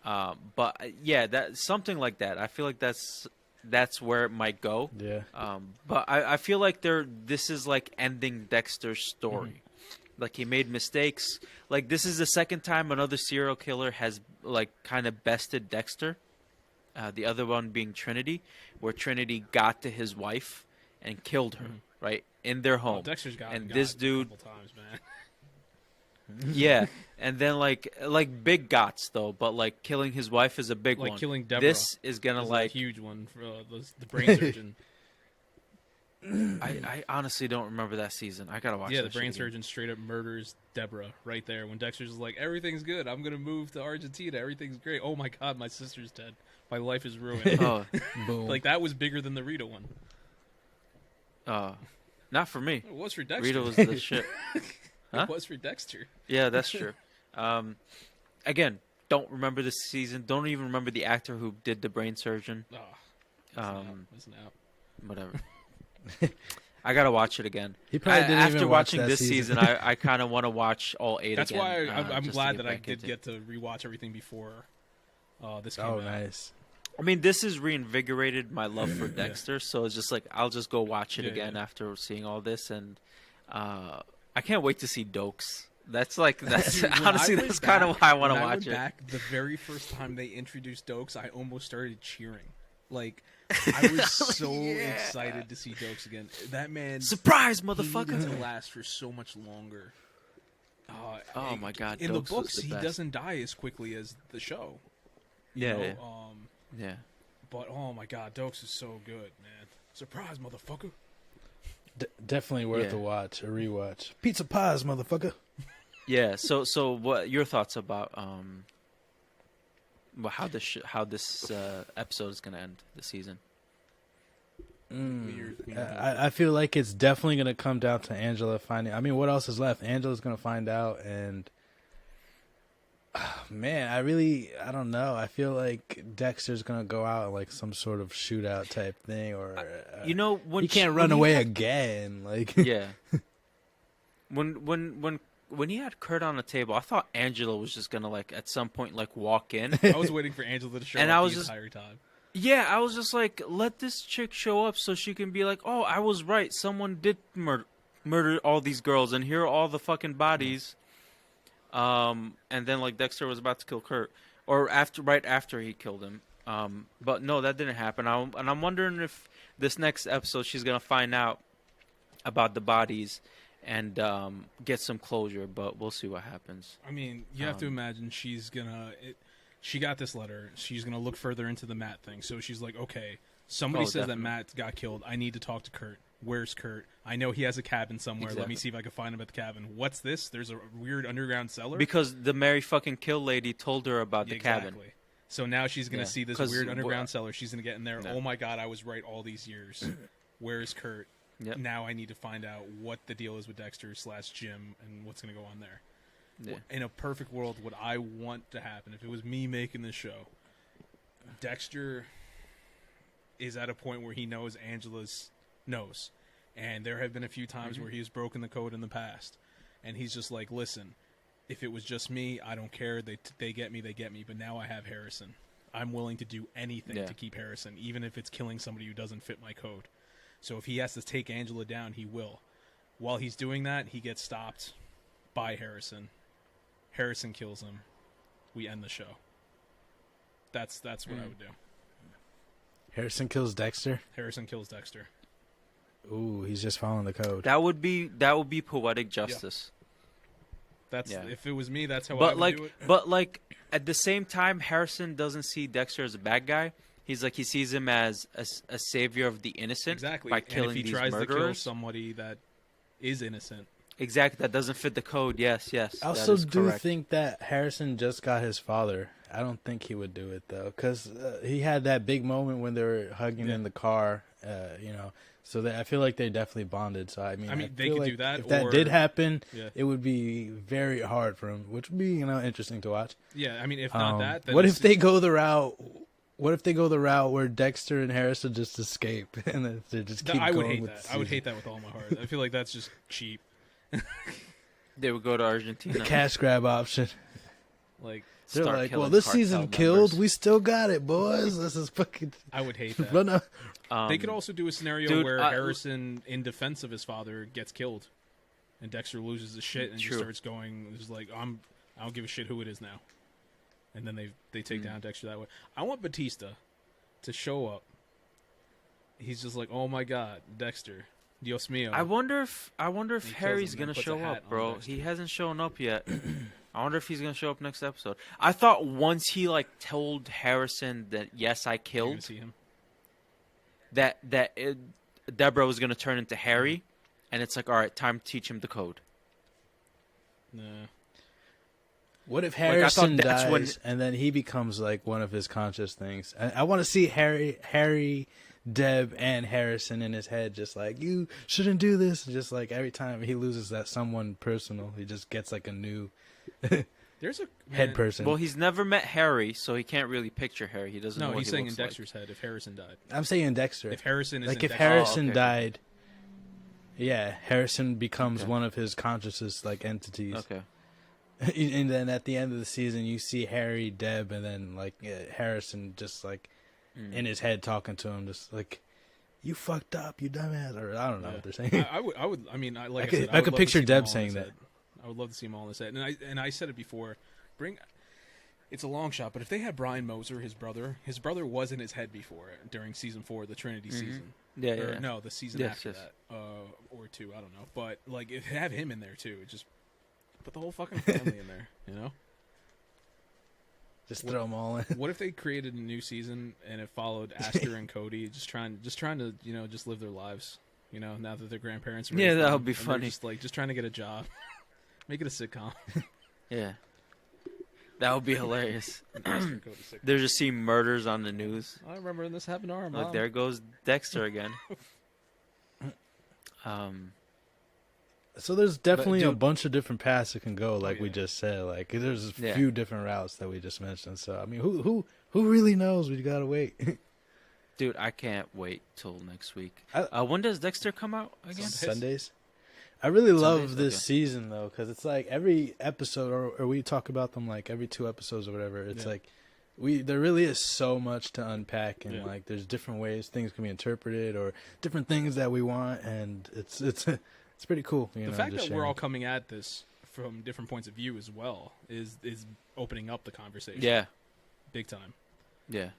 S5: But yeah, that something like that. I feel like that's where it might go.
S4: Yeah.
S5: But I feel like this is like ending Dexter's story. Mm-hmm. Like, he made mistakes. Like, this is the second time another serial killer has, like, kind of bested Dexter. The other one being Trinity, where Trinity got to his wife and killed her, right, in their home.
S3: Dexter's got
S5: this dude,
S3: a couple times, man.
S5: Yeah, and then, like big gots, though, but, like, killing his wife is a big one.
S3: Like, killing Deborah.
S5: This is going to, like...
S3: a huge one for the brain surgeon.
S5: I honestly don't remember that season. I gotta watch.
S3: Yeah, the brain surgeon straight up murders Deborah right there when Dexter's just like, everything's good. I'm gonna move to Argentina. Everything's great. Oh my god, my sister's dead. My life is ruined.
S4: Boom.
S3: Like, that was bigger than the Rita one.
S5: Not for me.
S3: It was for Dexter.
S5: Rita was the shit. Huh?
S3: It was for Dexter.
S5: Yeah, that's true. Again, don't remember this season. Don't even remember the actor who did the brain surgeon.
S3: Listen out.
S5: Whatever. I gotta watch it again.
S4: He probably didn't
S5: after
S4: even watch
S5: watching
S4: that
S5: this
S4: season,
S5: I kind of want to watch all 8
S3: That's
S5: again.
S3: why I'm glad that I
S5: back
S3: did
S5: into
S3: get to rewatch everything before this came
S4: Oh,
S3: out.
S4: nice.
S5: I mean, this has reinvigorated my love for Dexter, so it's just like I'll just go watch it again after seeing all this, and I can't wait to see Dokes. That's honestly that's kind of why I want to watch it.
S3: Back the very first time they introduced Dokes, I almost started cheering. Like, I was so excited to see Dokes again. That man,
S5: surprise,
S3: he
S5: motherfucker!
S3: needed to last for so much longer.
S5: Oh my god!
S3: In
S5: Dokes
S3: the books,
S5: he
S3: doesn't die as quickly as the show.
S5: Yeah.
S3: But oh my god, Dokes is so good, man! Surprise, motherfucker!
S4: Definitely worth a watch, a rewatch. Pizza pies, motherfucker.
S5: Yeah. So what your thoughts about how this episode is gonna end the season?
S4: I feel like it's definitely gonna come down to Angela finding. I mean, what else is left? Angela's gonna find out, and man, I don't know. I feel like Dexter's gonna go out like some sort of shootout type thing, or
S5: when
S4: he can't run away again. Like,
S5: yeah. When he had Kurt on the table, I thought Angela was just gonna like at some point like walk in.
S3: I was waiting for Angela to show up the entire time.
S5: Yeah, I was just like, let this chick show up so she can be like, oh, I was right. Someone did murder all these girls, and here are all the fucking bodies. And then like Dexter was about to kill Kurt, or right after he killed him. But no, that didn't happen. And I'm wondering if this next episode she's gonna find out about the bodies and get some closure. But we'll see what happens.
S3: I mean, you have to imagine she's gonna. She got this letter. She's gonna look further into the Matt thing. So she's like, okay, somebody says that Matt got killed. I need to talk to Kurt. Where's Kurt? I know he has a cabin somewhere.
S5: Exactly.
S3: Let me see if I can find him at the cabin. What's this? There's a weird underground cellar?
S5: Because the Mary fucking Kill lady told her about the cabin.
S3: So now she's going to see this weird underground cellar. She's going to get in there. Oh my god, I was right all these years. Where is Kurt?
S5: Yep.
S3: Now I need to find out what the deal is with Dexter/Jim and what's going to go on there. Yeah. In a perfect world, what I want to happen, if it was me making this show, Dexter is at a point where he knows Angela's knows. And there have been a few times where he's broken the code in the past. And he's just like, listen, if it was just me, I don't care. They get me, they get me. But now I have Harrison. I'm willing to do anything to keep Harrison, even if it's killing somebody who doesn't fit my code. So if he has to take Angela down, he will. While he's doing that, he gets stopped by Harrison. Harrison kills him. We end the show. That's what I would do.
S4: Harrison kills Dexter.
S3: Harrison kills Dexter.
S4: Ooh, he's just following the code.
S5: That would be poetic justice.
S3: That's
S5: Yeah.
S3: if it was me, that's how I
S5: But
S3: would
S5: like,
S3: do it.
S5: but like at the same time, Harrison doesn't see Dexter as a bad guy. He sees him as a savior of the innocent
S3: Exactly.
S5: by killing
S3: and if he
S5: these
S3: tries to kill
S5: murderers.
S3: somebody that is innocent.
S5: Exactly, that doesn't fit the code. Yes.
S4: I
S5: that
S4: also
S5: is
S4: do
S5: correct.
S4: think that Harrison just got his father. I don't think he would do it though, because he had that big moment when they were hugging in the car. So I feel like they definitely bonded. So I mean
S3: they
S4: feel
S3: could
S4: like
S3: do that,
S4: if that
S3: or-
S4: did happen.
S3: Yeah.
S4: It would be very hard for him, which would be interesting to watch.
S3: Yeah, I mean, if not that, then
S4: What
S3: it's-
S4: if they go the route? What if they go the route where Dexter and Harrison just escape and then they just keep
S3: I would
S4: going
S3: hate
S4: with
S3: that.
S4: the
S3: I would
S4: season?
S3: hate that with all my heart. I feel like that's just cheap.
S5: They would go to Argentina.
S4: The cash grab option.
S3: Like,
S4: They're
S5: Start
S4: like,
S5: killing
S4: well, this
S5: cartel
S4: season killed.
S5: members.
S4: We still got it, boys. This is fucking
S3: I would hate that.
S4: run up.
S3: They could also do a scenario
S5: dude,
S3: where Harrison, in defense of his father, gets killed, and Dexter loses his shit and
S5: True.
S3: just starts going. Just like I don't give a shit who it is now, and then they take down Dexter that way. I want Batista to show up. He's just like, oh my god, Dexter, Dios mío.
S5: I wonder if
S3: He kills
S5: Harry's
S3: him and
S5: gonna
S3: puts a
S5: show
S3: hat
S5: up,
S3: on
S5: bro.
S3: Dexter.
S5: He hasn't shown up yet. I wonder if he's gonna show up next episode. I thought once he told Harrison that yes, I
S3: You're gonna
S5: killed,
S3: see him.
S5: Deborah was gonna turn into Harry, and it's like, all right, time to teach him the code.
S3: Nah.
S4: What if
S5: I thought
S4: Harrison
S5: that's
S4: dies
S5: when-
S4: and then he becomes like one of his conscious things? I want to see Harry, Deb, and Harrison in his head, just like, you shouldn't do this. Just like every time he loses that someone personal, he just gets like a new
S3: There's a
S4: head
S3: man-
S4: person.
S5: Well, he's never met Harry, so he can't really picture Harry. He doesn't know
S3: No,
S5: what
S3: he's
S5: he
S3: saying in
S5: looks like.
S3: Dexter's head. If Harrison died,
S4: I'm saying Dexter.
S3: if Harrison is
S4: Like
S3: in
S4: if
S3: Dexter,
S4: Harrison
S5: okay.
S4: died, yeah, Harrison becomes
S5: Okay.
S4: one of his consciousness like entities.
S5: Okay.
S4: And then at the end of the season, you see Harry, Deb, and then Harrison just like in his head talking to him, just like, "You fucked up, you dumbass," or I don't know what they're saying.
S3: I would. I mean, like I
S4: could-
S3: said,
S4: I
S3: would
S4: could
S3: love to
S4: picture
S3: see them
S4: Deb
S3: all in
S4: saying
S3: his
S4: that.
S3: head. I would love to see them all in his head. And I said it before. It's a long shot, but if they had Brian Moser, his brother was in his head before during season 4, the Trinity season.
S5: Yeah,
S3: Or,
S5: yeah.
S3: no, the season
S5: Yes,
S3: after
S5: yes.
S3: that, or 2, I don't know. But like, if have him in there too, just put the whole fucking family in there. You know.
S4: Just throw them all in.
S3: What if they created a new season and it followed Aster and Cody just trying to just live their lives, now that their grandparents are
S5: Yeah,
S3: raised
S5: that
S3: them,
S5: would be
S3: and they're
S5: funny.
S3: just trying to get a job. Make it a sitcom.
S5: Yeah. That would be hilarious.
S3: Aster and Cody sitcom.
S5: They're just seeing murders on the news.
S3: I remember when this happened to our mom.
S5: Look, there goes Dexter again.
S4: So there's definitely a
S5: dude-
S4: bunch of different paths it can go, like we
S3: yeah.
S4: just said. Like there's a
S5: Yeah.
S4: few different routes that we just mentioned. So I mean, who really knows? We gotta wait.
S5: Dude, I can't wait till next week.
S4: I-
S5: When does Dexter come out again?
S4: Sundays. I really love
S5: Sundays?
S4: this
S5: Okay.
S4: season though, because it's like every episode, or we talk about them like every 2 episodes or whatever. It's
S3: Yeah.
S4: like there really is so much to unpack, and
S3: Yeah.
S4: like there's different ways things can be interpreted, or different things that we want, and it's pretty cool.
S3: The fact that we're all coming at this from different points of view as well is opening up the conversation.
S5: Yeah,
S3: Big time.
S5: yeah.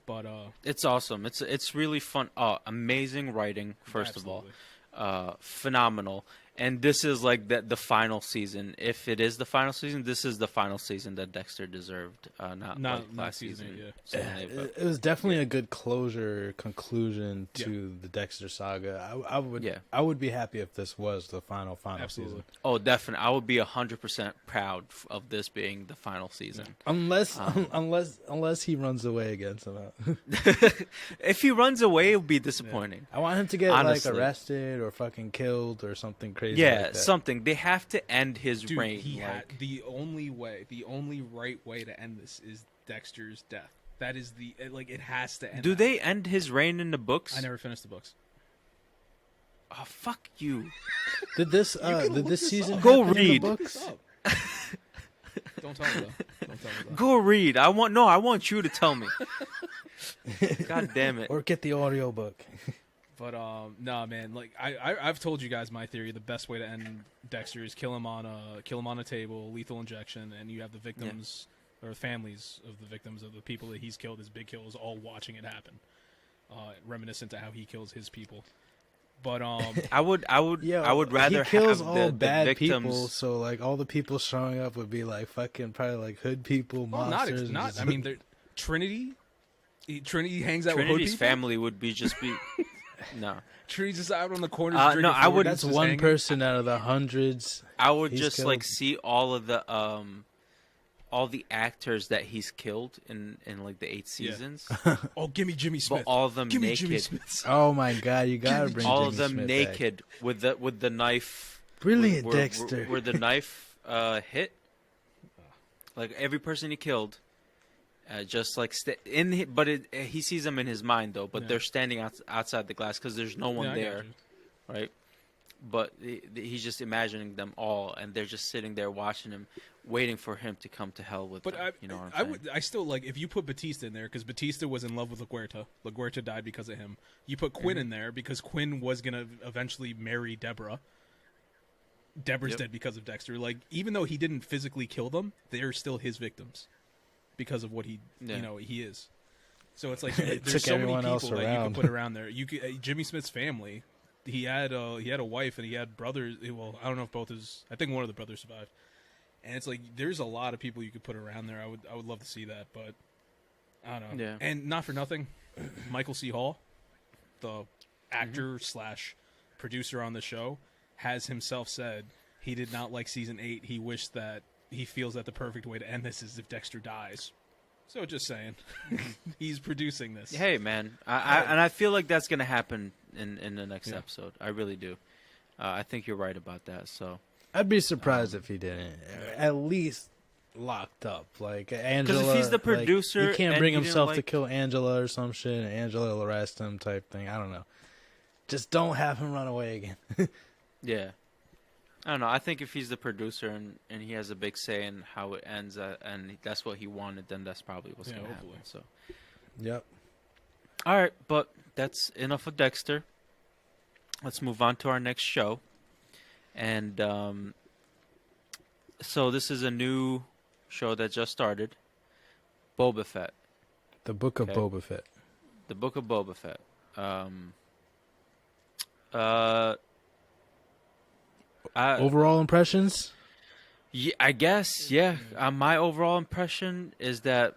S3: But
S5: It's awesome. It's really fun. Amazing writing, first
S3: absolutely.
S5: of all. Phenomenal. And this is like the final season. If it is the final season, this is the final season that Dexter deserved. Not last
S3: season, yeah.
S5: season eight, but-
S4: It was definitely a good conclusion to the Dexter saga. I would be happy if this was the final
S3: Absolutely.
S4: season.
S5: Oh, definitely. I would be 100% proud of this being the final season.
S4: Unless he runs away again somehow.
S5: If he runs away, it would be disappointing.
S4: I want him to get
S5: Honestly.
S4: like arrested or fucking killed or something crazy.
S5: Yeah,
S4: like that.
S5: something. They have to end his
S3: Dude,
S5: reign.
S3: the only right way to end this is Dexter's death. That is it has to end.
S5: Do
S3: that
S5: they
S3: way.
S5: end his reign in the books?
S3: I never finished the books.
S5: Oh, fuck you.
S4: Did this
S3: look this
S4: season
S3: up.
S5: Go
S4: happen in the
S5: read.
S4: books?
S3: Don't tell me though. Don't tell me though.
S5: Go read. I want you to tell me. God damn it.
S4: Or get the audiobook.
S3: But no, man. Like I've told you guys my theory. The best way to end Dexter is kill him on a table, lethal injection, and you have the victims or families of the victims of the people that he's killed, his big kills, all watching it happen. reminiscent to how he kills his people. But
S5: I would rather
S4: he kills
S5: have
S4: all
S5: the
S4: bad
S5: victims.
S4: people, so like all the people showing up would be like fucking probably like hood people, monsters.
S3: I mean, Trinity hangs out with hood
S5: Trinity's
S3: people.
S5: family would be no.
S3: Trinity's just out on the corners.
S5: No,
S3: drinking
S5: I would-
S3: Forties,
S4: That's
S3: just
S4: one
S3: hanging.
S4: person out of the hundreds.
S5: I would
S4: He's
S5: just like
S4: killed.
S5: see all the actors that he's killed in like the 8 seasons,
S3: Oh, give me Jimmy
S5: but
S3: Smith.
S5: all of them
S3: Give me Jimmy
S5: naked.
S3: Smith.
S4: Oh my god, you gotta bring
S5: All
S4: Jimmy
S5: of them
S4: Smith
S5: naked with the knife.
S4: Back. Brilliant,
S5: where,
S4: Dexter.
S5: Where the knife hit, like every person he killed, just like he sees them in his mind though. But they're standing outside the glass because there's no one
S3: Yeah, I got
S5: there,
S3: you.
S5: right? But he's just imagining them all, and they're just sitting there watching him, waiting for him to come to hell with
S3: But
S5: them. You know what I'm saying?
S3: I still like if you put Batista in there because Batista was in love with LaGuerta. LaGuerta died because of him. You put Quinn in there because Quinn was gonna eventually marry Deborah. Deborah's dead because of Dexter. Like even though he didn't physically kill them, they're still his victims because of what he he is. So it's like
S4: It
S3: there's
S4: took
S3: so many
S4: everyone
S3: people
S4: else
S3: that you
S4: around.
S3: could put around there. You could Jimmy Smith's family. He had a wife and he had brothers. Well, I don't know if both his. I think one of the brothers survived. And it's like there's a lot of people you could put around there. I would love to see that, but I don't know.
S5: Yeah.
S3: And not for nothing, Michael C. Hall, the actor slash producer on the show, has himself said he did not like season 8. He wished that he feels that the perfect way to end this is if Dexter dies. So just saying, he's producing this.
S5: Hey man, I feel like that's gonna happen in the next episode. I really do. I think you're right about that. So
S4: I'd be surprised if he didn't. At least locked up, like Angela.
S5: if he's the
S4: like,
S5: producer
S4: he can't
S5: and
S4: bring
S5: he didn't
S4: himself to
S5: like-
S4: kill Angela or some shit, and Angela will arrest him type thing. I don't know. Just don't have him run away again.
S5: yeah, I don't know. I think if he's the producer and he has a big say in how it ends, and that's what he wanted, then that's probably what's gonna happen.
S3: hopefully.
S5: So,
S4: Yep.
S5: all right, but that's enough of Dexter. Let's move on to our next show, and so this is a new show that just started, Boba Fett.
S4: The Book of
S5: Okay.
S4: Boba Fett.
S5: The Book of Boba Fett.
S4: Overall impressions?
S5: Yeah, I guess, yeah. My overall impression is that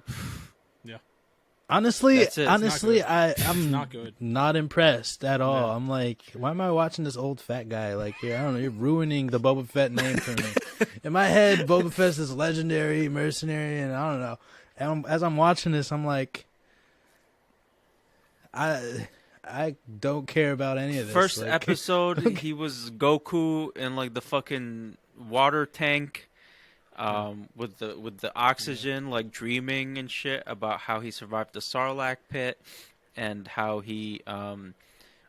S4: Honestly,
S5: That's it. It's
S3: not good.
S4: I'm
S3: not good.
S4: not impressed at all.
S3: Yeah.
S4: I'm like, why am I watching this old fat guy? Like, I don't know, you're ruining the Boba Fett name for me. In my head, Boba Fett's this legendary mercenary, and I don't know. And as I'm watching this, I'm like, I don't care about any of this.
S5: first
S4: Like,
S5: episode he was Goku in like the fucking water tank, with the oxygen, like dreaming and shit about how he survived the Sarlacc pit, and how he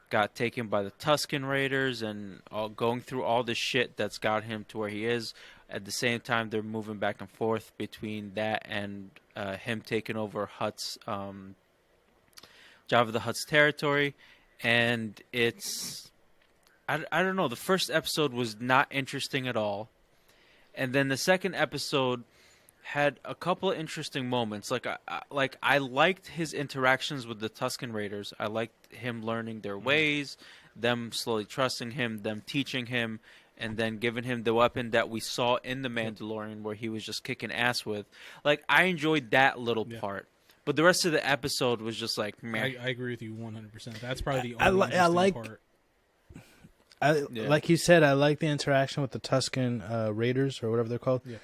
S5: got taken by the Tusken Raiders, and going through all the shit that's got him to where he is. At the same time, they're moving back and forth between that and him taking over Hutt's Jabba the Hutt's territory, and it's I don't know. The first episode was not interesting at all, and then the second episode had a couple of interesting moments. Like I liked his interactions with the Tusken Raiders. I liked him learning their ways, them slowly trusting him, them teaching him, and then giving him the weapon that we saw in The Mandalorian where he was just kicking ass with. Like, I enjoyed that little part. But the rest of the episode was just like, meh.
S3: I agree with you 100%. That's probably the
S4: I
S3: only
S4: like-
S3: part.
S4: Like you said, I like the interaction with the Tusken Raiders or whatever they're called.
S3: Yeah.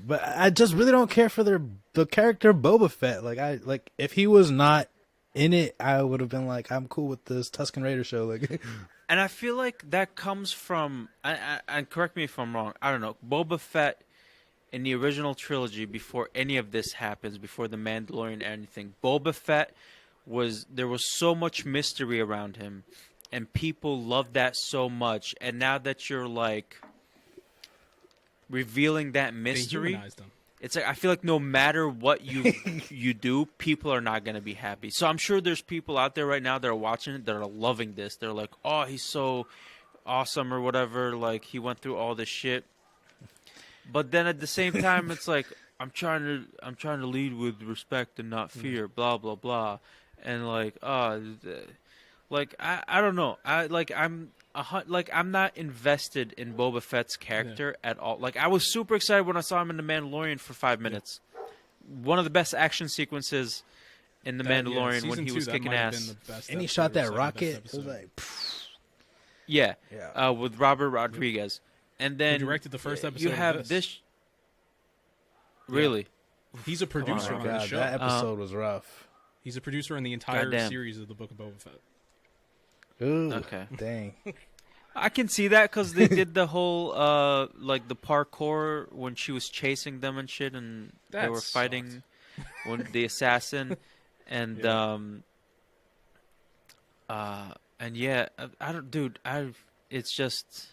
S4: But I just really don't care for the character Boba Fett. Like if he was not in it, I would have been like, I'm cool with this Tusken Raider show. Like,
S5: And I feel like that comes from, and correct me if I'm wrong, I don't know, Boba Fett in the original trilogy, before any of this happens, before The Mandalorian or anything, Boba Fett there was so much mystery around him, and people loved that so much, and now that you're like revealing that
S3: They
S5: mystery,
S3: humanized him.
S5: it's like I feel like no matter what you do, people are not going to be happy. So I'm sure there's people out there right now that are watching it that are loving this. They're like, "Oh, he's so awesome," or whatever. Like, he went through all this shit. But then at the same time, it's like I'm trying to lead with respect and not fear. Blah blah blah. and like I don't know. I'm not invested in Boba Fett's character at all. Like I was super excited when I saw him in The Mandalorian for 5 minutes. One of the best action sequences in The Mandalorian when he was kicking ass.
S4: And he shot that rocket. It was like,
S5: with Robert Rodriguez. And then
S3: he directed the first episode.
S5: You have
S3: of this.
S5: Really?
S3: He's a producer on the show.
S4: That episode was rough.
S3: He's a producer on the entire series of the Book of Boba Fett.
S4: Ooh,
S5: okay.
S4: Dang.
S5: I can see that because they did the whole like the parkour when she was chasing them and shit, and they were fighting when the assassin, and I don't, dude. It's just.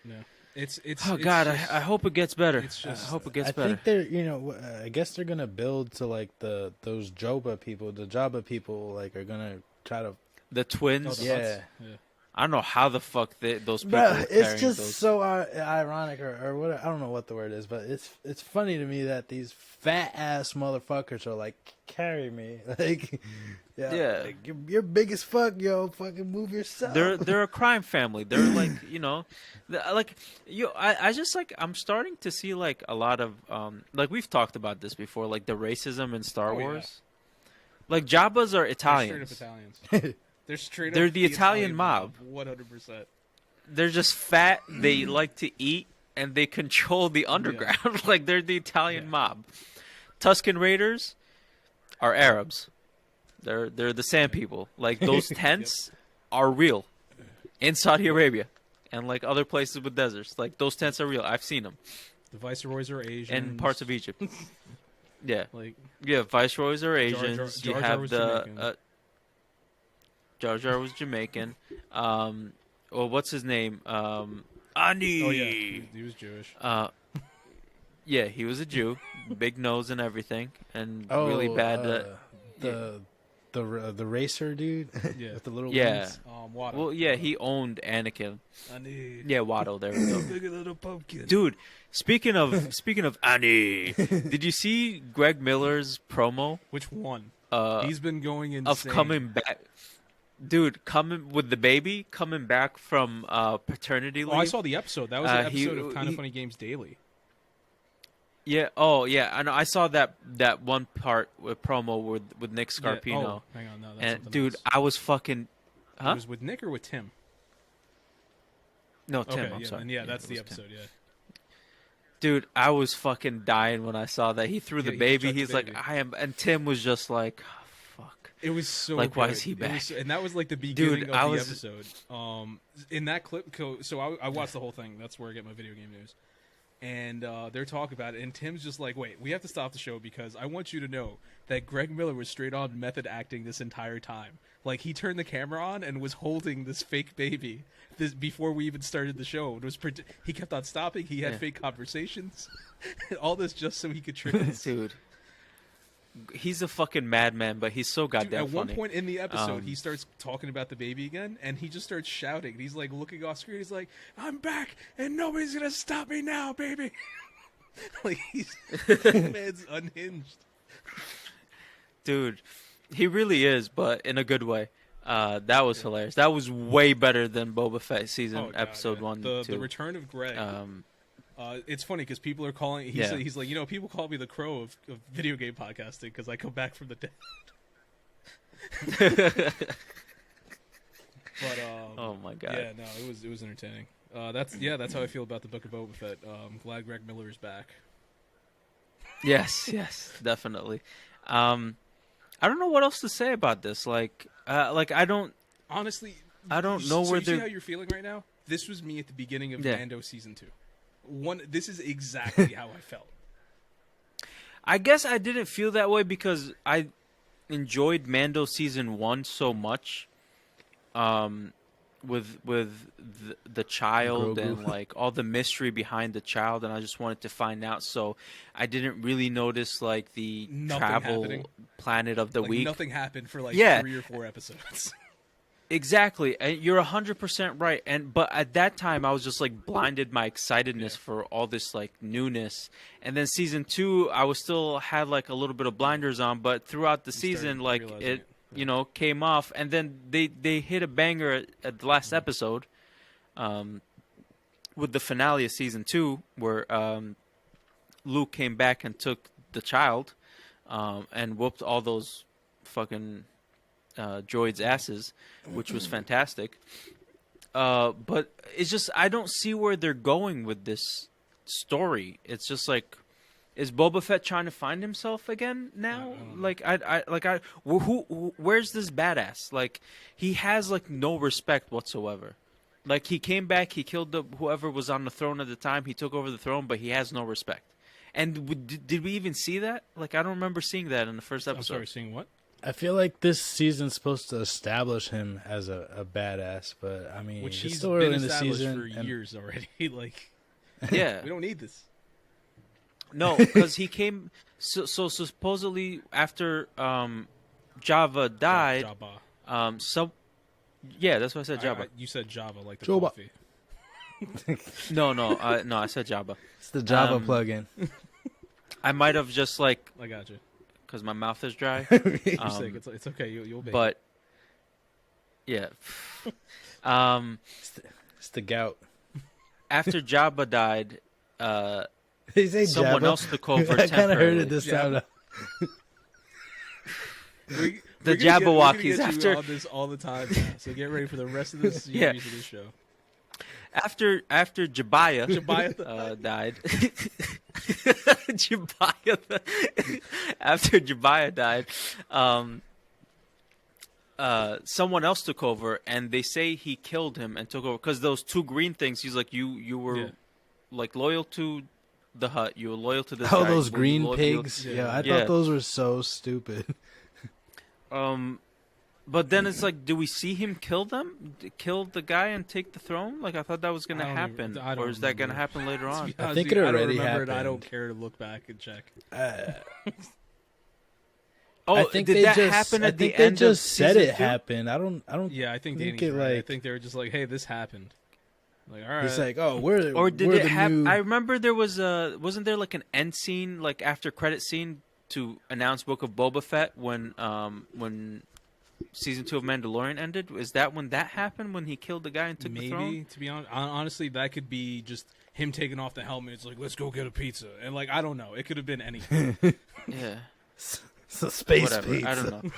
S3: No. It's
S5: oh God!
S3: Just,
S5: I hope it gets better.
S3: Just,
S5: I hope it gets better.
S4: I think they're, I guess they're gonna build to like those Joba people. The Jabba people like are gonna try to.
S5: The twins.
S4: Yeah.
S5: I don't know how the fuck those people.
S4: Bruh, it's just so ironic, or what, I don't know what the word is, but it's funny to me that these fat ass motherfuckers are like, carry me, like, like, you're big as fuck, yo, fucking move yourself.
S5: They're a crime family. They're like, I'm starting to see like a lot of like we've talked about this before, like the racism in Star Wars. Yeah. Like Jabbas are Italians.
S3: They're straight up Italians.
S5: They're the Italian mob.
S3: 100%.
S5: They're just fat. They like to eat, and they control the underground. Yeah. Like they're the Italian mob. Tusken Raiders are Arabs. They're the Sand People. Like those tents are real in Saudi Arabia and like other places with deserts. Like those tents are real. I've seen them.
S3: The viceroys are Asian.
S5: And parts of Egypt.
S3: Like
S5: viceroys are Asians.
S3: Jar
S5: you have
S3: was
S5: the. Jar Jar was Jamaican. Well, what's his name? Ani.
S3: Oh yeah, he was Jewish.
S5: Yeah, he was a Jew, big nose and everything, and really bad.
S4: The racer dude.
S3: Yeah,
S4: with the little
S5: wings.
S3: Watto.
S5: Well, yeah, he owned Anakin.
S3: Ani.
S5: Yeah, Watto. There we go.
S3: Big little pumpkin.
S5: Dude, speaking of Ani, did you see Greg Miller's promo?
S3: Which one? He's been going insane.
S5: Of coming back. Dude, coming with the baby, coming back from paternity leave.
S3: Oh, I saw the episode. That was an episode of Kind of Funny Games Daily.
S5: Yeah. Oh, yeah. I know. I saw that one part with promo with Nick Scarpino.
S3: Yeah. Oh, hang on. No, that's
S5: and dude, else. I was fucking. Huh?
S3: It was with Nick or with Tim?
S5: No, Tim.
S3: Okay,
S5: I'm sorry.
S3: Yeah, that's the episode. Tim. Yeah.
S5: Dude, I was fucking dying when I saw that. He threw the baby. He's like, I am, and Tim was just like.
S3: It was so
S5: like,
S3: good.
S5: why is he back?
S3: And that was like the beginning of the
S5: was...
S3: episode. In that clip, so I watched the whole thing. That's where I get my video game news. And they're talking about it, and Tim's just like, wait, we have to stop the show because I want you to know that Greg Miller was straight on method acting this entire time. Like, he turned the camera on and was holding this fake baby before we even started the show. He kept on stopping. He had fake conversations. All this just so he could trick us.
S5: Dude. He's a fucking madman, but he's so goddamn
S3: funny. At
S5: one
S3: point in the episode, he starts talking about the baby again, and he just starts shouting. He's like looking off screen. He's like, "I'm back, and nobody's gonna stop me now, baby." Like man's unhinged.
S5: Dude, he really is, but in a good way. That was hilarious. That was way better than Boba Fett season episode 1 and 2.
S3: The return of Greg. It's funny because people are calling. He's like, people call me the Crow of video game podcasting because I come back from the dead. But
S5: oh my god,
S3: yeah, no, it was entertaining. That's how I feel about the Book of Boba Fett. I'm glad Greg Miller is back.
S5: Yes, definitely. I don't know what else to say about this. Like I don't
S3: honestly.
S5: I don't know where
S3: you see how you're feeling right now. This was me at the beginning of Mando season 2. This is exactly how I felt.
S5: I guess I didn't feel that way because I enjoyed Mando season 1 so much, with the child
S4: Grogu.
S5: and like all the mystery behind the child, and I just wanted to find out. So I didn't really notice like the travel planet of the week.
S3: Nothing happened for like 3 or 4 episodes.
S5: Exactly, and you're 100% right. But at that time, I was just like blinded by excitedness for all this like newness. And then season 2, I was still had like a little bit of blinders on. But throughout the season, like came off, and then they hit a banger at the last episode, with the finale of season 2, where Luke came back and took the child, and whooped all those fucking droids' asses, which was fantastic. But it's just, I don't see where they're going with this story. It's just like, is Boba Fett trying to find himself again now? Where's this badass? Like, he has like no respect whatsoever. Like, he came back, he killed whoever was on the throne at the time, he took over the throne, but he has no respect. And did we even see that? Like, I don't remember seeing that in the first episode.
S3: I'm sorry, seeing what?
S4: I feel like this season's supposed to establish him as a badass, but I mean,
S3: Which
S4: it's
S3: he's
S4: still
S3: been
S4: early in the
S3: established
S4: season.
S3: for years already. Like,
S5: Yeah.
S3: we don't need this.
S5: No, because he came. So supposedly after Java died,
S3: Jabba.
S5: Yeah, that's what I said. Jabba.
S3: You said Java, like the
S4: Jabba.
S3: coffee.
S5: No, I said Jabba.
S4: It's the Java plugin.
S5: I might have just like,
S3: I got you.
S5: because my mouth is dry.
S3: You're sick. It's okay. You'll be.
S5: But yeah,
S4: It's the gout.
S5: after Jabba died,
S4: They say
S5: someone
S4: Jabba.
S5: else took over
S4: I kind of heard it
S5: temporarily.
S4: this time.
S5: The Jabberwockies
S3: We're gonna get
S5: after
S3: you on this all the time. Now, so get ready for the rest of this series
S5: Yeah.
S3: of this show.
S5: after Jabaya
S3: Jabaya
S5: died. After Jabaya died, someone else took over, and they say he killed him and took over because those two green things. He's like, you were like loyal to the Hutt. You were loyal to this.
S4: Oh,
S5: guy.
S4: those
S5: You were
S4: green
S5: loyal-
S4: pigs. Yeah, I
S5: Yeah.
S4: thought those were so stupid.
S5: But then it's like, do we see him kill them? Kill the guy and take the throne? Like, I thought that was going to
S3: I don't
S5: happen.
S3: even- I don't
S5: Or is that going to
S3: remember.
S5: happen later on?
S4: I think it
S3: I don't
S4: already
S3: remember it. I don't
S4: happened.
S3: care to look back and check.
S5: Oh,
S4: I think
S5: did
S4: they
S5: that
S4: just,
S5: happen
S4: I
S5: at
S4: think
S5: the
S4: they
S5: end
S4: just
S5: of
S4: said
S5: season
S4: it
S5: 2?
S4: happened. I don't.
S3: Yeah, I think
S4: think
S3: Danny's
S4: it,
S3: right. I
S4: like-
S3: think they were just like, hey, this happened. Like, all right.
S4: It's like, oh, we're
S5: Or did
S4: we're
S5: it
S4: the
S5: happen?
S4: new...
S5: I remember there was wasn't there like an end scene, like after credit scene to announce Book of Boba Fett when season 2 of Mandalorian ended? Is that when that happened, when he killed the guy and took the throne?
S3: Maybe, to be honest, honestly, that could be just him taking off the helmet. It's like, let's go get a pizza, and like, I don't know. It could have been anything.
S5: Yeah,
S4: So space
S5: whatever.
S4: pizza.
S5: I don't know.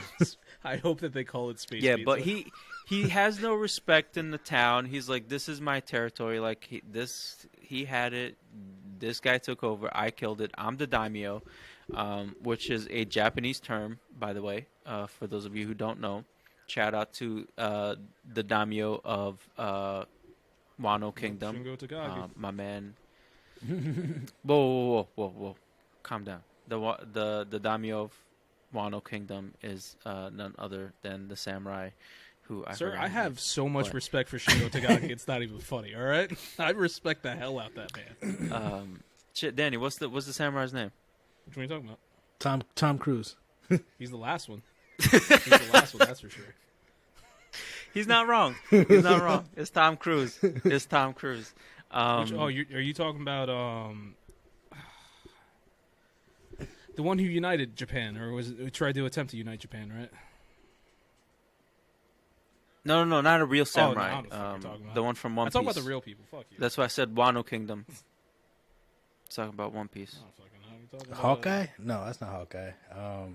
S3: I hope that they call it space.
S5: Yeah,
S3: pizza.
S5: but he has no respect in the town. He's like, this is my territory. Like he had it. This guy took over. I killed it. I'm the daimyo, which is a Japanese term, by the way. For those of you who don't know, shout out to the daimyo of Wano Kingdom.
S3: Shingo Takagi.
S5: My man. Whoa! Calm down. The daimyo of Wano Kingdom is none other than the samurai who
S3: Sir,
S5: forgot
S3: I
S5: his
S3: have
S5: name.
S3: so much
S5: What?
S3: respect for Shingo Takagi. It's not even funny. All right, I respect the hell out that man.
S5: Shit, Danny, what's the samurai's name?
S3: Which one are you talking about?
S4: Tom Cruise.
S3: He's the last one. He's the last one. That's for sure.
S5: He's not wrong. He's not wrong. It's Tom Cruise. It's Tom Cruise.
S3: Are you talking about the one who united Japan, or was it tried to attempt to unite Japan? Right.
S5: No, not a real samurai.
S3: I don't know what you're talking about.
S5: The one from One
S3: I'm
S5: Piece.
S3: talking about the real people. Fuck you.
S5: That's why I said Wano Kingdom. Talking about One Piece.
S3: I don't fucking know. You're talking about,
S4: Hawkeye? No, that's not Hawkeye.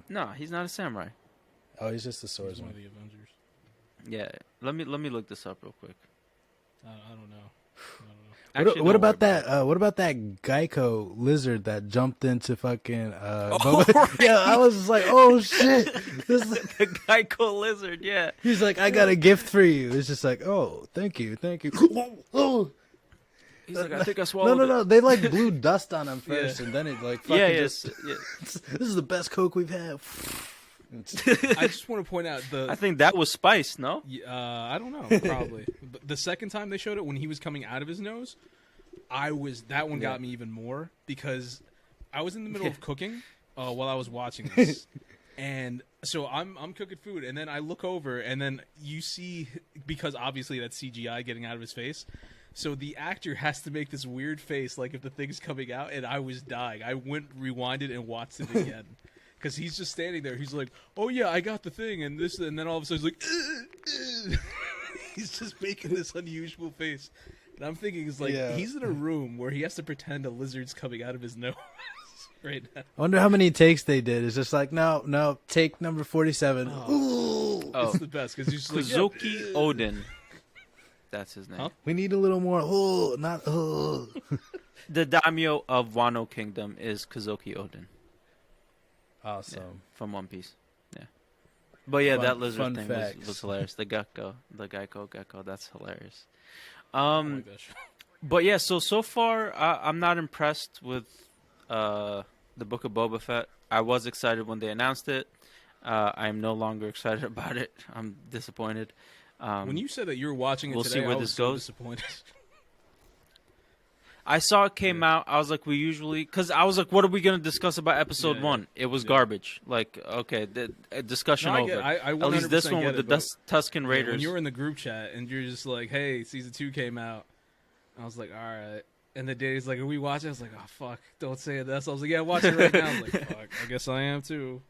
S5: No, he's not a samurai.
S4: Oh, he's just a
S3: He's one
S4: swordsman.
S3: of the Avengers.
S5: Yeah, let me look this up real quick.
S3: I don't know.
S5: Actually,
S4: What
S5: don't
S4: about
S5: worry
S4: that? What about that Geico lizard that jumped into fucking?
S5: Oh,
S4: Boba?
S5: right.
S4: Yeah, I was just like, oh shit! This is-
S5: the Geico lizard, yeah.
S4: he's like, I got a gift for you. It's just like, oh, thank you. Oh,
S5: He's like, I think I
S4: no,
S5: swallowed
S4: no,
S5: it.
S4: no! They like blew dust on him first, and then it like fucking
S5: Yeah,
S4: just.
S5: yeah.
S4: This is the best Coke we've had.
S3: I just want to point out
S5: I think that was spice, no?
S3: I don't know, probably. But the second time they showed it, when he was coming out of his nose, that one got me even more because I was in the middle of cooking while I was watching this, and so I'm cooking food, and then I look over, and then you see, because obviously that's CGI getting out of his face, so the actor has to make this weird face like if the thing's coming out, and I was dying. I went rewinded and watched it again. because he's just standing there. He's like, "Oh yeah, I got the thing," and this, and then all of a sudden he's like, he's just making this unusual face, and I'm thinking, it's like he's in a room where he has to pretend a lizard's coming out of his nose right now.
S4: I wonder how many takes they did. It's just like, no, take number 47.
S3: It's the best because he's just like,
S5: Kazuki Odin. That's his name.
S3: Huh?
S4: We need a little more. Not.
S5: The daimyo of Wano Kingdom is Kazuki Odin.
S4: Awesome.
S5: From One Piece. Yeah. But yeah, that lizard
S4: fun
S5: thing
S4: facts.
S5: was hilarious. The Gecko Gecko, that's hilarious.
S3: I like that show.
S5: But yeah, so far I'm not impressed with the Book of Boba Fett. I was excited when they announced it. I am no longer excited about it. I'm disappointed.
S3: When you said that you were watching it
S5: we'll
S3: today,
S5: see where
S3: I was
S5: this
S3: so
S5: goes.
S3: disappointed.
S5: I saw it came out. I was like, because I was like, what are we going to discuss about episode 1? It was garbage. Like, okay, discussion
S3: No, I
S5: over.
S3: get it. I
S5: At least this
S3: 100%
S5: one
S3: get
S5: with
S3: it,
S5: the
S3: but
S5: Tusken Raiders.
S3: when you were in the group chat and you're just like, "Hey, season 2 came out," I was like, "All right." And the day's like, "Are we watching?" I was like, "Oh fuck, don't say this." I was like, "Yeah, watch it right now." I was like, "Fuck, I guess I am too."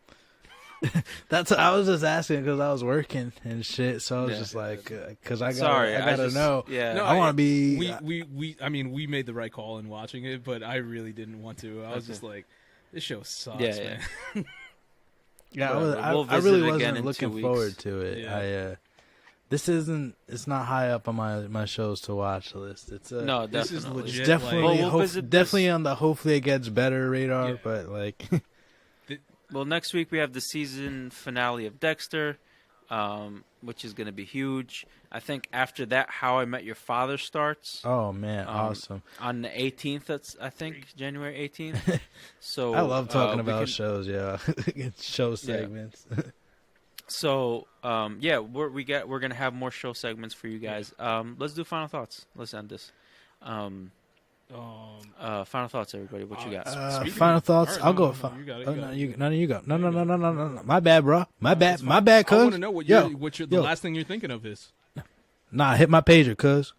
S4: I was just asking because I was working and shit. So I was just like, because I gotta know.
S5: Yeah.
S3: No,
S4: I want to be.
S3: I mean, we made the right call in watching it, but I really didn't want to. I was just like, "This show sucks, man."
S5: We'll
S4: I
S5: visit
S4: really
S5: it again
S4: wasn't
S5: in 2
S4: looking
S5: weeks.
S4: forward to it.
S3: Yeah.
S4: It's not high up on my shows to watch list. It's
S5: No,
S3: This is
S5: definitely.
S3: legit.
S4: it's definitely
S5: Well, we'll visit
S4: definitely
S5: this-
S4: on the hopefully it gets better radar,
S3: Yeah.
S4: but like
S5: Well, next week we have the season finale of Dexter, which is going to be huge. I think after that, How I Met Your Father starts.
S4: oh man, awesome.
S5: On the 18th, that's I think January 18th. So
S4: I love talking
S5: we
S4: about
S5: can-
S4: shows, yeah. Show segments.
S5: So we're gonna have more show segments for you guys. Let's do final thoughts. Let's end this. Final thoughts, everybody. What you got?
S3: Speaking
S4: Final
S3: of-
S4: thoughts.
S3: all right,
S4: I'll
S3: no,
S4: go.
S3: no, you got it,
S4: Oh,
S3: you
S4: no,
S3: got it.
S4: you go. No. My bad, bro. My bad. My bad, cuz.
S3: I want to know what the
S4: yo.
S3: last thing you're thinking of is.
S4: Nah, hit my pager, cuz.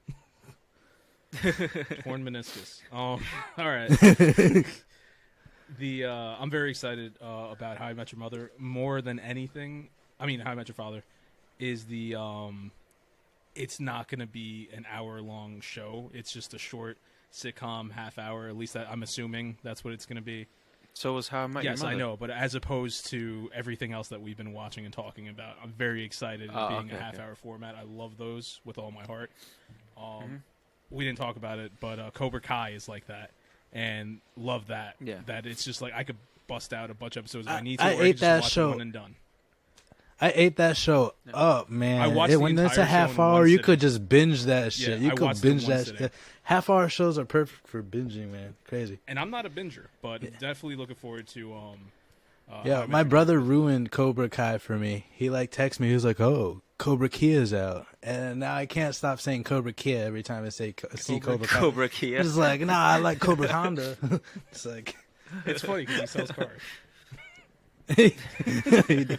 S3: Torn meniscus. All right. I'm very excited about How I Met Your Mother more than anything. I mean, How I Met Your Father is it's not going to be an hour-long show. It's just a short sitcom, half hour. At least I'm assuming that's what it's going to be.
S5: So is How I Met Your
S3: Yes,
S5: Mother.
S3: I know, but as opposed to everything else that we've been watching and talking about, I'm very excited being a half-hour format. I love those with all my heart. We didn't talk about it, but Cobra Kai is like that, and love that.
S5: Yeah.
S3: That it's just like I could bust out a bunch of episodes if I need to.
S4: I
S3: or I
S4: ate
S3: could just
S4: that
S3: watch
S4: show.
S3: One and done.
S4: I ate that show up, man.
S3: I watched the
S4: when it's a
S3: entire show
S4: half
S3: in one
S4: hour, you
S3: sitting.
S4: could just binge that shit.
S3: Yeah,
S4: You
S3: I
S4: could
S3: watched it in
S4: binge
S3: one
S4: that
S3: sitting.
S4: shit. Half hour shows are perfect for binging, man. Crazy.
S3: And I'm not a binger, but definitely looking forward to. How I
S4: Yeah,
S3: Met
S4: my
S3: Your
S4: brother ruined Cobra Kai for me. He texted me. He was like, "Oh, Cobra Kia's out," and now I can't stop saying Cobra Kia every time I see Cobra Kai.
S5: Cobra Kia.
S4: It's like, nah, I like Cobra Honda. It's like
S3: It's funny because he sells cars.
S4: he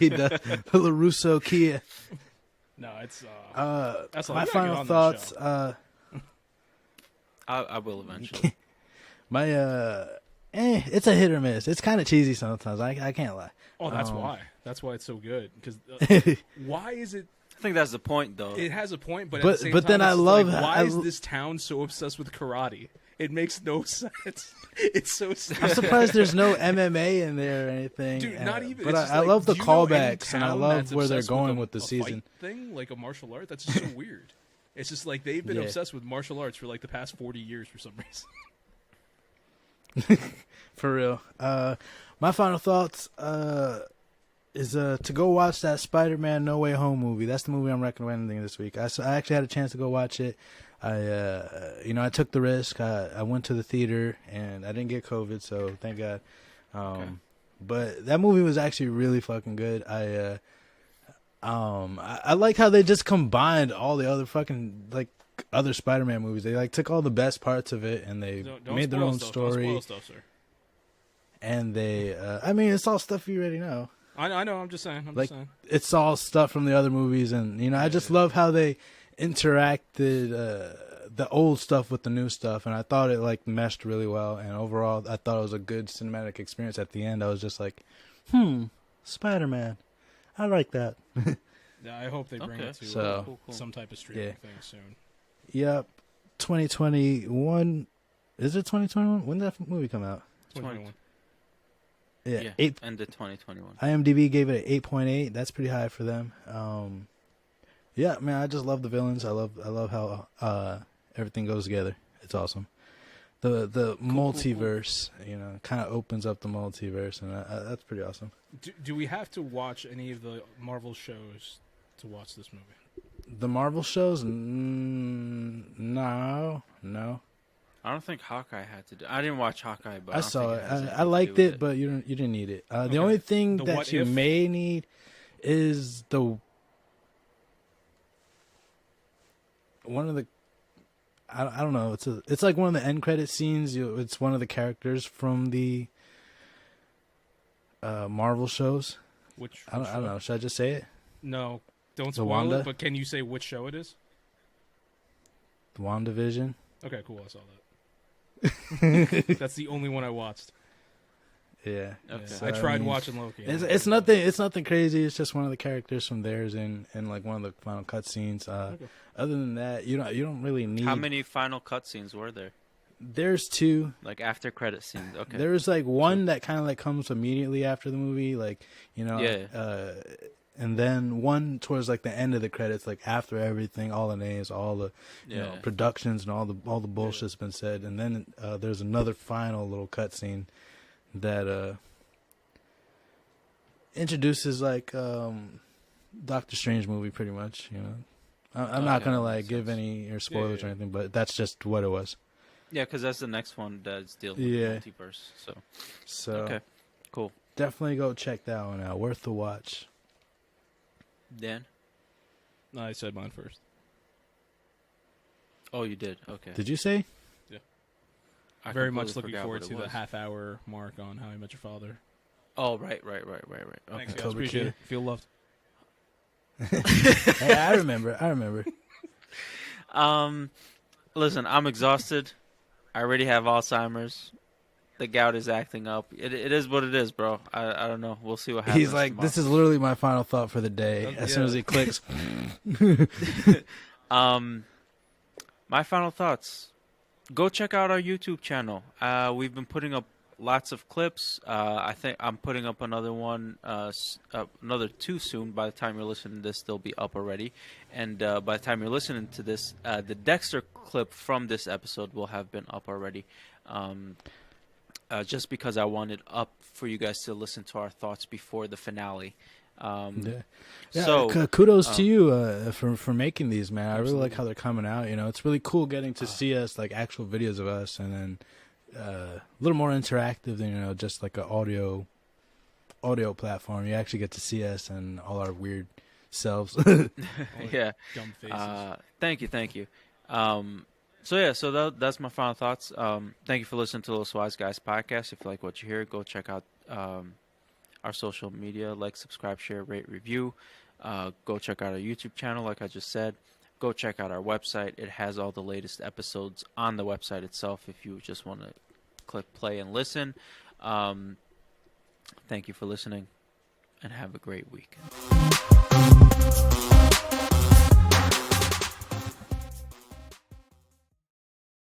S4: does. LaRusso Kia.
S3: No, it's
S4: My
S3: that's all. You gotta get
S4: final
S3: on that
S4: thoughts.
S3: show.
S5: I will eventually.
S4: It's a hit or miss. It's kind of cheesy sometimes. I can't lie.
S3: Oh, that's why. That's why it's so good. Because why is it?
S5: I think that's the point, though.
S3: It has a point, but at
S4: But-
S3: the same
S4: but
S3: time,
S4: then I
S3: it's
S4: love-
S3: like, why
S4: I
S3: is
S4: l-
S3: this town so obsessed with karate? It makes no sense. It's so stupid.
S4: I'm surprised there's no MMA in there or anything.
S3: Dude, not even.
S4: But
S3: it's just
S4: I
S3: like,
S4: love the
S3: do you know any
S4: callbacks, and I
S3: town
S4: love
S3: that's
S4: where they're
S3: obsessed
S4: going
S3: a-
S4: with the
S3: a
S4: season.
S3: fight thing, like a martial art. That's just so weird. It's just like they've been
S4: Yeah.
S3: obsessed with martial arts for like the past 40 years for some reason.
S4: For real. My final thoughts is to go watch that Spider-Man No Way Home movie. That's the movie I'm recommending this week. I actually had a chance to go watch it. I took the risk. I went to the theater and I didn't get COVID, so thank God. But that movie was actually really fucking good. I like how they just combined all the other fucking other Spider-Man movies. They took all the best parts of it and they
S3: Don't
S4: made their
S3: spoil
S4: own
S3: stuff.
S4: story.
S3: Don't spoil stuff, sir.
S4: And they, it's all stuff you already know.
S3: I know. I'm just saying. I'm
S4: Like,
S3: just saying.
S4: it's all stuff from the other movies, and I just love how they interacted the old stuff with the new stuff, and I thought it meshed really well. And overall, I thought it was a good cinematic experience. At the end, I was just like, Spider-Man. I like that.
S3: Yeah, I hope they bring
S5: Okay.
S3: it to
S4: So-
S5: Cool.
S3: some type of streaming
S4: Yeah.
S3: thing soon.
S4: Yep. 2021. Is it 2021? When did that movie come out?
S3: 2021.
S5: Yeah,
S4: Eight.
S5: end of 2021.
S4: IMDb gave it an 8.8. That's pretty high for them. Yeah, man, I just love the villains. I love how everything goes together. It's awesome. The multiverse, you know, kind of opens up the multiverse, and that's pretty awesome.
S3: Do we have to watch any of the Marvel shows to watch this movie?
S4: The Marvel shows, no.
S5: I don't think Hawkeye had to do. I didn't watch Hawkeye, but
S4: I
S5: don't
S4: saw
S5: think
S4: it.
S5: has anything
S4: I
S5: to
S4: liked
S5: do with
S4: it, but you didn't need it.
S3: Okay.
S4: The only thing
S3: The
S4: that
S3: what
S4: you
S3: if?
S4: may need is one of the. I don't know. It's like one of the end credit scenes. It's one of the characters from the Marvel shows.
S3: Which
S4: I don't know. Should I just say it?
S3: No, don't
S4: The
S3: spoil
S4: Wanda?
S3: it. But can you say which show it is?
S4: The WandaVision.
S3: Okay, cool. I saw that. That's the only one I watched.
S4: Yeah.
S5: Okay.
S3: Yeah, I tried watching Loki.
S4: It's nothing. It's nothing crazy. It's just one of the characters from theirs in like one of the final cutscenes.
S3: Okay.
S4: Other than that, you don't really need.
S5: How many final cutscenes were there?
S4: There's two.
S5: Like after credit scenes. Okay.
S4: There's like one that kind of like comes immediately after the movie, like
S5: Yeah.
S4: And then one towards like the end of the credits, like after everything, all the names, all the you know
S5: Yeah.
S4: productions and all the bullshit's been said, and then there's another final little cutscene that introduces like Doctor Strange movie, pretty much. You know, I'm not
S5: Okay,
S4: gonna
S5: that
S4: like
S5: makes
S4: give
S5: sense.
S4: any or spoilers
S3: Yeah.
S4: or anything, but that's just what it was.
S5: Yeah, because that's the next one that's dealing with
S4: Yeah.
S5: the multiverse. So
S4: So
S5: okay, cool.
S4: definitely go check that one out. Worth the watch.
S5: Dan?
S3: No, I said mine first.
S5: Oh, you did. Okay.
S4: Did you say?
S5: I
S3: Very
S5: completely
S3: much looking
S5: forgot
S3: forward
S5: what
S3: to
S5: it
S3: the
S5: was.
S3: half-hour mark on How I Met Your Father.
S5: Oh, right. Okay.
S3: Thanks, guys.
S4: Cobra
S3: Appreciate
S4: Kid.
S3: it. Feel loved.
S4: Hey, I remember.
S5: Listen, I'm exhausted. I already have Alzheimer's. The gout is acting up. It is what it is, bro. I don't know. We'll see what happens.
S4: He's like,
S5: tomorrow.
S4: this is literally my final thought for the day. As soon as
S3: Yeah.
S4: he clicks,
S5: My final thoughts. Go check out our YouTube channel. We've been putting up lots of clips. I think I'm putting up another one, another two soon. By the time you're listening to this, they'll be up already. And by the time you're listening to this, the Dexter clip from this episode will have been up already. Just because I wanted up for you guys to listen to our thoughts before the finale.
S4: yeah.
S5: So
S4: Kudos to you for making these, man. I really like
S3: Absolutely.
S4: how they're coming out. You know, it's really cool getting to see us, like actual videos of us, and then a little more interactive than just like an audio platform. You actually get to see us and all our weird selves.
S5: yeah.
S3: Dumb faces.
S5: Thank you. So that's my final thoughts. Thank you for listening to Los Wise Guys podcast. If you like what you hear, go check out our social media, like, subscribe, share, rate, review. Go check out our YouTube channel, like I just said. Go check out our website. It has all the latest episodes on the website itself if you just want to click play and listen. Thank you for listening, and have a great week.